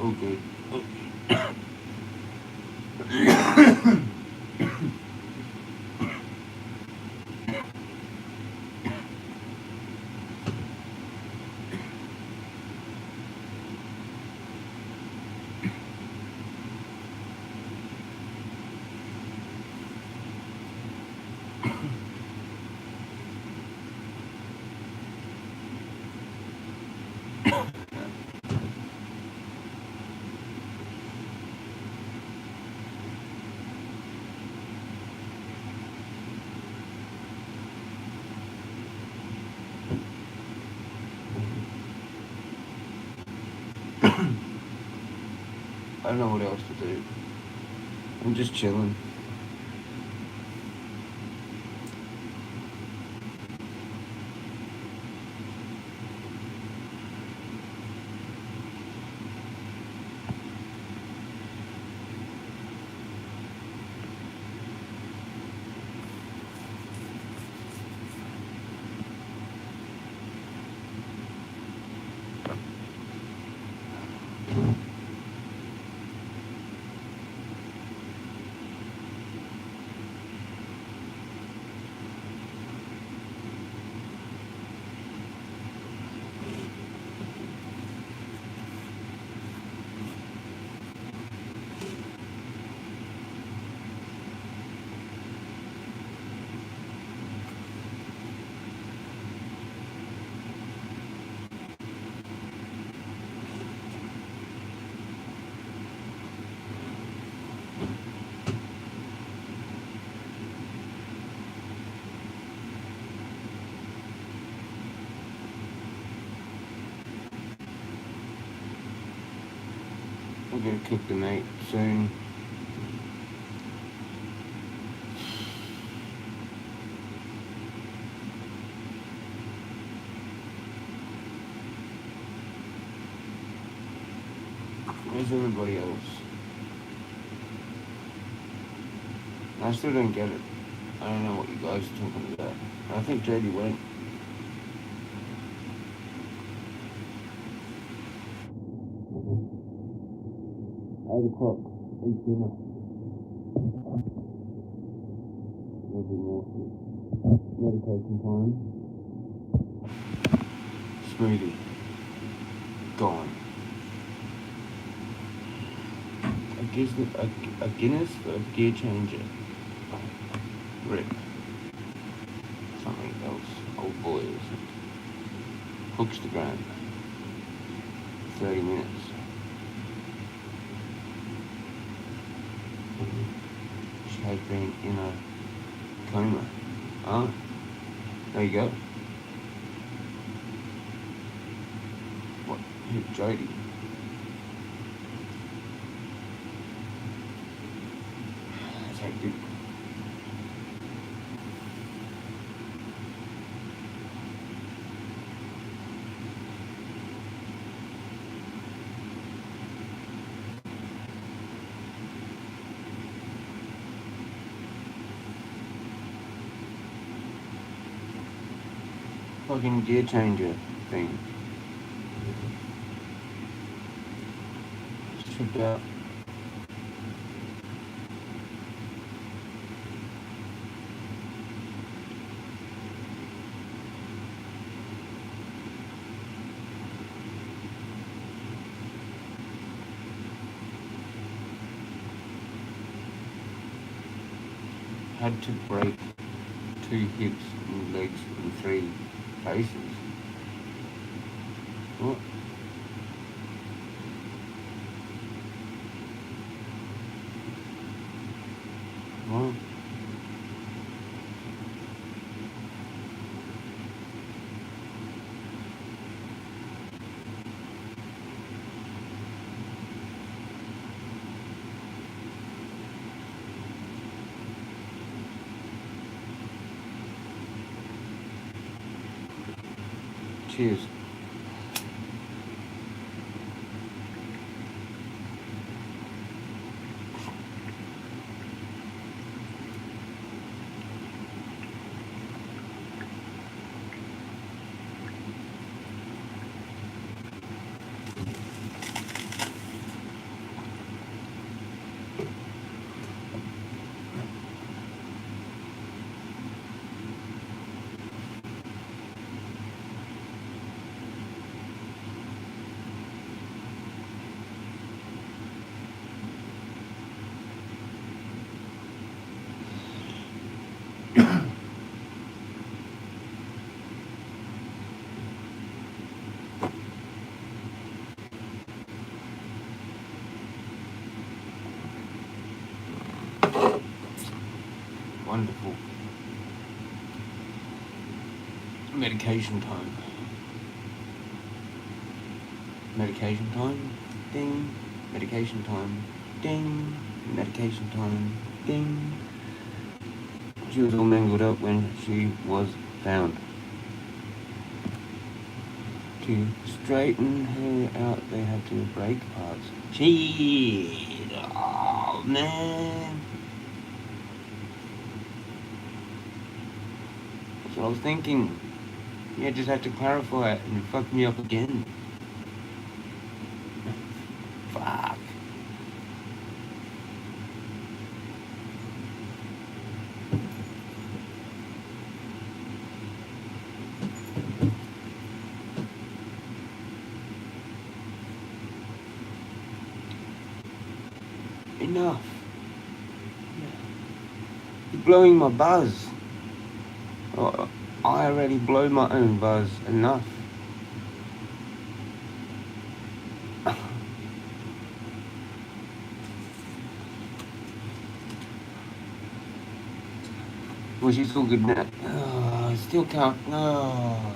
Oh, good. Oh. I don't know what else to do. I'm just chilling. We're gonna cook the meat soon. Where's everybody else? I still don't get it. I don't know what you guys are talking about. I think JD went. 8 o'clock, eat dinner. Nothing more. Medication time. Smoothie. Gone. A Guinness for a gear changer. Rip. Something else. Old boy or something. Hooks the ground. 30 minutes. She has been in a coma. Oh, there you go. What? Who? Jody? That's hectic. Fucking gear changer thing. Stripped out. Had to break 2 hips and legs in 3 places. What? What? Cheers. Wonderful. Medication time. Medication time. Ding. Medication time. Ding. Medication time. Ding. She was all mangled up when she was found. To straighten her out, they had to break parts. Shit. Oh, man. That's what I was thinking. Yeah, just had to clarify it and it fucked me up again. Fuck. Enough. You're blowing my buzz. Oh, I already blow my own buzz enough. Well, she's all good now. Oh, I still can't. Oh.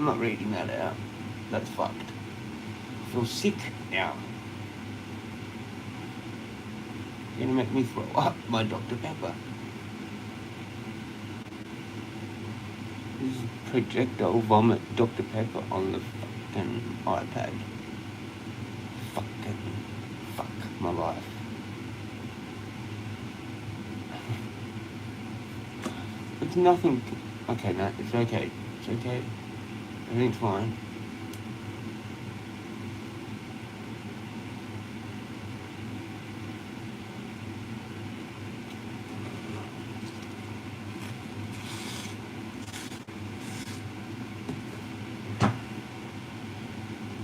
I'm not reading that out. That's fucked. I feel sick now. You're gonna make me throw up my Dr. Pepper. This is projectile vomit Dr. Pepper on the fucking iPad. Fuck my life. It's nothing. Okay, no, it's okay. It's okay. Everything's fine.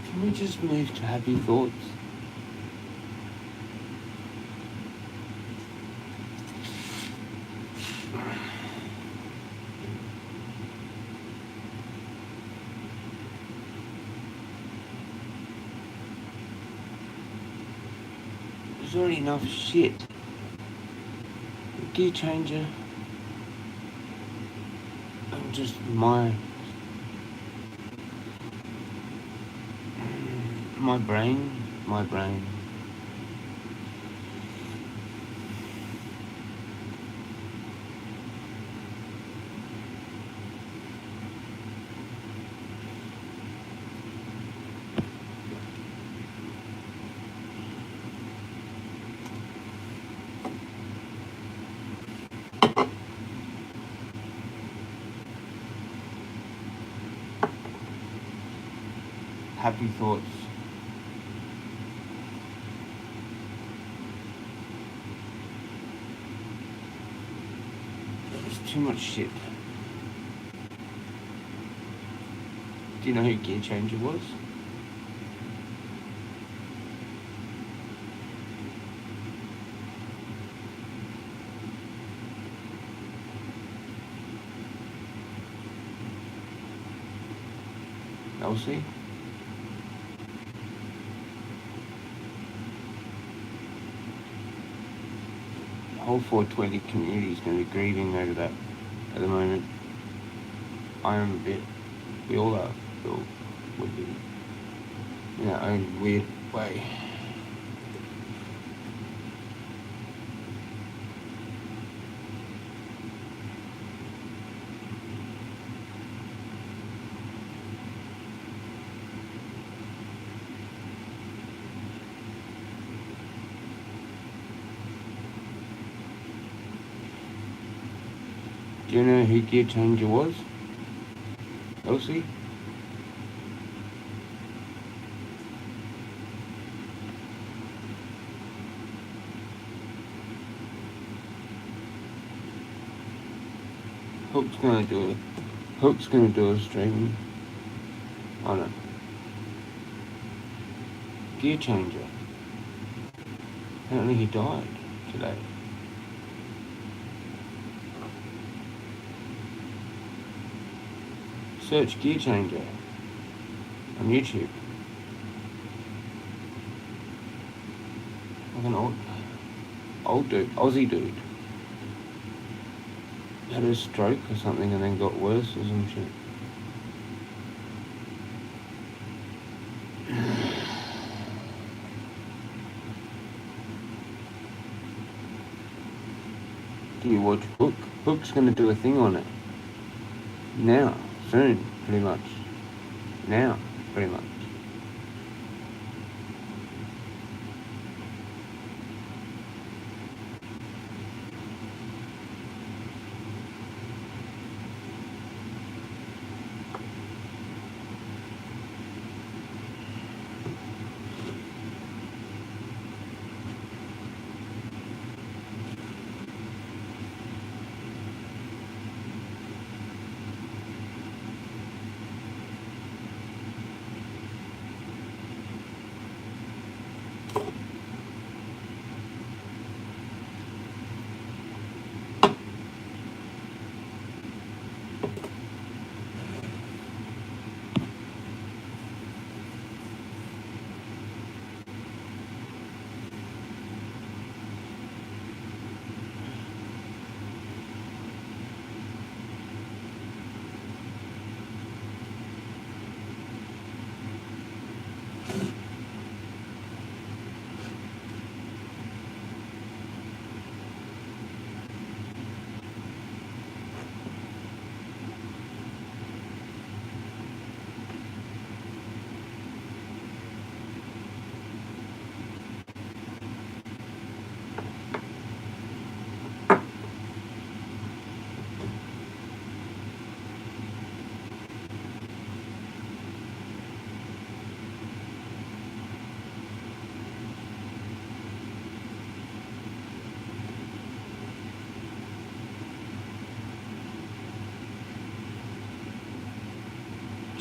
Can we just move to happy thoughts? There's already enough shit. The gear changer. And just my brain. Happy thoughts. There's too much shit. Do you know who Gear Changer was? Elsie? The whole 420 community is going to be grieving over that at the moment. I am a bit. We all are. We all would be in our own weird way. Do you know who Gear Changer was? Elsie? Hook's gonna do a stream on it. Gear Changer. Apparently he died today. Search Gear Changer on YouTube. Like an old dude, Aussie dude. Had a stroke or something and then got worse or some shit. Do you watch Hook? Hook's gonna do a thing on it. Now. Soon, pretty much. Now, pretty much.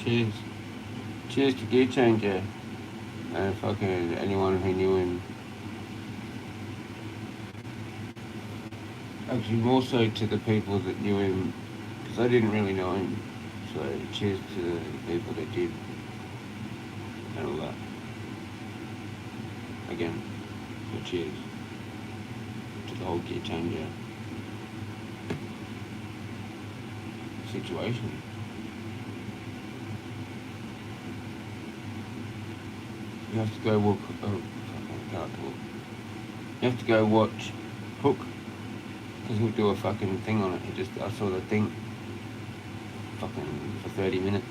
cheers. Cheers to Gear Changer and fucking anyone who knew him. Actually, more so to the people that knew him, because I didn't really know him. So cheers to the people that did and all that. Again, so cheers to the whole Gear Changer situation. You have to go walk. Oh, fucking can't talk. You have to go watch Hook, because he'll do a fucking thing on it. I saw the thing fucking for 30 minutes.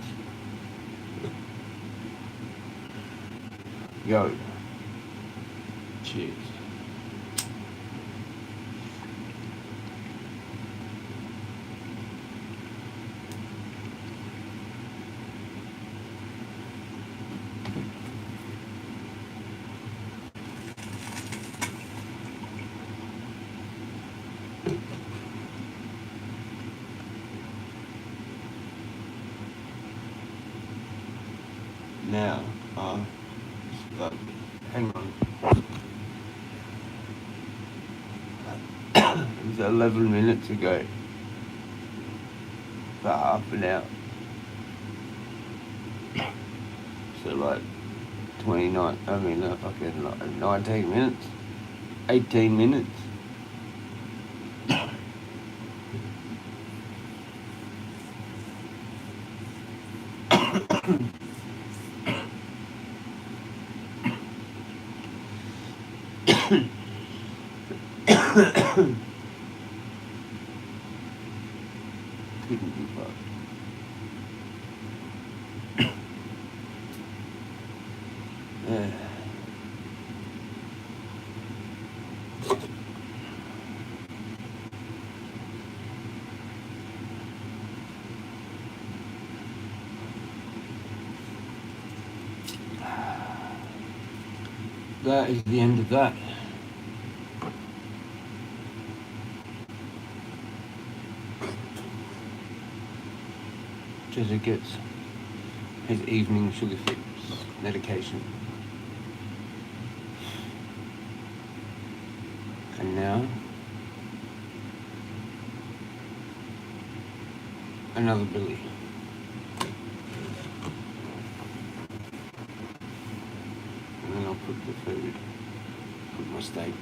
Yo. Cheers. Now, hang on. It was 11 minutes ago. About half an hour. So like 29, fucking like 19 minutes. 18 minutes. Couldn't be fucked. That is the end of that. Jezza gets his evening sugar fix medication. And now, another Billy. And then I'll put the food, put my steak.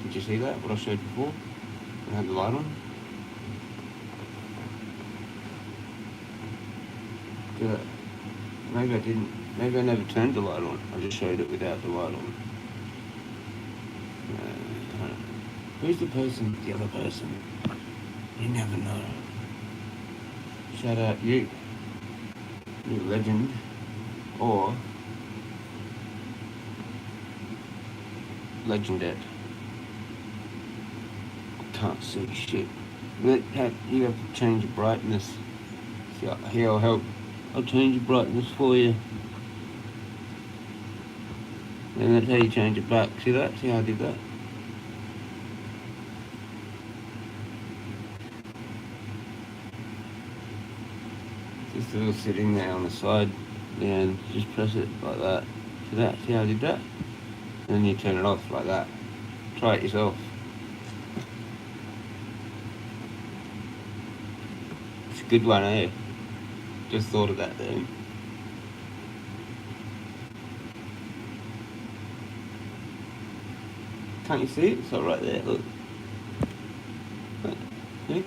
Did you see that, what I showed before? I had the light on. Did I? Maybe I didn't. Maybe I never turned the light on. I just showed it without the light on. Who's the person? The other person. You never know. Shout out you. You legend. Or legendette. Can't see shit. You have to change the brightness. Here, I'll help. I'll change the brightness for you. And that's how you change it back. See that? See how I did that? Just a little sitting there on the side, and just press it like that. See that? See how I did that? And then you turn it off like that. Try it yourself. It's a good one, eh? Just thought of that then. Can't you see it? It's all right there, look. Yeah?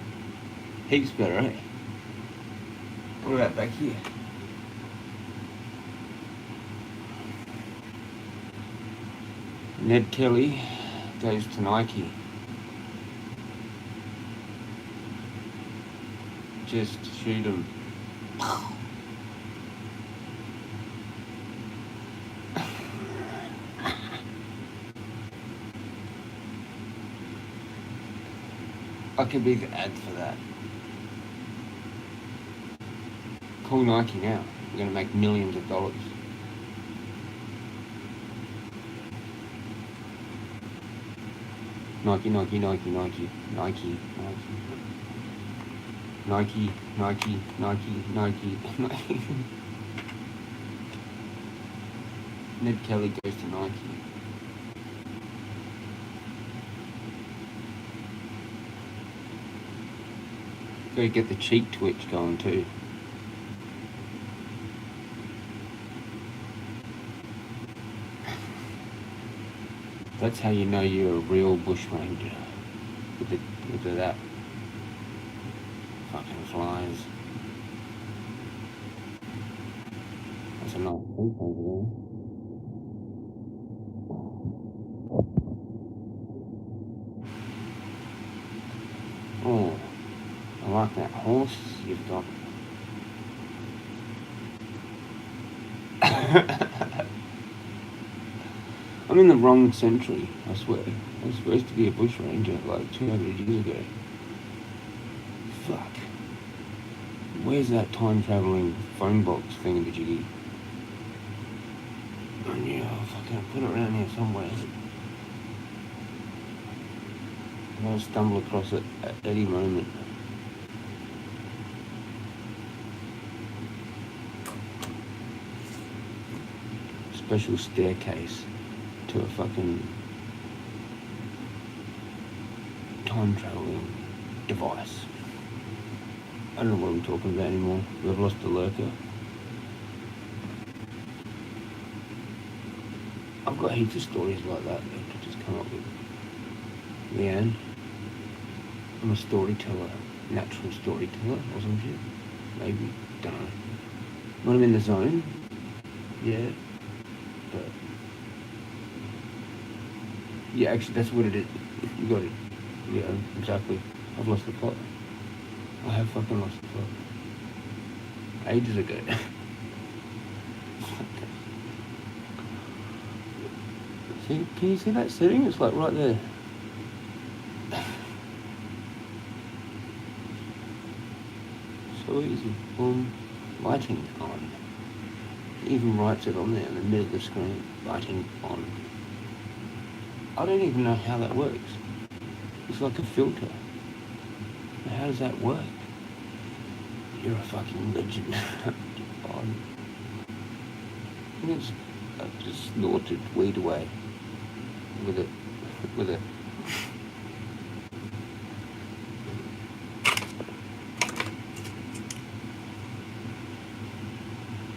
Heaps better, eh? What about back here? Ned Kelly goes to Nike. Just shoot him. I could be the ad for that. Call Nike now. We're going to make millions of dollars. Nike, Nike, Nike, Nike, Nike, Nike, Nike, Nike, Nike, Nike, Nike. Ned Kelly goes to Nike. Gotta get the cheek twitch going too. That's how you know you're a real bushranger. With that fucking flies. That's a nice peak over there. Oh, I like that horse you've got. I'm in the wrong century, I swear. I was supposed to be a bushranger like 200 years ago. Fuck. Where's that time travelling phone box thingamajiggy? I knew I'll fucking put it around here somewhere. I'm gonna stumble across it at any moment. Special staircase to a fucking time travelling device. I don't know what I'm talking about anymore. We've lost the lurker. I've got heaps of stories like that to just come up with. Leanne, I'm a storyteller, natural storyteller or some shit. Maybe, don't know. When I'm in the zone, yeah, but yeah, actually that's what it is. You got it. Yeah, exactly. I've lost the plot. I have fucking lost the plot. Ages ago. See, can you see that setting? It's like right there. So easy. Boom. Lighting on. It even writes it on there in the middle of the screen. Lighting on. I don't even know how that works. It's like a filter. How does that work? You're a fucking legend. I just snorted weed away with it.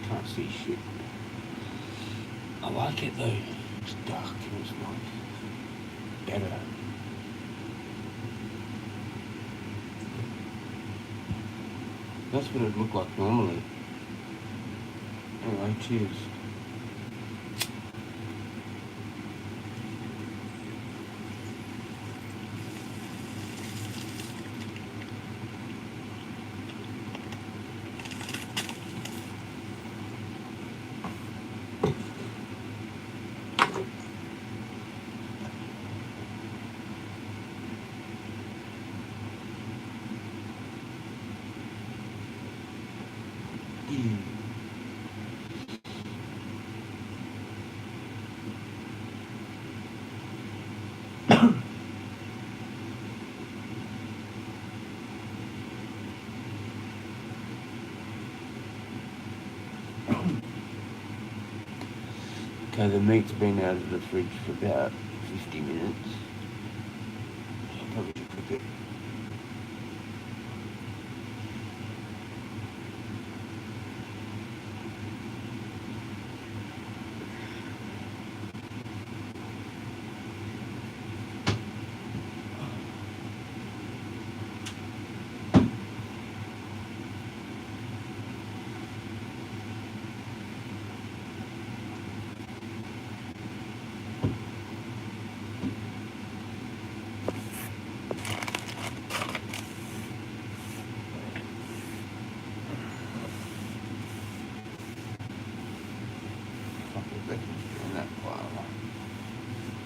Can't see shit. I like it though. It's dark and it's like better. That's what it'd look like normally. Anyway, cheers. Okay, the meat's been out of the fridge for about 50 minutes. So I probably should cook it.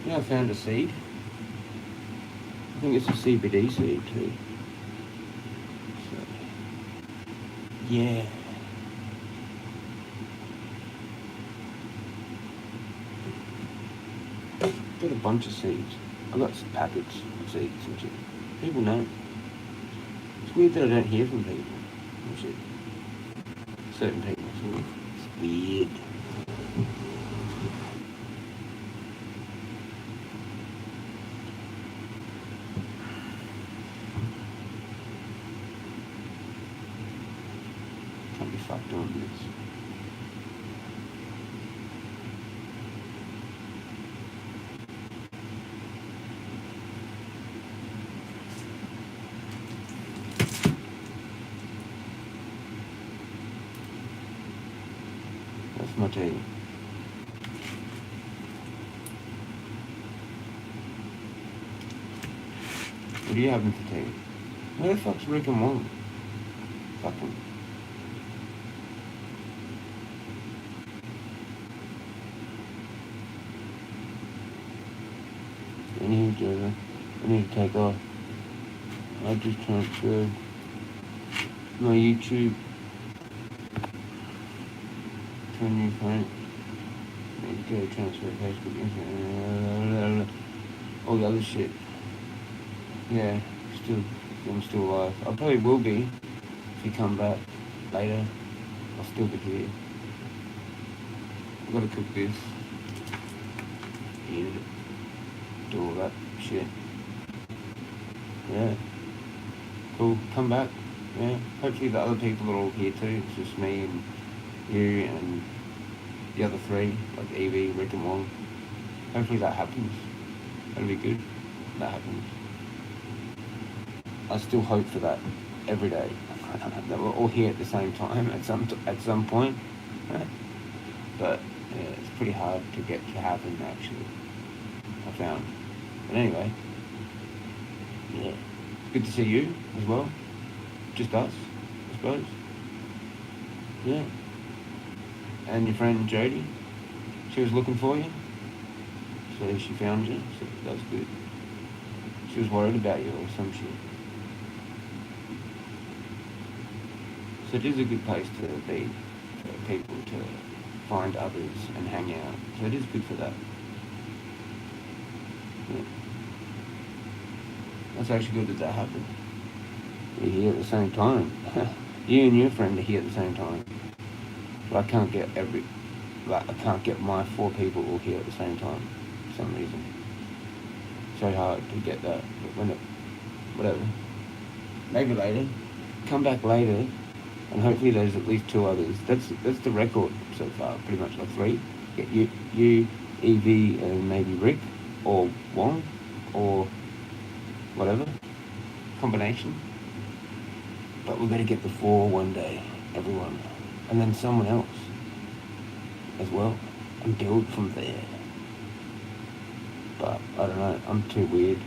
You know, I found a seed. I think it's a CBD seed too. So, yeah. Got a bunch of seeds. I got some packets of seeds and shit. People know. It's weird that I don't hear from people and shit. Certain people. It's weird. minutes. That's my tea. What are you having for tea? Where the fuck's Rick and Wong? Fucking. I need to take off. I just transferred my YouTube to a new phone. Need to go transfer Facebook, Instagram, all the other shit. Yeah, I'm still alive. I probably will be if you come back later. I'll still be here. I've got to cook this, eat it, do all that shit. Yeah. Cool. Come back. Yeah. Hopefully the other people are all here too. It's just me and you and the other three, like Evie, Rick and Wong. Hopefully that happens. That'll be good. That happens. I still hope for that every day. That we're all here at the same time at some point. But yeah, it's pretty hard to get to happen actually. I found. But anyway, yeah, good to see you as well. Just us, I suppose. Yeah. And your friend Jodie, she was looking for you, so she found you. So that was good. She was worried about you or some shit. So it is a good place to be for people to find others and hang out. So it is good for that. Yeah. That's actually good that happened. We're here at the same time. You and your friend are here at the same time. But I can't get my 4 people all here at the same time for some reason. So hard to get that. But whatever. Maybe later. Come back later. And hopefully there's at least 2 others. That's the record so far, pretty much, like 3. Get you, Evie, and maybe Rick, or Wong, or whatever combination. But we better get the 4 one day, everyone, and then someone else as well, and build from there. But I don't know. I'm too weird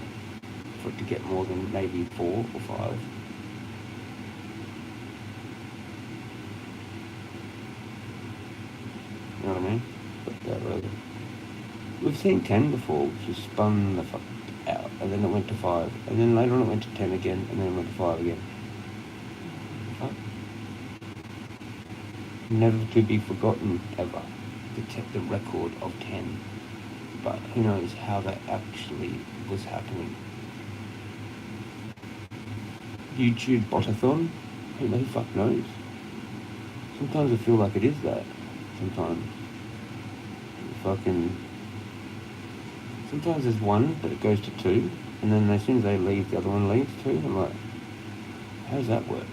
for it to get more than maybe 4 or 5. You know what I mean? But we've seen 10 before, which is spun the fuck out, and then it went to 5, and then later on it went to 10 again, and then it went to 5 again. Fuck. Never to be forgotten ever. The record of 10. But who knows how that actually was happening. YouTube botathon? Who the fuck knows? Sometimes I feel like it is that. Sometimes there's 1, but it goes to 2, and then as soon as they leave, the other one leaves too. I'm like, how does that work?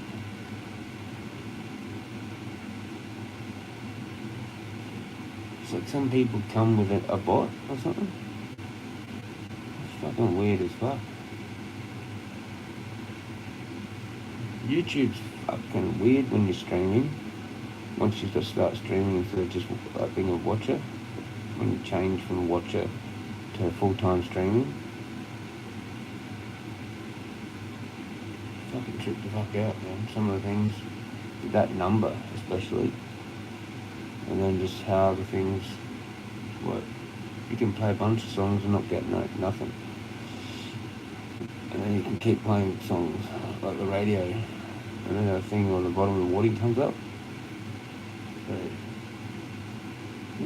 It's like some people come with a bot or something. It's fucking weird as fuck. YouTube's fucking weird when you're streaming. Once you just start streaming instead of just being a watcher, when you change from a watcher to full-time streaming, fucking trip the fuck out, man. Some of the things, that number especially, and then just how the things work. You can play a bunch of songs and not get nothing, and then you can keep playing songs like the radio, and then a thing on the bottom of the warning comes up.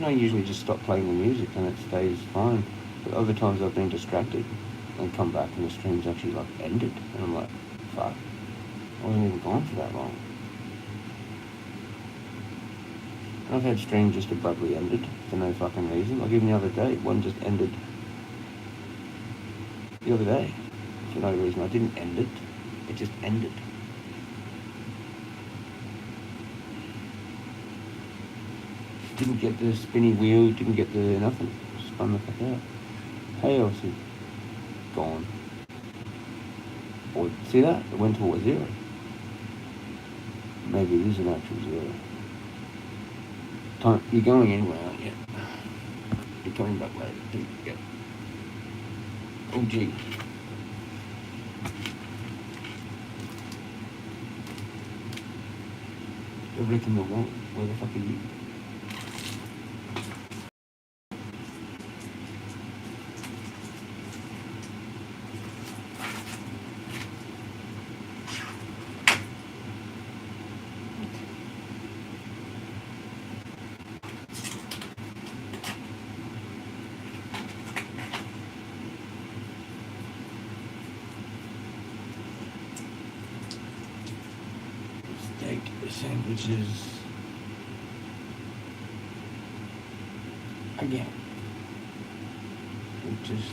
I usually just stop playing the music and it stays fine. But other times I've been distracted and come back and the stream's actually like ended. And I'm like, fuck, I wasn't even gone for that long. And I've had streams just abruptly ended for no fucking reason. Like even the other day, one just ended. The other day, for no reason. I didn't end it, it just ended. Didn't get the spinny wheel, didn't get the nothing. Spun the fuck out. Chaos is gone. Or see that? It went to a 0. Maybe it is an actual 0. Time, you're going anyway, aren't you? You're coming back later. Yep. Oh gee. You're wrecking the wall. Where the fuck are you? Steak sandwiches. Again. With just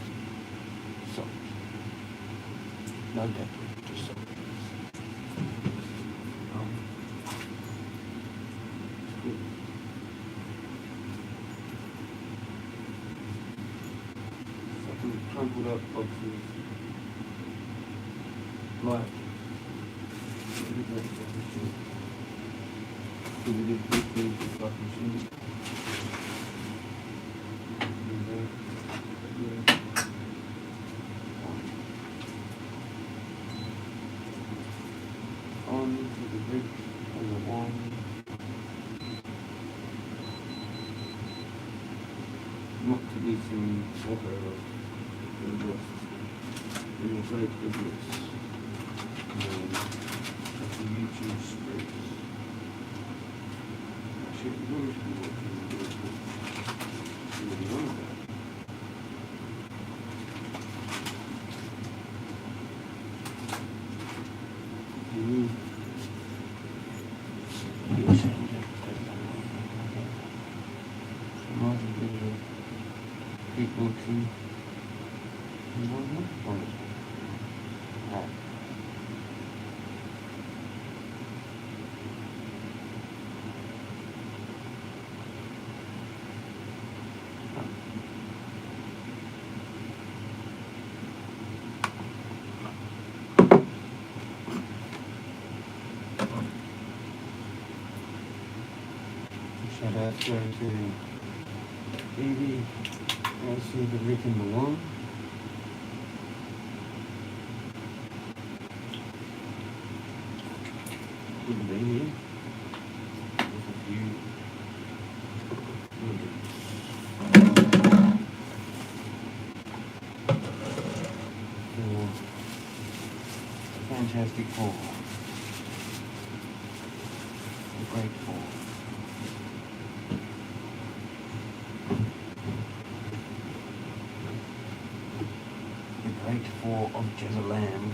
salt. No pepper, just salt. Fucking crumpled up boxes. Like. On to the bridge and the one. Not to be seen or heard of. In the great idiots. That's the YouTube spreads. Actually, it's always been working in the see what you're on about. People see shout out to Evie. I see the Rick and the Long. Good to be here. There's a few. Fantastic Four. The Great Four. Great Four of Jezza Land.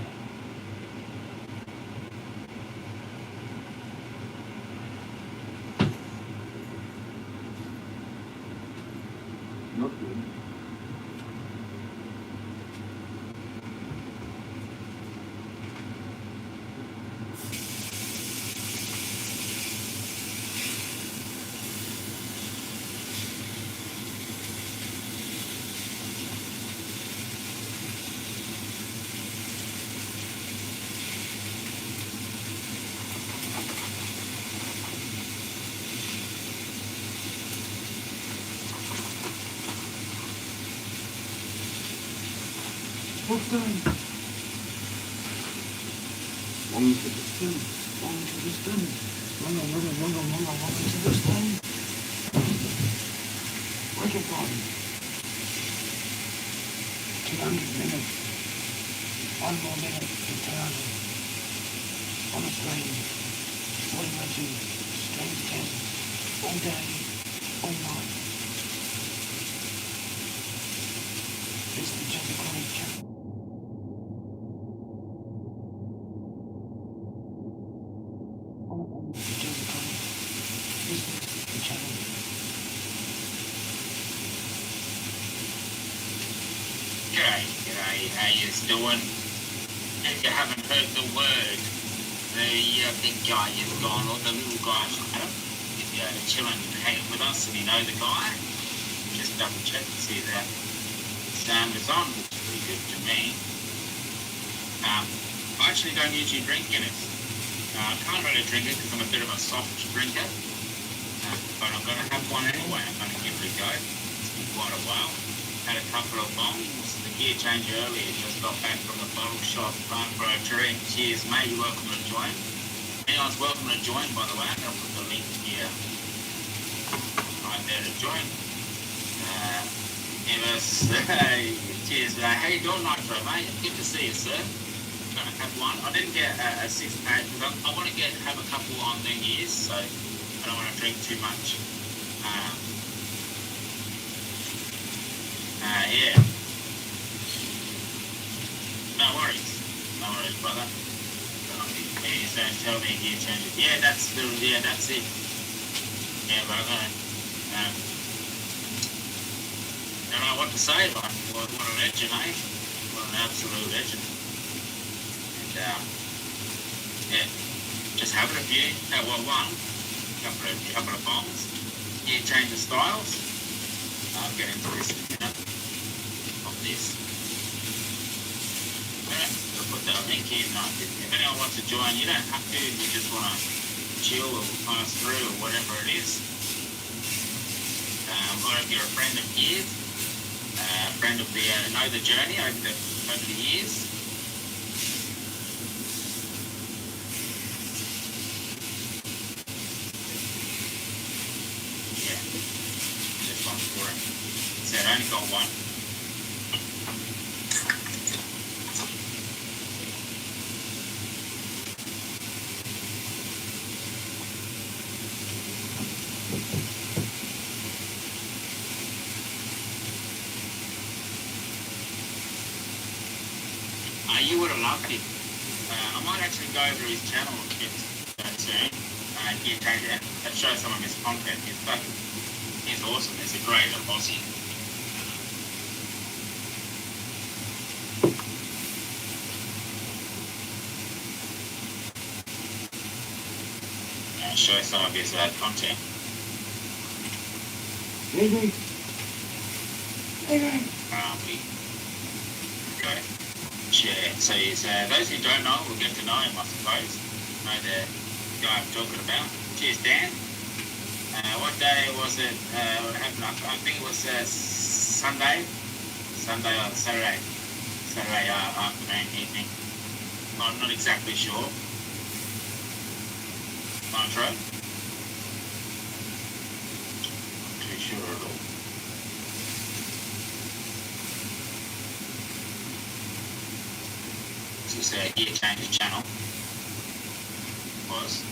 Not good. What's done? One to the stone, one to the stone. Run to the stone. Working party. 200 minutes. 1 more minute to 200. On a string. 40 matches. Strength 10. All day. All night. It's the Jezza Chronic channel. G'day, how yous doing? If you haven't heard the word, the big guy is gone, or the little guy's got him. If you chilling, hanging with us, and you know the guy. Just double check to see that sound is on, which is pretty good to me. I actually don't usually drink Guinness. I can't really drink it because I'm a bit of a soft drinker, but I'm going to have one anyway. I'm going to give it a go. It's been quite a while. Had a couple of bombs. The gear change earlier. Just got back from the bottle shop, run for a drink. Cheers, mate. You're welcome to join. Anyone's welcome to join, by the way. I'm going to put the link here right there to join. Cheers, how you doing, Nitro, mate? Good to see you, sir. I'm going to have one. I didn't get a 6-pack because I want to have a couple on New Year's, so I don't want to drink too much. Yeah. No worries, brother. Please don't tell me gear changes. Yeah, that's it. Yeah, brother. Don't know what to say, like, what a legend, eh? What an absolute legend. And, yeah, just having a few, one, couple of bombs, gear change of styles. I'll get into this in a minute, of this. I'll put that link in. If anyone wants to join, you don't have to, you just want to chill or pass through or whatever it is. Or if you're a friend of years, friend of the know the journey over the years. Yeah, just one for him. So I only got one. You would have loved it. I might actually go over his channel a bit soon. And show some of his content. He's awesome. He's a great Aussie. And show some of his content. Maybe. Okay. Share. So he's, those who don't know will get to know him, I suppose. Know the guy I'm talking about. Cheers, Dan. What day was it? What happened? I think it was Sunday or Saturday. Saturday afternoon, evening. I'm not exactly sure. Nitro? Not too sure at all. This is gear change channel. Was.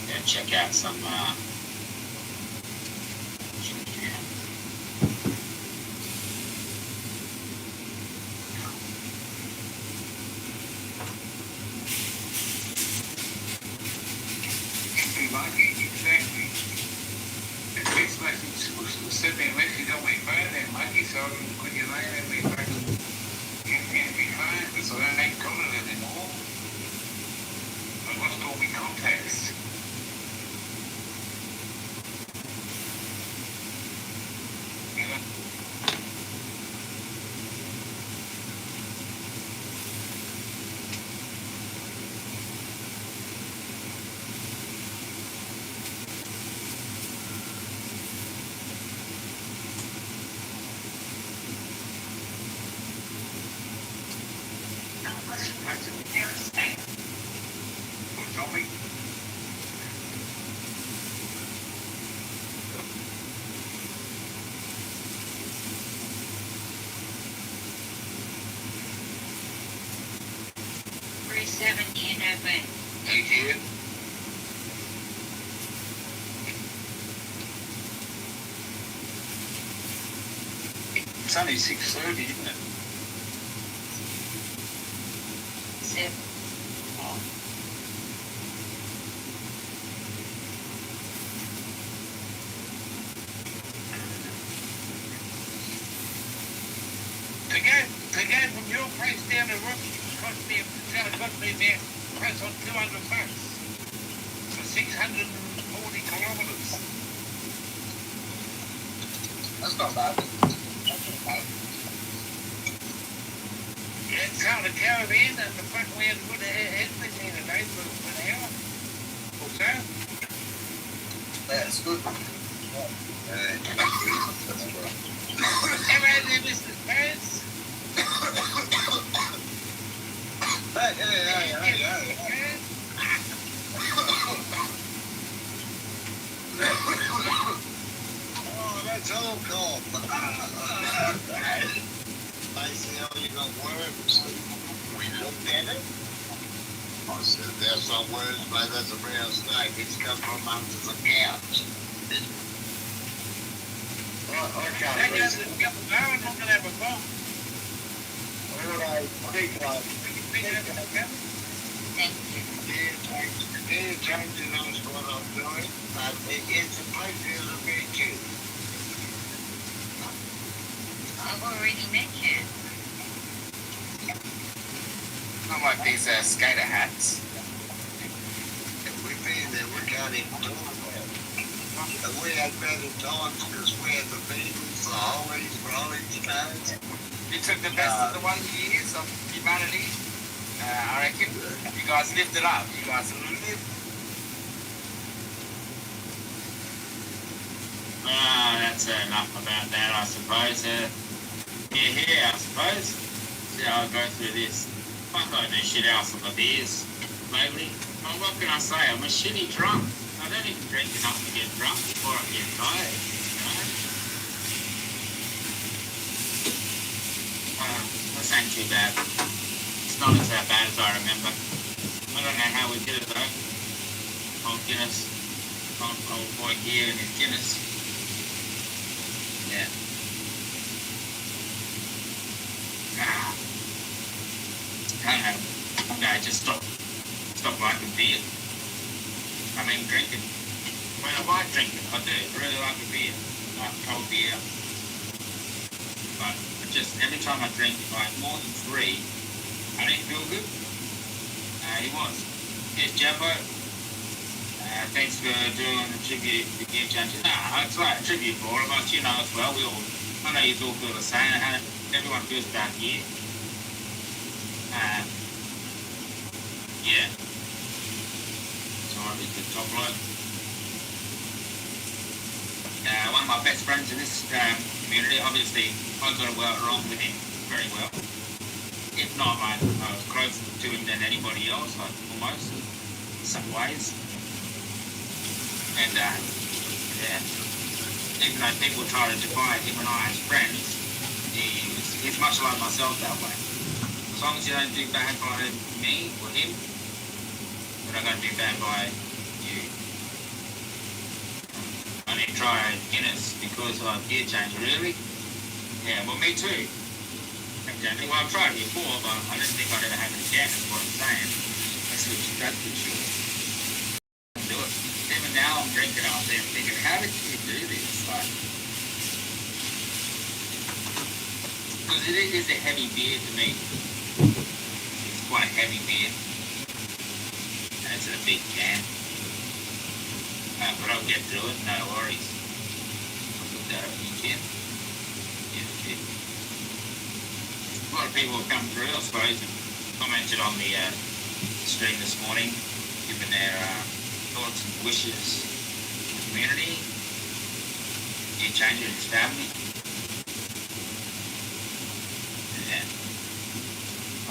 Yeah, check out some exactly. The text message was sent there, message on my phone, and Mikey saw him put your name in my phone. Can't be fine, because I ain't got it anymore. I lost all my contacts. You know? Thank you. It's only 6:30, isn't it? 7. Oh. To go from your place down to Rocky cost me, it's going to cost me about close on $200 for 600 not bad. Yeah, it's out of the Caribbean and the fact we had a good head machine today for an hour or so. That's good. Hello there, Mr. Spence. Oh, that's all cold. I see how you got worms. We looked at it. I said, there's some worms, but that's a real snake. It's come from under the couch. I can't believe it. I'm not going to have a bomb. What I think like. Thank you. Dear James knows what I'm doing. It's a pleasure to meet you. I've already met you. Not like these skater hats. If we've been there, we can't even talk about it. And we had better times because we had the Beatles, the Hollies, Rolling Stones. You took the best of the 1 years of humanity. I reckon you guys lifted up. You guys lived. That's enough about that, I suppose. Here, I suppose. See how I go through this. I don't do shit else on the beers lately. Well, what can I say? I'm a shitty drunk. I don't even drink enough to get drunk before I get tired. This ain't too bad. It's not as bad as I remember. I don't know how we did it though. Old Guinness. Old boy here and his Guinness. Yeah. I don't know. I just stop liking beer. I mean drinking. When I like drinking, I do. I really like a beer. I like cold beer. But just every time I drink like more than 3, I didn't feel good. He was. Here's Jabbo. Thanks for doing the tribute to Game Changer. It's like a tribute for all of us, you know, as well. I know you all feel the same. Everyone feels back here. Yeah. Sorry, the top bloke. One of my best friends in this community, obviously, I got along with him very well. If not, I was closer to him than anybody else, like almost, in some ways. And, yeah, even though people try to divide him and I as friends, he's much like myself that way. As long as you don't do bad by me or him, you're not going to do bad by you. I didn't try Guinness because of gear change, really? Yeah, well, me too. Exactly. Well, I've tried it before, but I didn't think I'd ever have it again, is what I'm saying. That's for sure. Do it. Even now I'm drinking out there thinking, how did you do this? Like, because it is a heavy beer to me. It's quite a heavy beer. And it's in a big can. But I'll get through it, no worries. I'll put that up in can. Yeah. A lot of people have come through, I suppose, and commented on the stream this morning, giving their thoughts and wishes to the community, Gear Changer and his family. Yeah.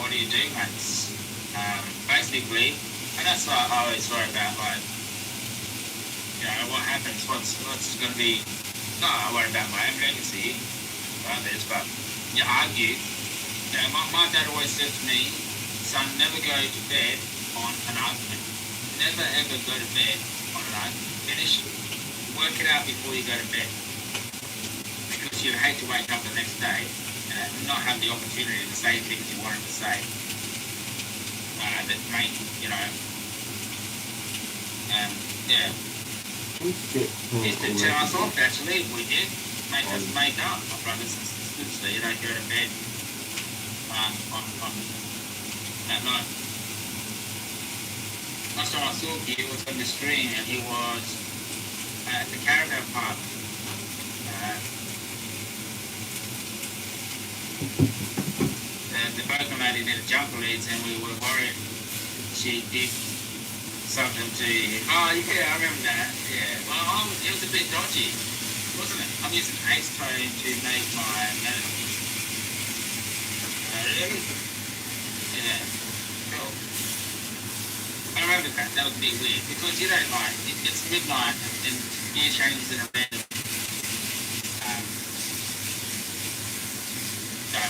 What do you do, mates? Basically, and that's what I always worry about, like, you know, what happens, what's going to be, no, I worry about my own legacy, others, but you argue. You know, my dad always said to me, son, never go to bed on an argument. Never ever go to bed on an argument. Finish, work it out before you go to bed. Because you'd hate to wake up the next day and not have the opportunity to say things you wanted to say. That make, you know, yeah. Used to tell us off, actually, if we did. Make us make up, my brothers and sisters, so you don't go to bed on that night. Last time I saw he was on the stream and he was at the caravan park the Boca lady did a jumper leads and we were worried she did something to him. Oh yeah, I remember that. Yeah, well, it was a bit dodgy, wasn't it? I'm using ace tone to make my yeah, cool. I remember that. That was a bit weird because you don't like it's midnight and gear changes in a random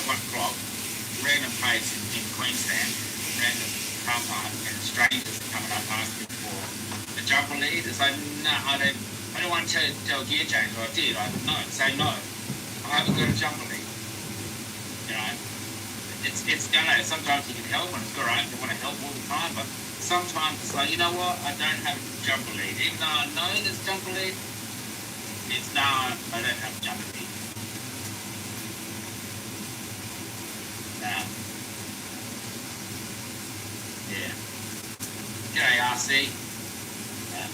1 o'clock, random place in Queensland, random car park, and strangers are coming up asking for a jumper lead. It's like, no, I don't want to tell gear change. I did. Say no. I haven't got a jumper lead. You know, it's you know, sometimes you can help and it's alright. You want to help all the time, but sometimes it's like, you know what? I don't have a jumper lead, even though I know there's a jumper lead. It's no, I don't have a jumper lead. Yeah. G'day, RC.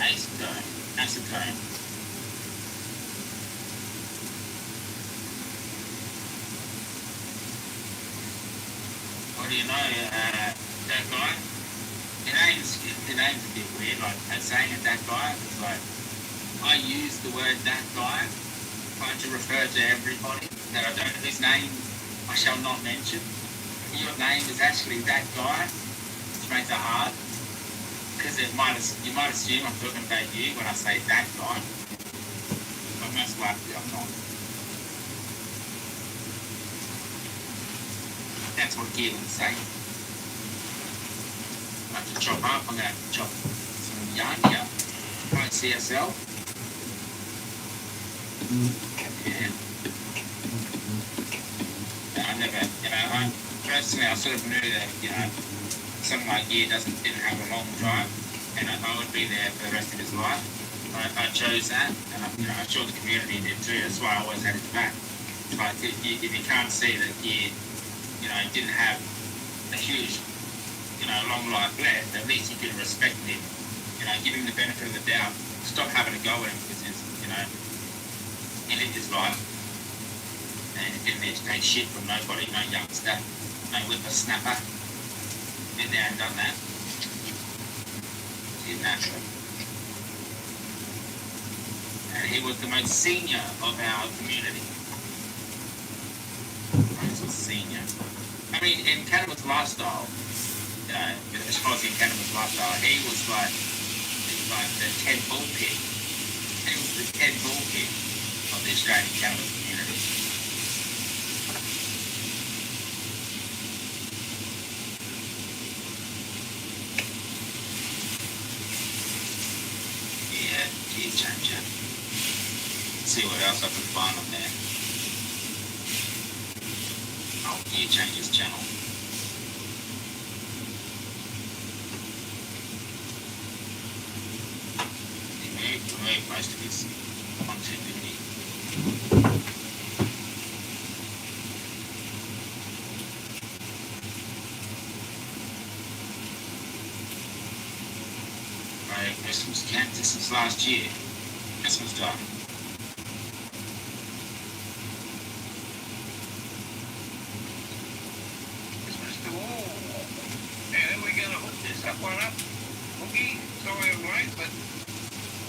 Acetone. What do you know, that guy? The name's a bit weird, like saying it, that guy. It's like, I use the word that guy, trying to refer to everybody that I don't, whose name I shall not mention. Your name is actually that guy, which makes it hard. Because you might assume I'm talking about you when I say that guy. But most likely I'm not. That's what gear would say. I have to chop up, I'm going to have to chop some yarn here. Right, CSL. Yeah. I never, you know, personally, I sort of knew that, you know, something like gear didn't have a long drive, and I would be there for the rest of his life. I chose that, and I'm sure the community did too. That's why I always had his back. Like if you can't see that gear, you know, didn't have a huge, you know, long life left, at least you can respect him. You know, give him the benefit of the doubt. Stop having a go at him because he's, you know, he lived his life. And he didn't educate shit from nobody, no youngster, no whippersnapper. Been there and done that. He's natural. And he was the most senior of our community. Most senior. I mean, in Cannabis Lifestyle, you know, as far as in Cannabis Lifestyle, he was like the Ted Bullpig. He was the Ted Bullpig of the Australian cannabis community. Yeah, gear changer. Let's see what else I can find on there. Oh, gear changers channel. Remove most of his content, didn't he? Right, this was last year. Christmas time. Christmas to all. And then we're going to hook this up one up. Hooky, sorry I'm late, but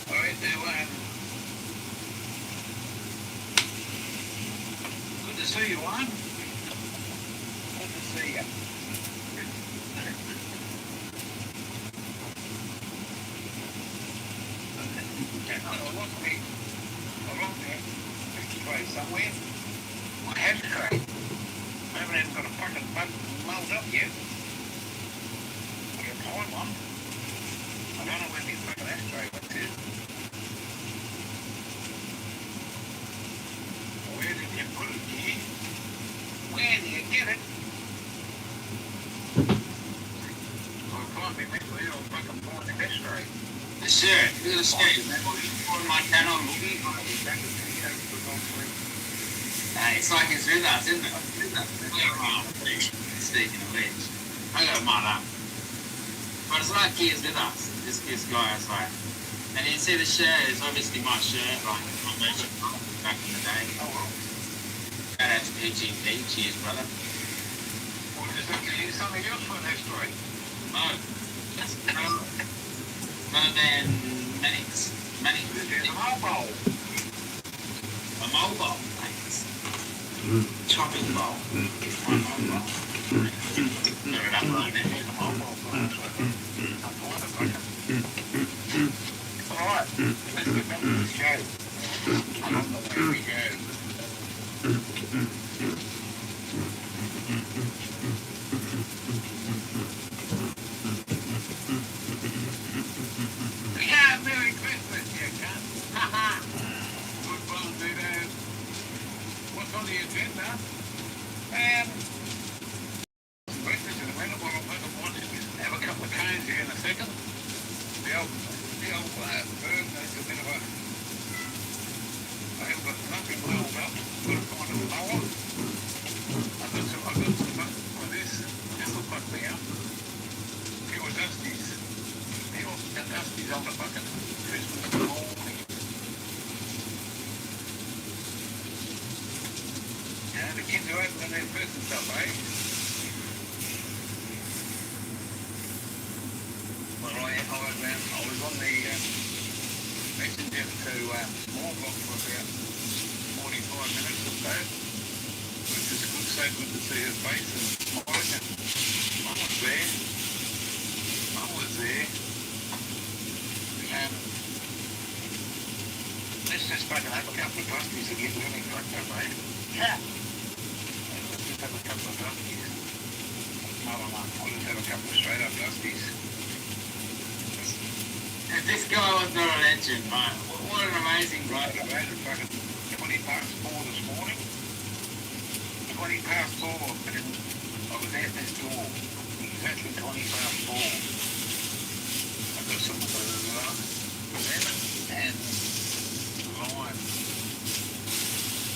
alright, good to see you, Juan. Good to see you. I lost me 50 grade somewhere. I have the grade. I haven't even got a fucking button mulled up yet. I can find one. I don't know where the fucking ashtray went to. Where did you put it, dear? Where did you get it? I can't be mixed with I'll fucking find the ashtray. Yes, sir. Look at the screen. On my channel, movie. It's like it's with us, isn't it? Speaking of which, I got a mud up. But it's like he is with us. This guy is like, and you see the shirt is obviously my shirt, like my merchant back in the day. Oh well. Shout out to PGP. Cheers, brother. What does that give you something else for an X-ray? No. That's rather than Manix. There's a mobile. A mobile, thanks. Chopping bowl. One mobile. Put it up right there. A mobile. Alright, let's get back to the show. Here we go. Yeah, Merry Christmas, you cunt. Good fun, dude. What's on the agenda? Breakfast in a minute. What I'm going to do is have a couple of canes here in a second. The old bird needs a bit of a... I haven't got nothing rolled up. Got to find a mower. I've got some for this. This will fuck me up. Pure dusties. Pure dusties on the bucket. Christmas morning. Yeah, the kids are opening their presents up, eh? Well, I was on the messenger to Smallbrook for about 45 minutes or so, which is good, so good to see her face and smiling. And Mum was there. Let's just fucking have a couple of dusties and get really fucked up, eh? Yeah. Let's just have a couple of dusties. I'll just have a couple of straight up dusties. If this guy was not a legend, man, what an amazing guy. I made it fucking 20 past 4 this morning. 20 past 4, and I was at this door. Exactly 20 past 4. I got some lemon and lime.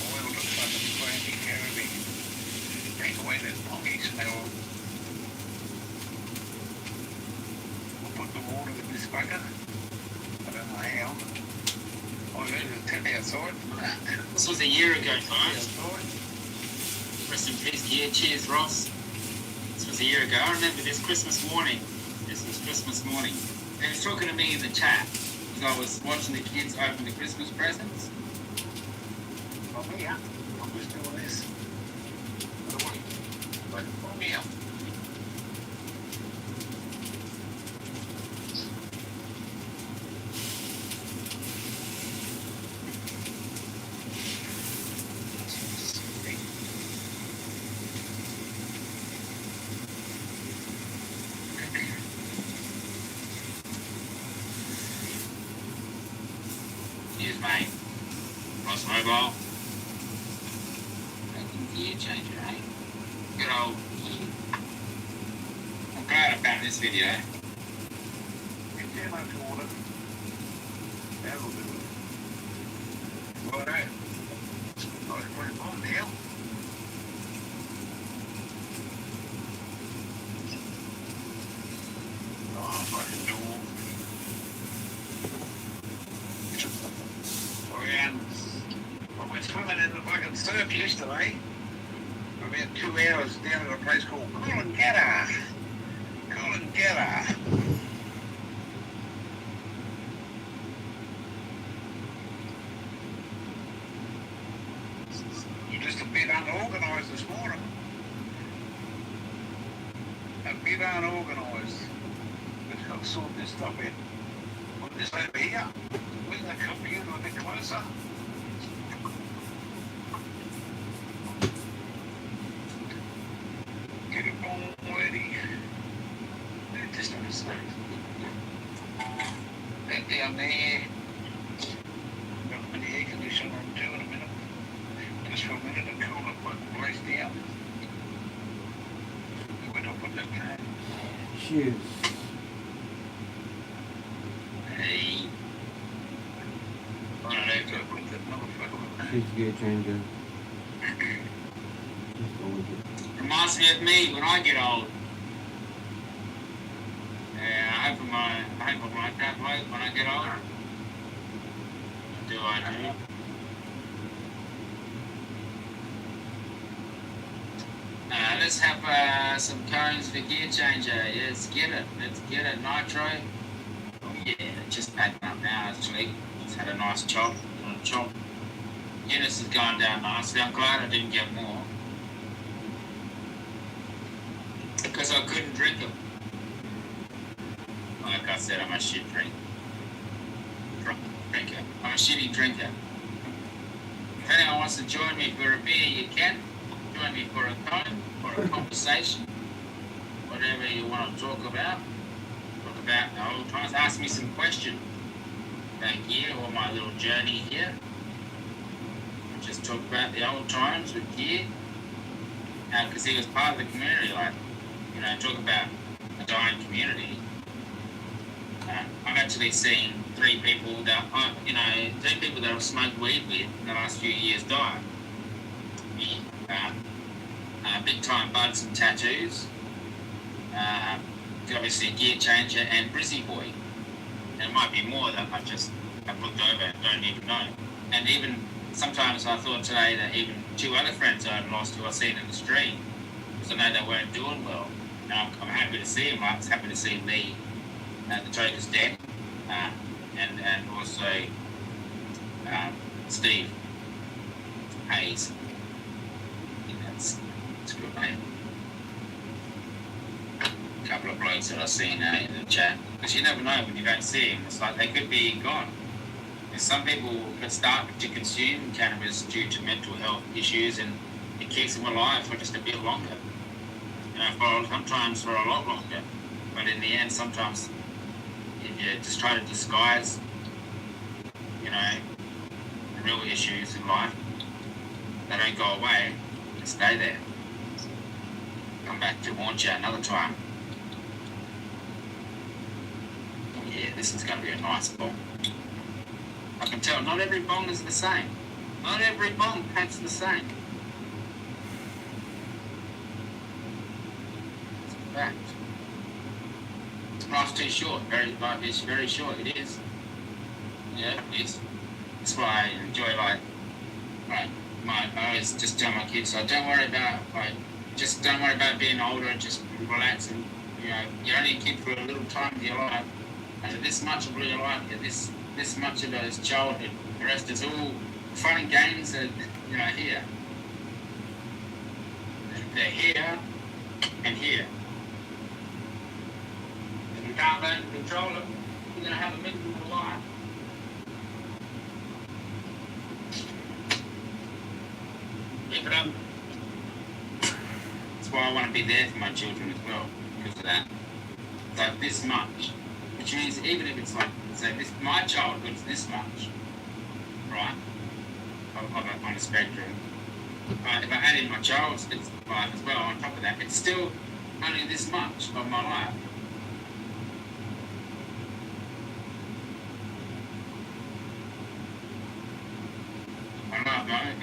Oiled a fucking cranky caribbean. Take away that pongy smell. We'll put the water in this bucket. I don't know how. Oh, there's a tent outside. This was a year ago, guys. Rest in peace, yeah, cheers, Ross. This was a year ago. I remember this Christmas morning. This was Christmas morning. He was talking to me in the chat because I was watching the kids open the Christmas presents. Oh, yeah. I'm just doing this. But, oh, yeah. Cheers, mate. Ross Mobile. Gear changer, eh? Good old. I'm glad I found this video. It's too much water. That'll do it. Right. Nice put it on now. Oh, fucking door. I went swimming in the fucking surf yesterday. For about 2 hours down at a place called Coolangatta. You're just a bit unorganised this morning. A bit unorganised. Let's go sort this stuff out. Put this over here. Bring the computer a bit closer. Get it all ready. Just a second. That down there. Got the air conditioner on too in a minute. Just for a minute to cool the fucking place down. Where do I put that can? Cheers. Hey. Alright, go put that motherfucker. Cheers, gear changer. Reminds me of me when I get old. Yeah, I hope I'm like that bloke when I get older. Do I do? let's have some cones for gear changer. Yeah, let's get it. Nitro. Oh yeah, just packing up now actually. Just had a nice chop. Eunice has gone down nicely. I'm glad I didn't get more. Because I couldn't drink them. Like I said, I'm a shit drinker. I'm a shitty drinker. If anyone wants to join me for a beer, you can. Join me for a cone or a conversation. Whatever you want to talk about. Talk about the old times. Ask me some questions about gear or my little journey here. Just talk about the old times with gear. Because he was part of the community, like, you know, talk about a dying community. I've actually seen three people that I've smoked weed with in the last few years die. Big time buds and tattoos. Obviously a gear changer and Brizzy boy. And it might be more that I've looked over and don't even know. And even sometimes I thought today that even two other friends I'd lost who I've seen in the street, because I know they weren't doing well. And I'm happy to see them. I was happy to see Lee, the Joker's dead, and also Steve Hayes. I think that's a good name. A couple of blokes that I've seen in the chat. Because you never know when you don't see them. It's like they could be gone. And some people can start to consume cannabis due to mental health issues, and it keeps them alive for just a bit longer. You know, sometimes for a lot longer. But in the end, sometimes if you just try to disguise, you know, the real issues in life, they don't go away, they stay there. Come back to haunt you another time. Yeah, this is going to be a nice bong. I can tell not every bong is the same. Not every bong packs the same. It's a fact. Life's too short. Life is very short. It is. Yeah, it is. That's why I enjoy I always just tell my kids, don't worry about being older. Just relax, and you know, you're only a kid for a little time of your life, and this much of your life, this much of it is childhood. The rest is all fun and games, and you know, here. They're here and here. If you can't learn to control them, you're going to have a miserable life. Keep it up. That's why I want to be there for my children as well, because of that. So this much, which means even if it's like, say, my childhood's this much, right, on a spectrum. If I add in my child's life as well on top of that, it's still only this much of my life.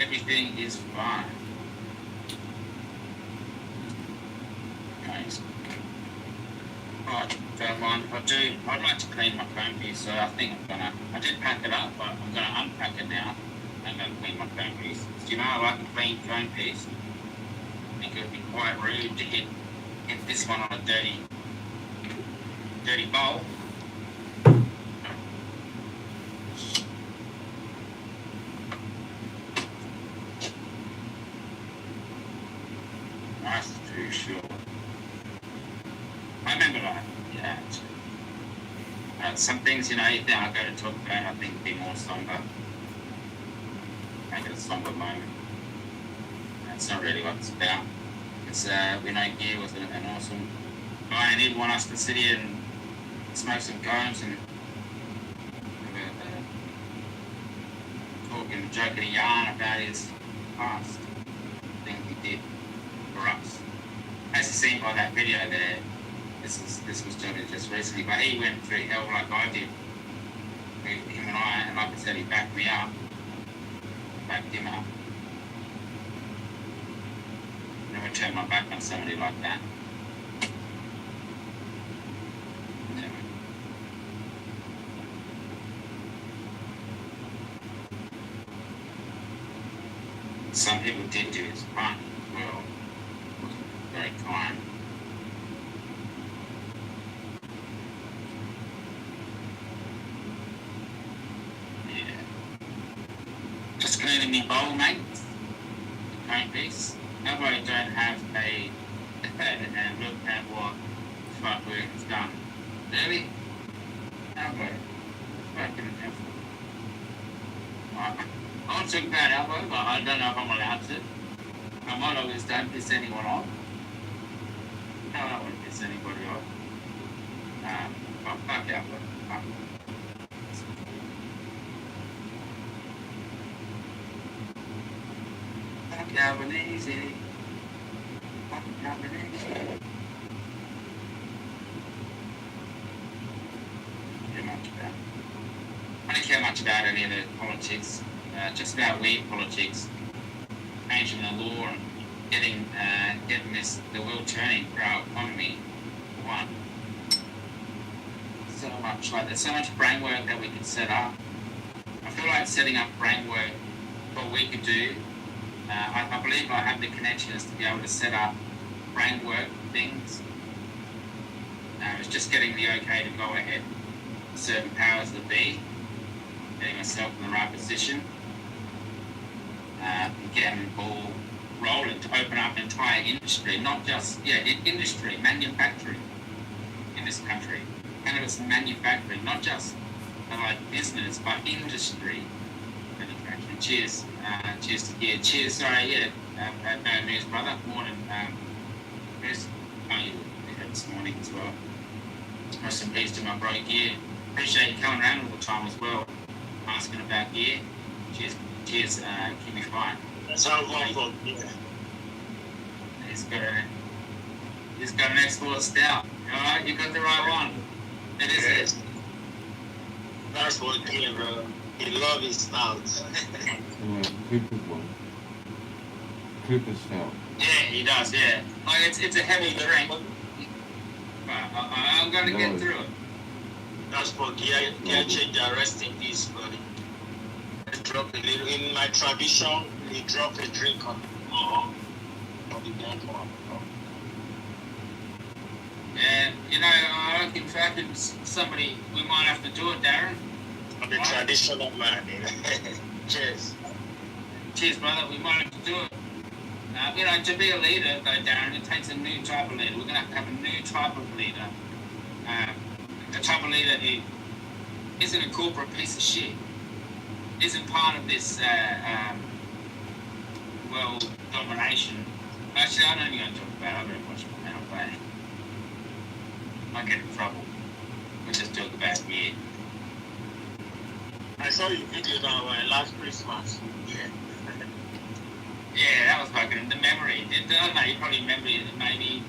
Everything is fine. Okay. Right, don't mind if I do. I'd like to clean my comb piece, so I think I did pack it up, but I'm gonna unpack it now. I'm gonna clean my comb piece. Do you know I like a clean comb piece? I think it would be quite rude to hit this one on a dirty bowl. That's too short. I remember that. Yeah. Some things, you know, if I go to talk about, I think be more somber. Make it a somber moment. That's not really what it's about. It's, we know Gear was an awesome guy, and he'd want us to sit here and smoke some cones and talk and joke and yarn about his past. Things he did for us. As you seen by that video there, this was done just recently, but he went through hell like I did. Him and I, and like I said, he backed me up. Backed him up. Never turn my back on somebody like that. Never. Some people did do his part as well. Very take time. Yeah. Just cleaning me bowl, mate. Paint piece. Nobody don't have a and look at what fuck work is done. Really? Nobody. Fucking effort. I'll check that elbow, but I don't know if I'm allowed to. My motto is don't piss anyone off. No, I don't want to piss anybody off. But fuck elbow. Fuck. Fuck Albanese. Fuck Albanese. I don't care much about any of the politics, just about weird politics, changing the law and getting the wheel turning for our economy. One, so much like there's so much brain work that we could set up. I feel like setting up brain work, what we could do. I believe I have the connections to be able to set up brain work things. It's just getting the okay to go ahead. Certain powers that be, getting myself in the right position, getting the ball rolling to open up an entire industry, not just, industry, manufacturing in this country. Cannabis manufacturing, not just like business, but industry manufacturing. Cheers. Cheers to here. Cheers, sorry, bad news, brother. Morning, Chris. You had this morning as well. Rest in peace to my bro Gear. Appreciate you coming around all the time as well, asking about gear. Cheers, keep me fine. That's how I'm going for gear. He's got an export stout. Alright, you got the right one. It is it. That's what gear, bro. He loves his stouts. Cooper's one. Cooper's stout. Yeah, he does, yeah. Like it's a heavy drink. But I'm gonna get through it. That's for gear changer, rest in peace, buddy. Drop a little. In my tradition, we drop a drink on the dead one. And, I don't think fact somebody, we might have to do it, Darren. I'm a traditional man, Cheers. Cheers, brother. We might have to do it. To be a leader, though, Darren, it takes a new type of leader. We're going to have a new type of leader. The type of leader who isn't a corporate piece of shit, isn't part of this world domination. Actually, I don't even going to talk about it. I'm going to watch my mouth play. I get in trouble. We'll just talk about it. I saw your video last Christmas. Yeah. Yeah, that was fucking the memory. I don't know, you probably remember it, maybe.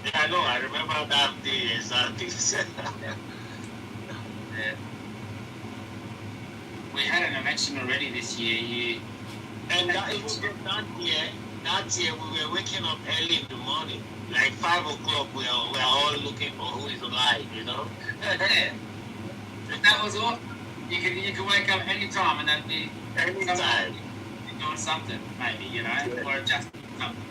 Yeah, I know. I remember that day exactly. Yeah. We had an election already this year. And that year we were waking up early in the morning. Like 5 o'clock, we are all looking for who is alive, Yeah. That was awesome. You can wake up any time and then be anytime doing something, maybe, or just something.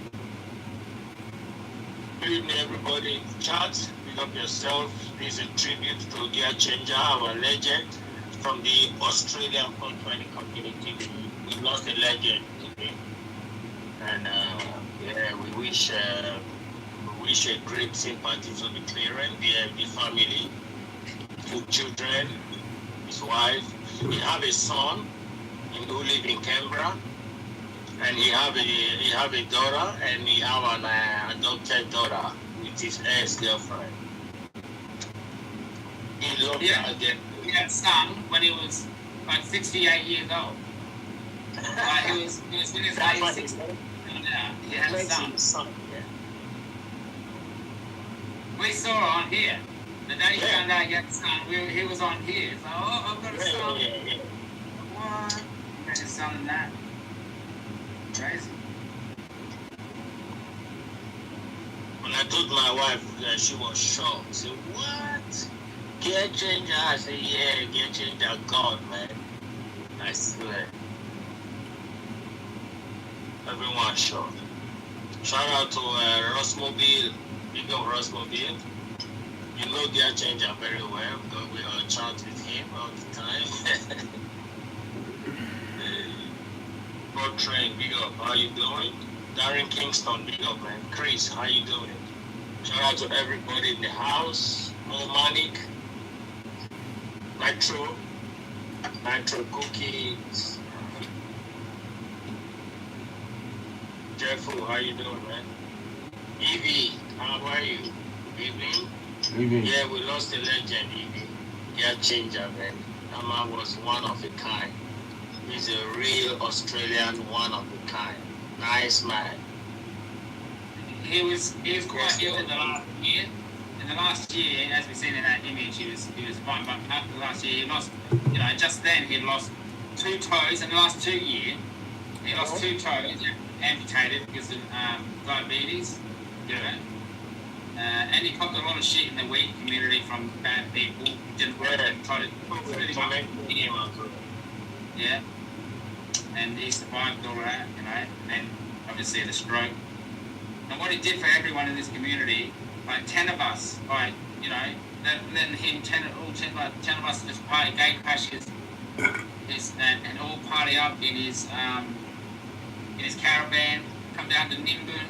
Good evening, everybody in the chat. Pick up yourself. This is a tribute to Gear Changer, our legend from the Australian 420 community. We lost a legend today, and we wish a great sympathy to the parent, the family, the children, his wife. He have a son who live in Canberra, and he have a daughter, and he have an adopted daughter with his ex-girlfriend. He loved her again. He had a son when he was like 68 years old. He was in his late 60s. He had a son. We saw it on here. The day he found out he had a son, he was on here. So, I've got a son. What? He had a son and that. Crazy. When I told my wife, she was shocked. She said, what? Gear Changer? I said, yeah, Gear Changer, God, man. I swear. Everyone shocked. Shout out to Rossmobile, big up Rossmobile. You know their changer very well because we all chat with him all the time. Boat Train, big up, how you doing? Darren Kingston, big up, man. Chris, how you doing? Shout out to everybody in the house. Manik, Nitro Cookies. Jeffo, how you doing, man? Evie, how are you? Evening? Yeah, we lost a legend, Evie. Yeah, changer, man. That man was one of a kind. He's a real Australian one of a kind. Nice man. He was quite ill in the last year. In the last year, as we've seen in that image, he was fine. But after the last year, he lost. Just then he lost 2 toes. In the last 2 years, he lost 2 toes, amputated because of diabetes. And he copped a lot of shit in the weed community from bad people. Didn't work and tried to yeah. And he survived all that, and then obviously the stroke. And what he did for everyone in this community, like 10 of us, letting him 10 of us just party, gay crashes, and all party up in his caravan, come down to Nimbin,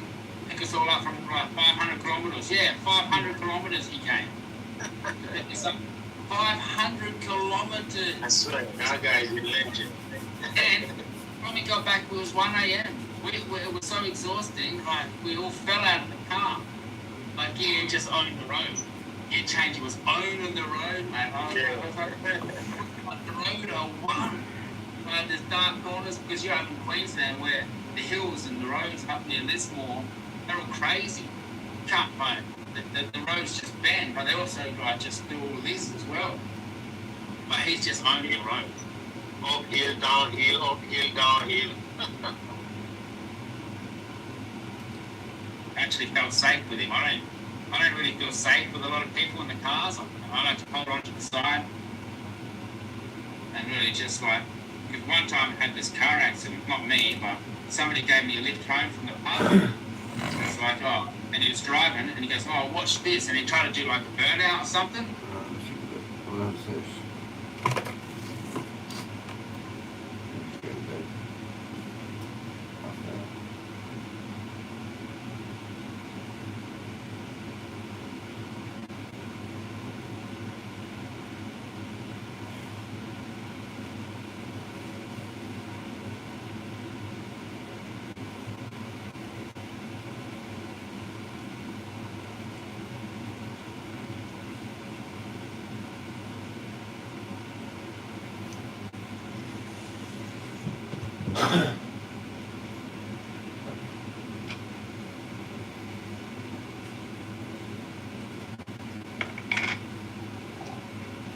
pick us all up from like 500 kilometres. Yeah, 500 kilometres he came. It's like 500 kilometres. I swear, that guy is a legend. And when we got back, it was 1 a.m. It was so exhausting, like we all fell out of the car. Like he just owned the road. He changed, he was owning the road, man. The road are one. Like there's dark corners because you're up in Queensland where the hills and the roads up near Lismore, they're all crazy. Can't find the roads just bend, but they also like just do all this as well. But he's just owning the road. Uphill, downhill, uphill, downhill. Actually felt safe with him. I don't really feel safe with a lot of people in the cars. I like to hold on to the side and really just like, because one time I had this car accident, not me, but somebody gave me a lift home from the pub. So it's like, and he was driving and he goes, watch this, and he tried to do like a burnout or something.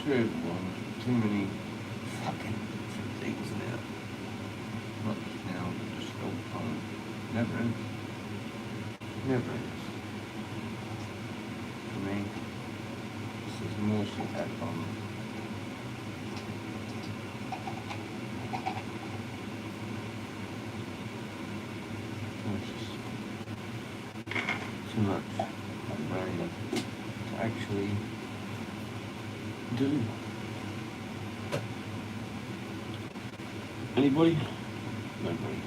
Too many fucking things now. Not just now, but just all the time. Never ends. Never ends. For me, there's more shit that on. It's just too much brain to actually do. Anybody? Nobody.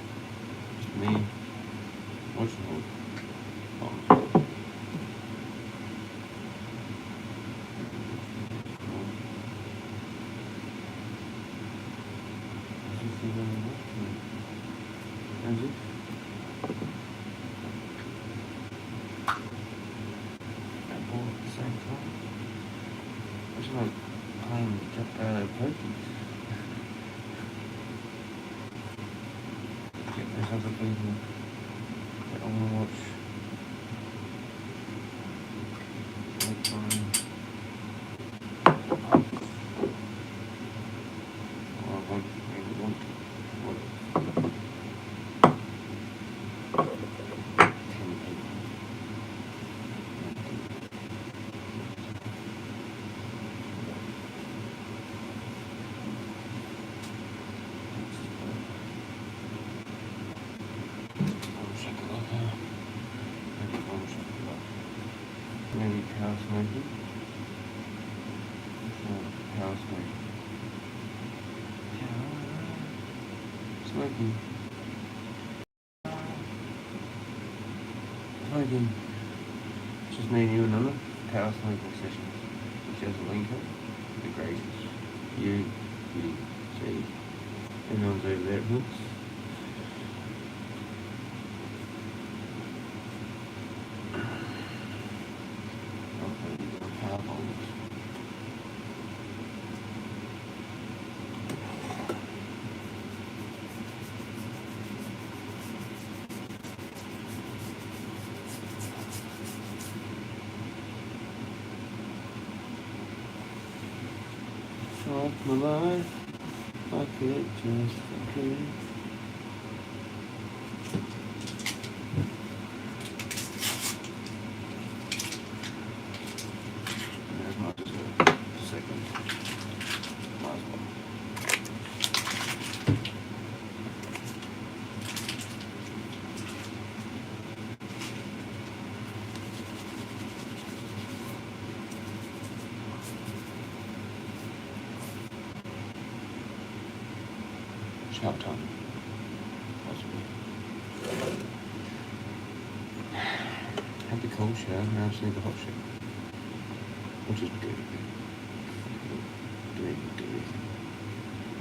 Just me. Watching all. Other people that I want to watch. smoking. Power smoking. Smoking. Smoking. Just me and you another power smoking session. Which has a link up. The greatest. You, see. Everyone's over there at Hooks. Fuck my life, fuck it, just fuck it. There's not just a second. Might as well. Shower time. Possibly. Had the cold shower, now I just need the hot shower. Which is good. Do anything.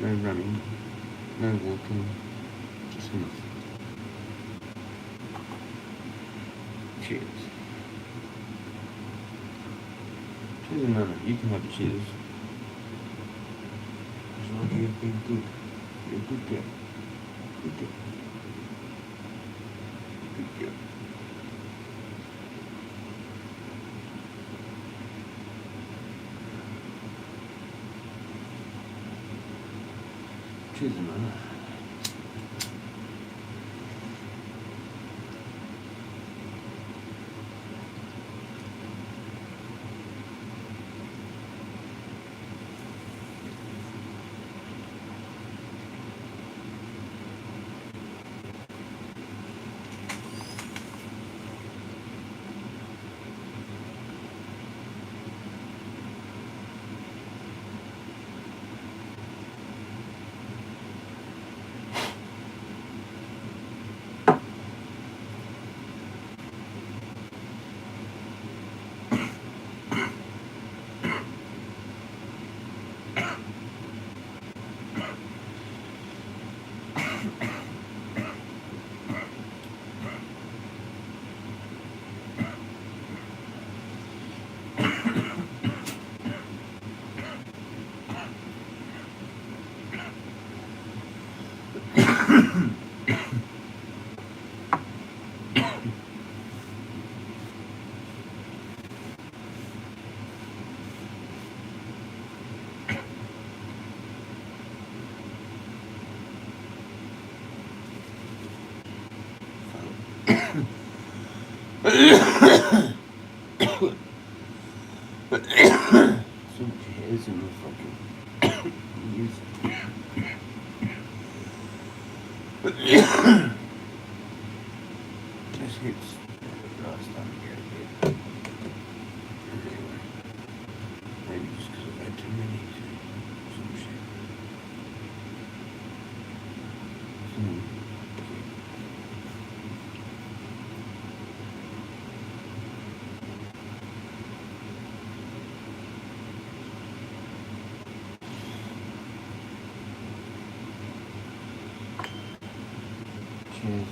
No running, no walking, just enough. Cheers. Cheers and none. You can have a cheers. As long as you've been good. You're a good girl. Good girl. Good girl. Cheers, man. So much hairs in the fucking music. This hits last time to get a bit. Anyway, maybe just because I've had too many or some shit. Cheers.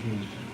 Cheers.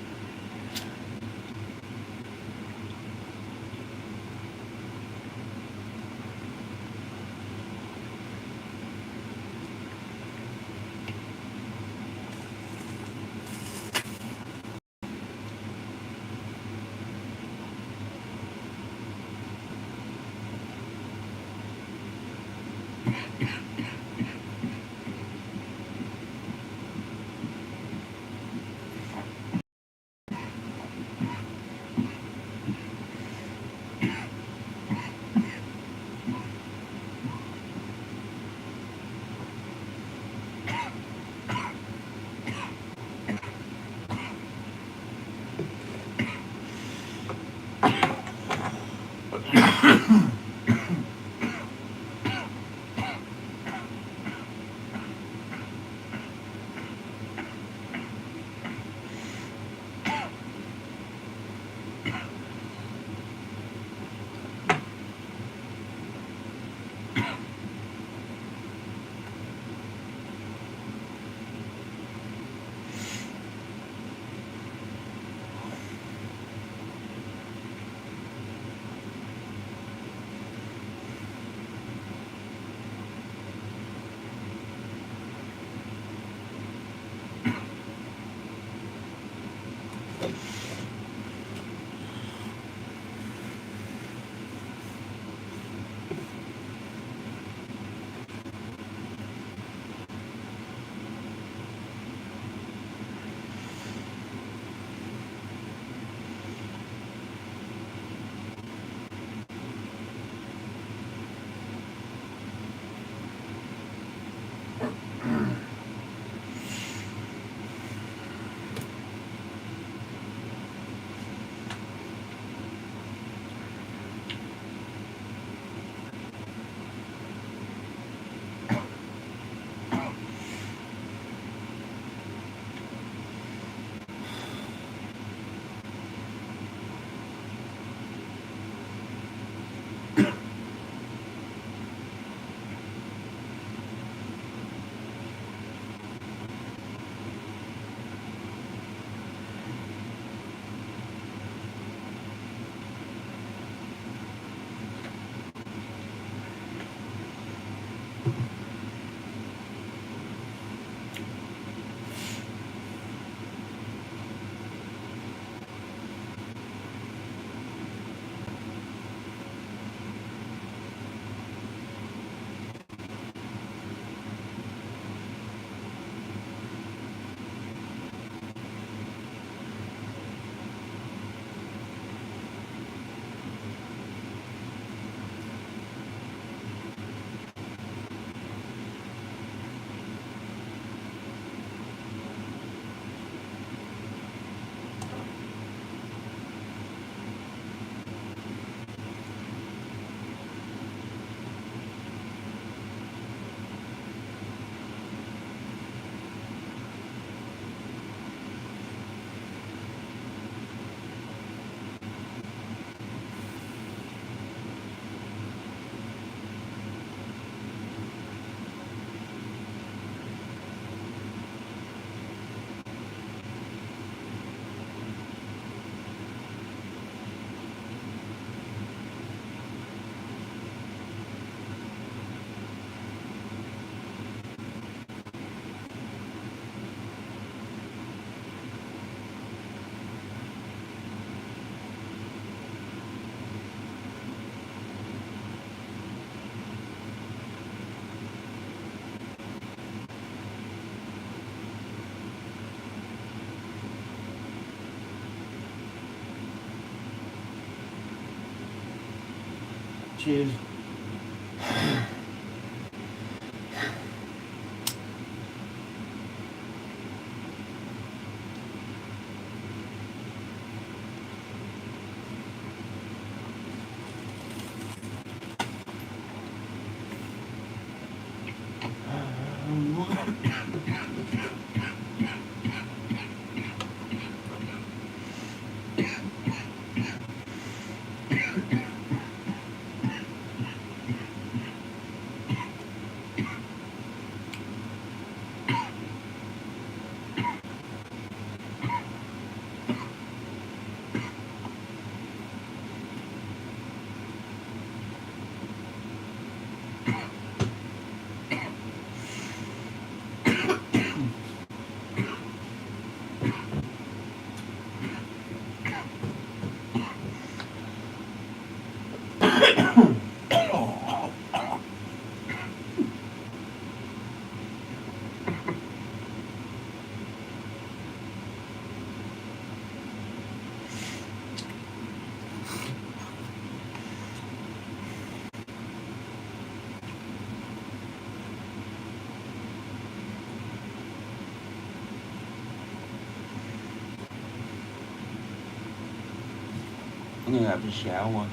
Cheers. I'm gonna have a shower.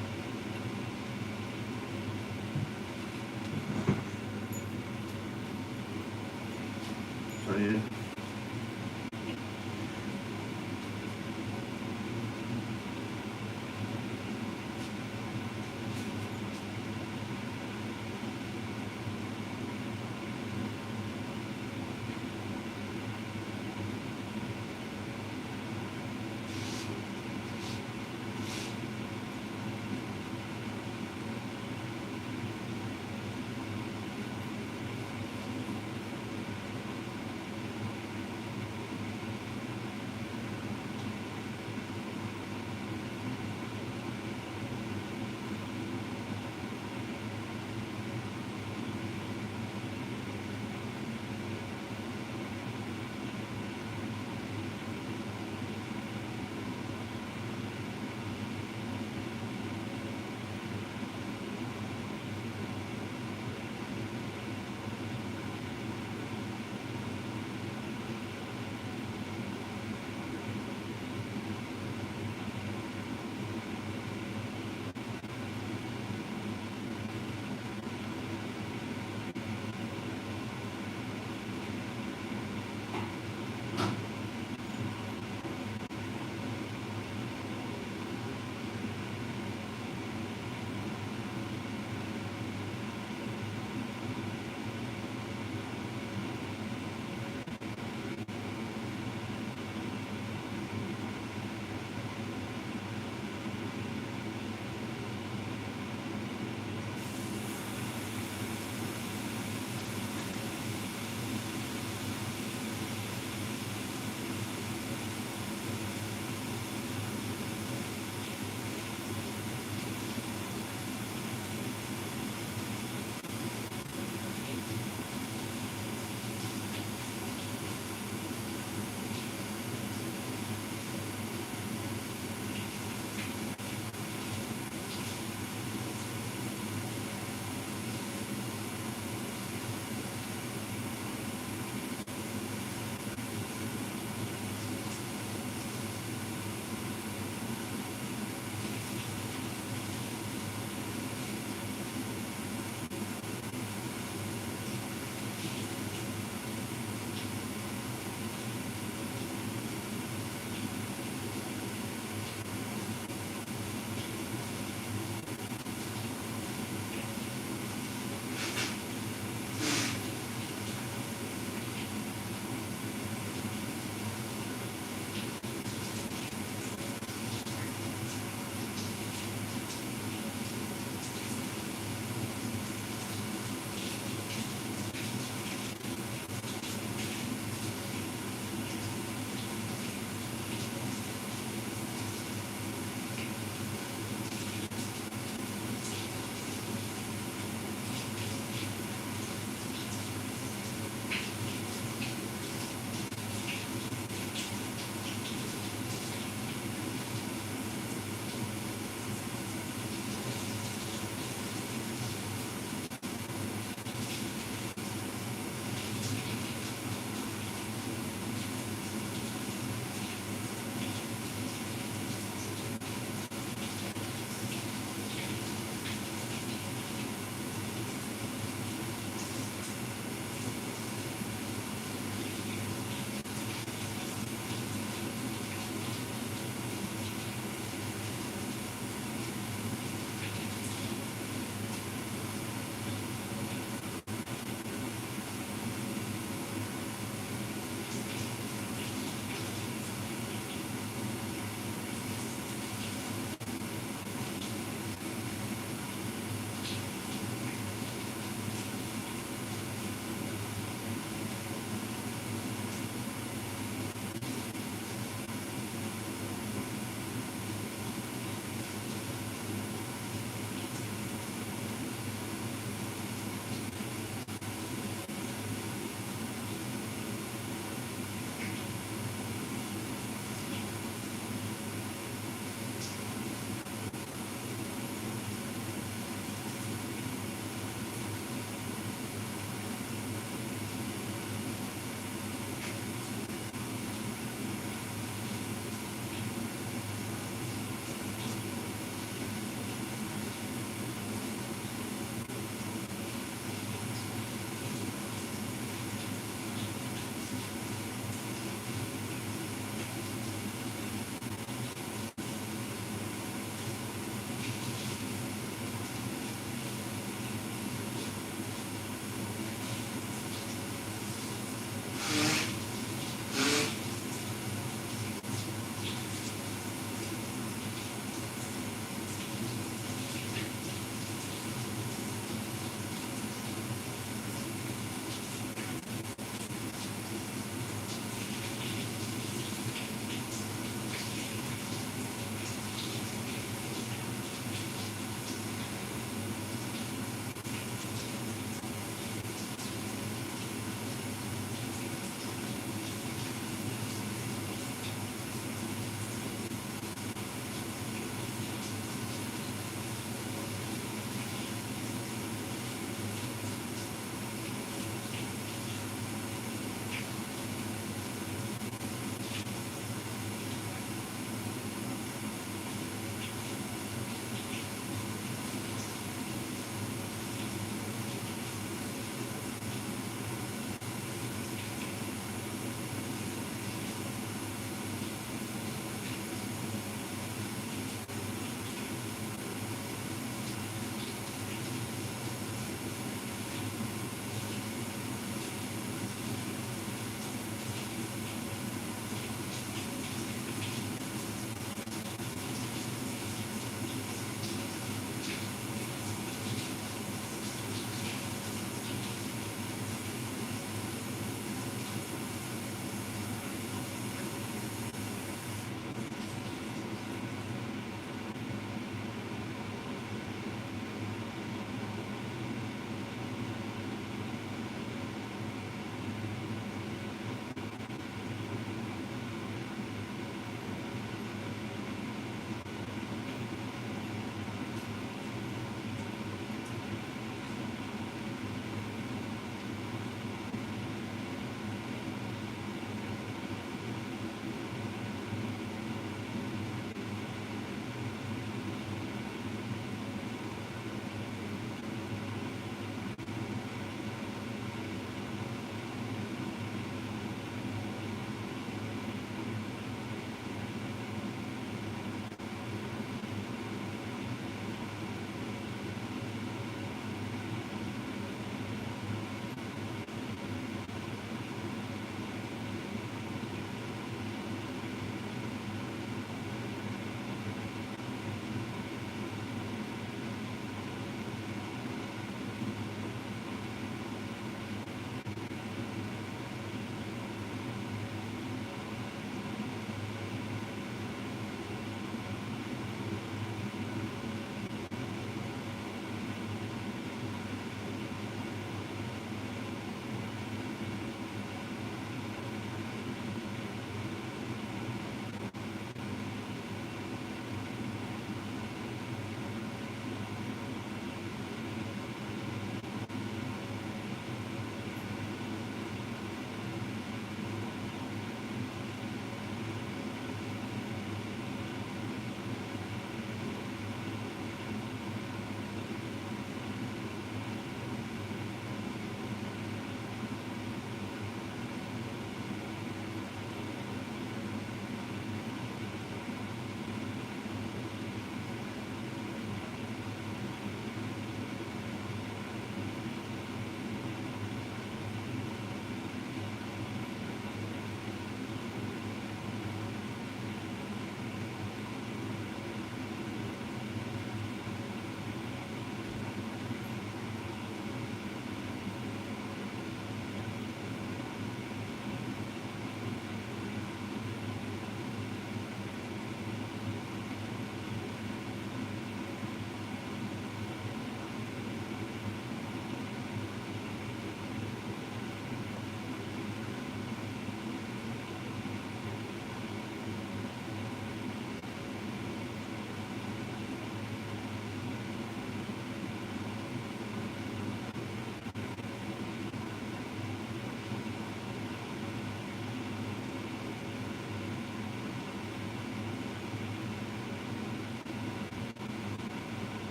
So yeah.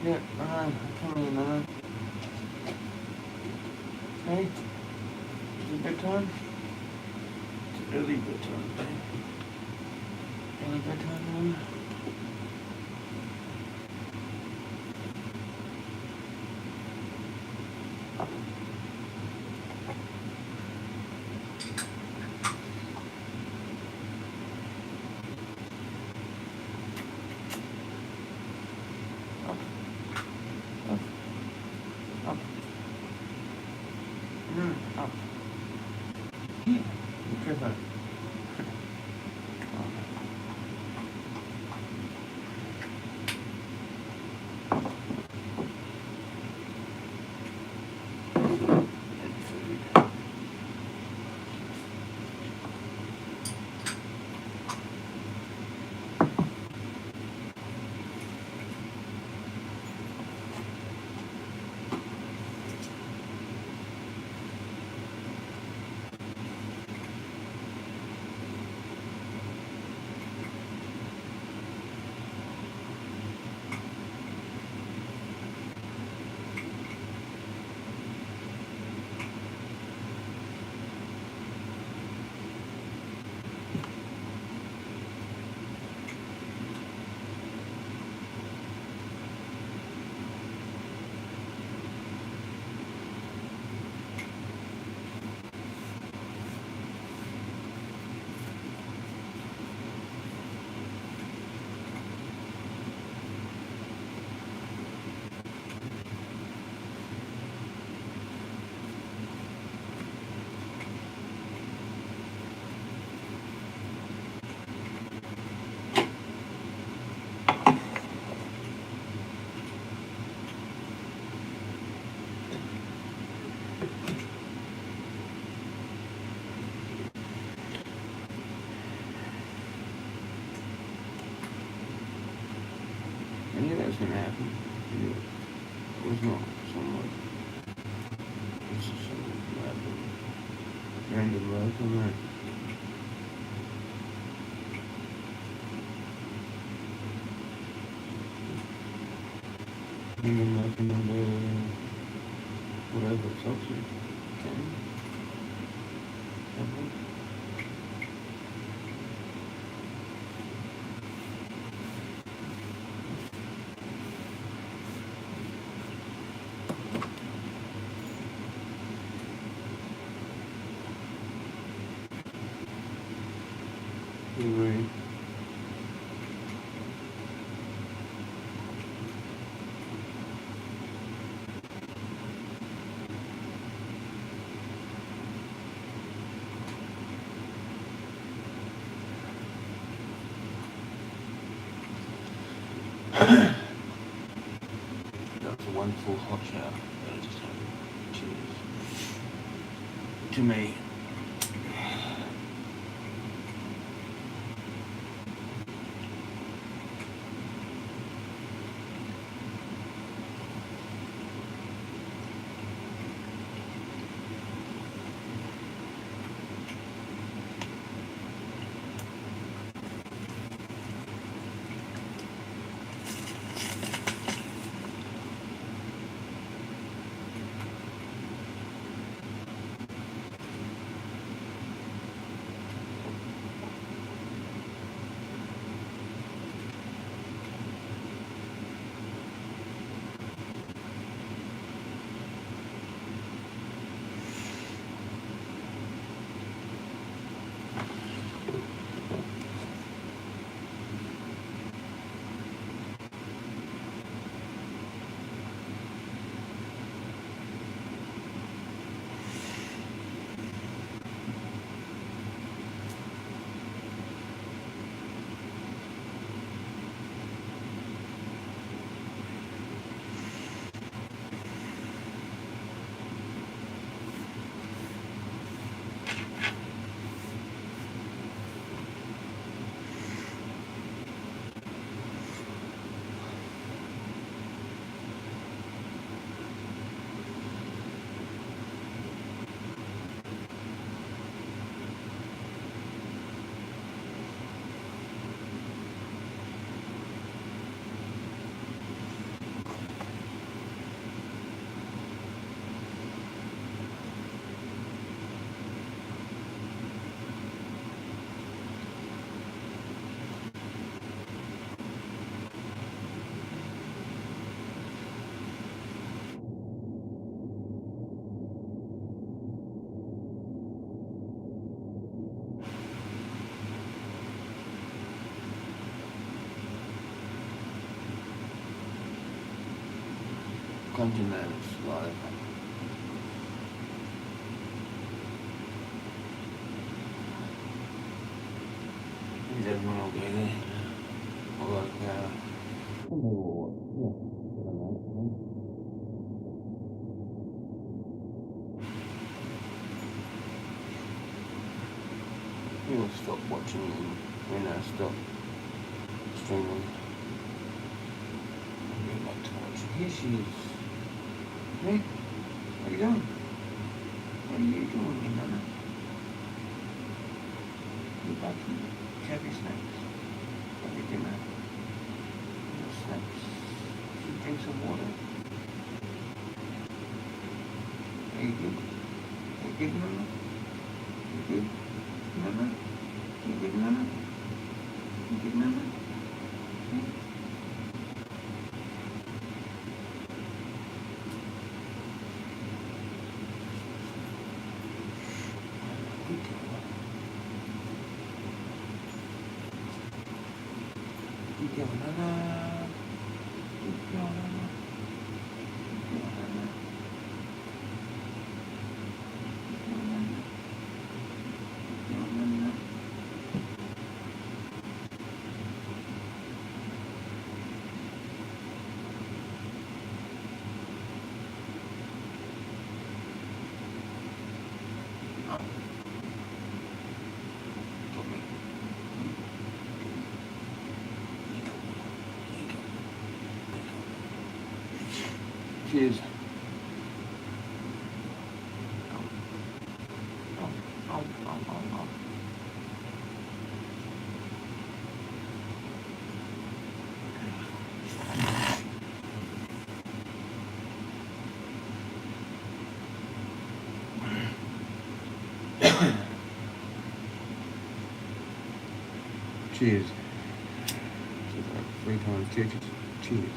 Yeah, come on, Nana. Hey, is it bedtime? It's early bedtime, hey? Early bedtime, Nana? Up. Here. Trevor. I knew that was going to happen. I knew it was not somewhat. It's just something random luck on that. Random luck and whatever it's up to. Okay. Anyway. That was a wonderful hot shower that I just had. Cheers. To me. Congeners live. Is everyone okay there? You'll stop watching them when I stop streaming. I'll get my torch. Here she is. Hey, what are you doing? What are you doing, you mama? You back here? Have your snacks. Have your dinner. Your snacks. You drink some water. Are you good? Are you good, mama? You good? Mama? You good, mama? You good, mama? Hmm? Good girl. Good girl, mama. Good girl, mama. Good girl, mama. Good girl, mama. Good girl, mama. Cheers. Cheers. So like 3 times cheers. Cheers.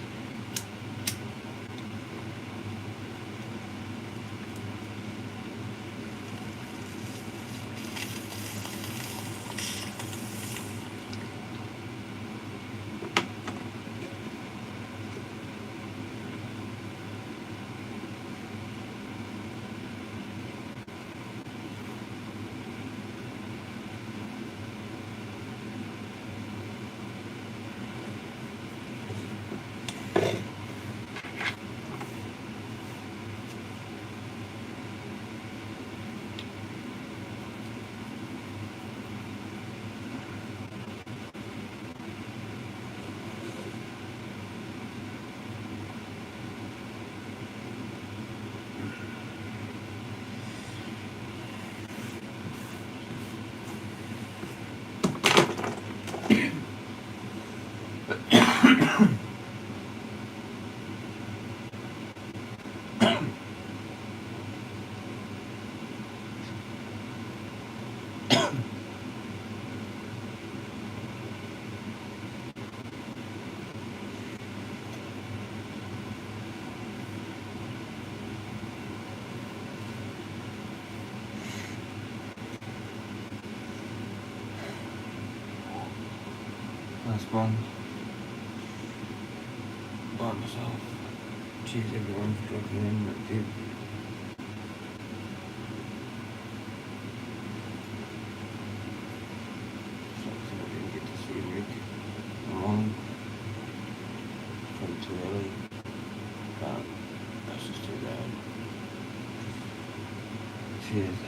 Last one. By myself. Cheers everyone for dropping in that did. Sucks that I didn't get to see Rick. I'm on. Probably too early. But that's just too bad. Cheers.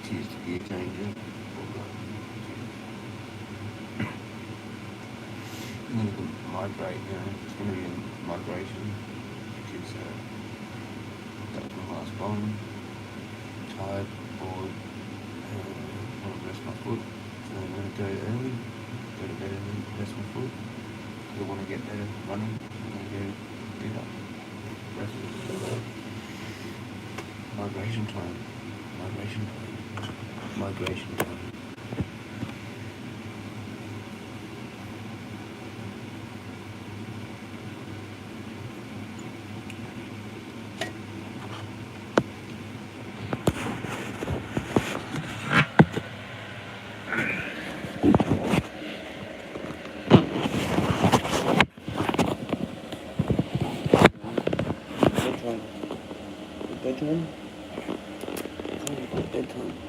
Cheers to gear changer. I'm going to migrate now. It's going to be a migration because that was my last bomb. Tired, bored, want to rest my foot. So I'm going to go early, go to bed early, rest my foot. Because I want to get better running. I'm going to go get up, rest. Migration time. Migration time. migration time. Bedtime? Bedtime.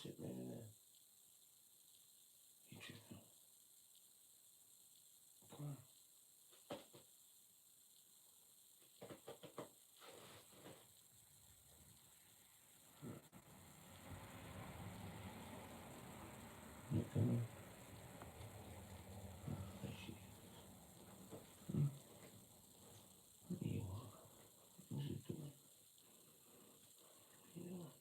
sit there and there. You just come on. You come on. There she is. You are. What's it doing? You are.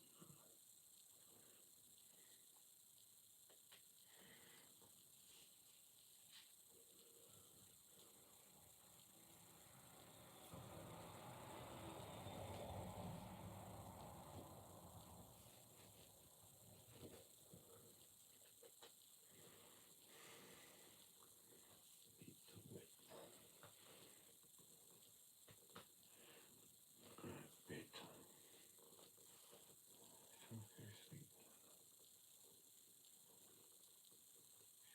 Bedtime. Time to go to sleep.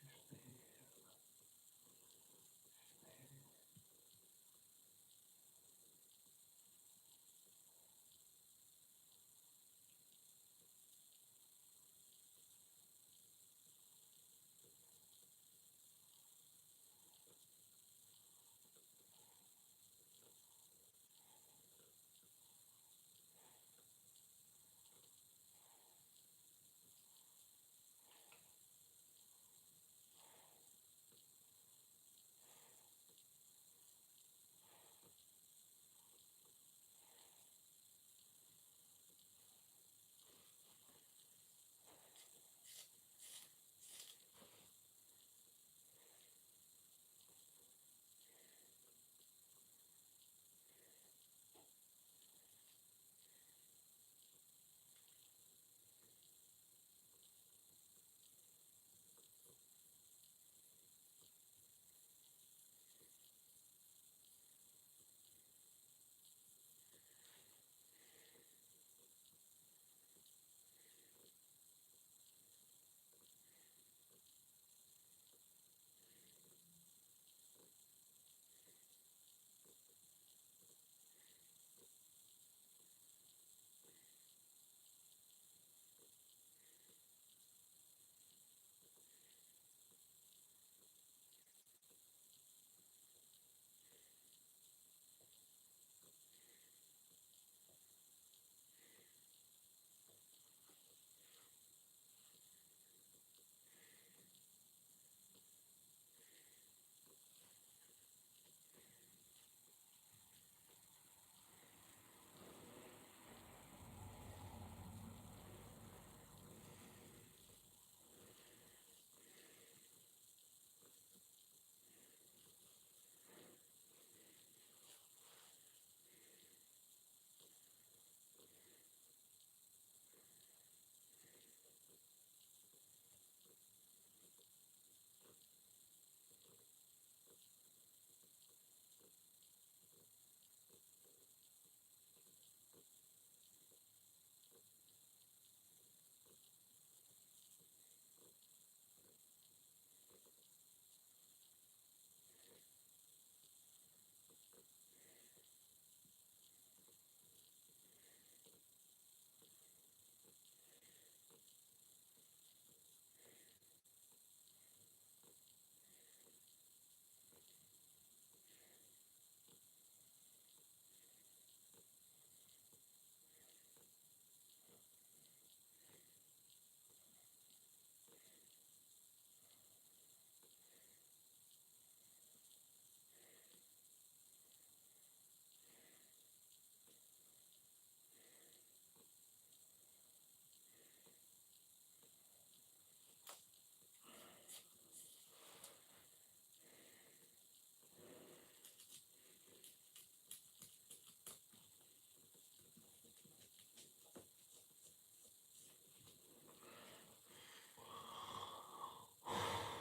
Just there. Just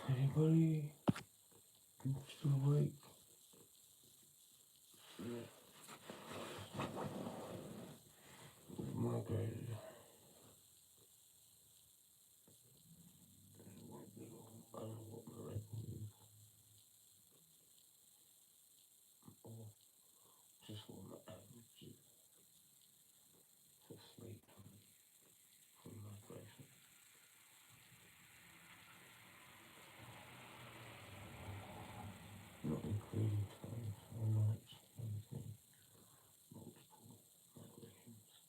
there. Anybody still awake? Yeah. My God. I don't know what my record is. Or just what my average is for sleep from my person. including time or nights maintaining multiple regulations.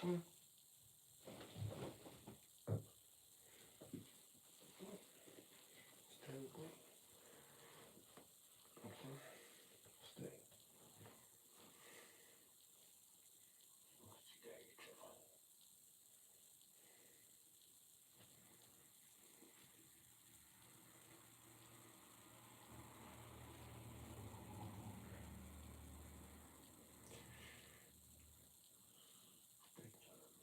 Come on. Stay with me. Okay. Stay. What you got, you trouble? Stay, John.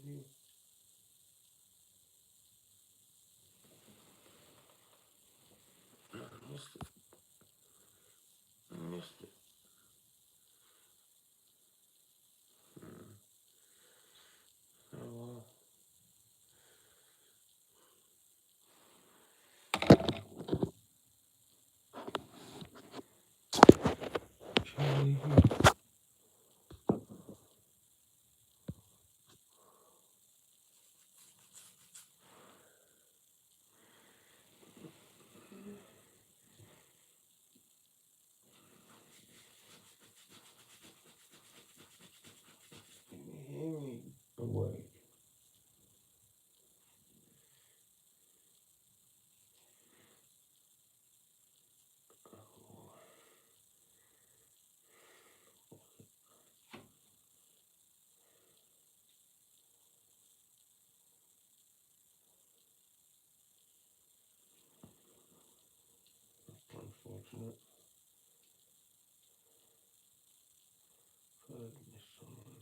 Maybe. I missed it. I missed it. Oh well. Charlie. Hearing away. Unfortunate. Goodness on.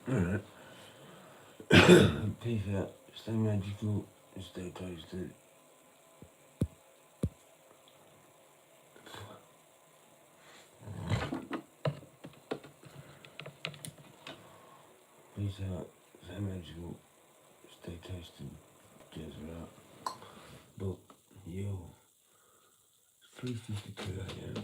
Alright. Peace out. Stay magical and stay toasted. Peace out. Stay magical. Stay toasted. Jezza out. Book. Yo. It's 3:52 a.m.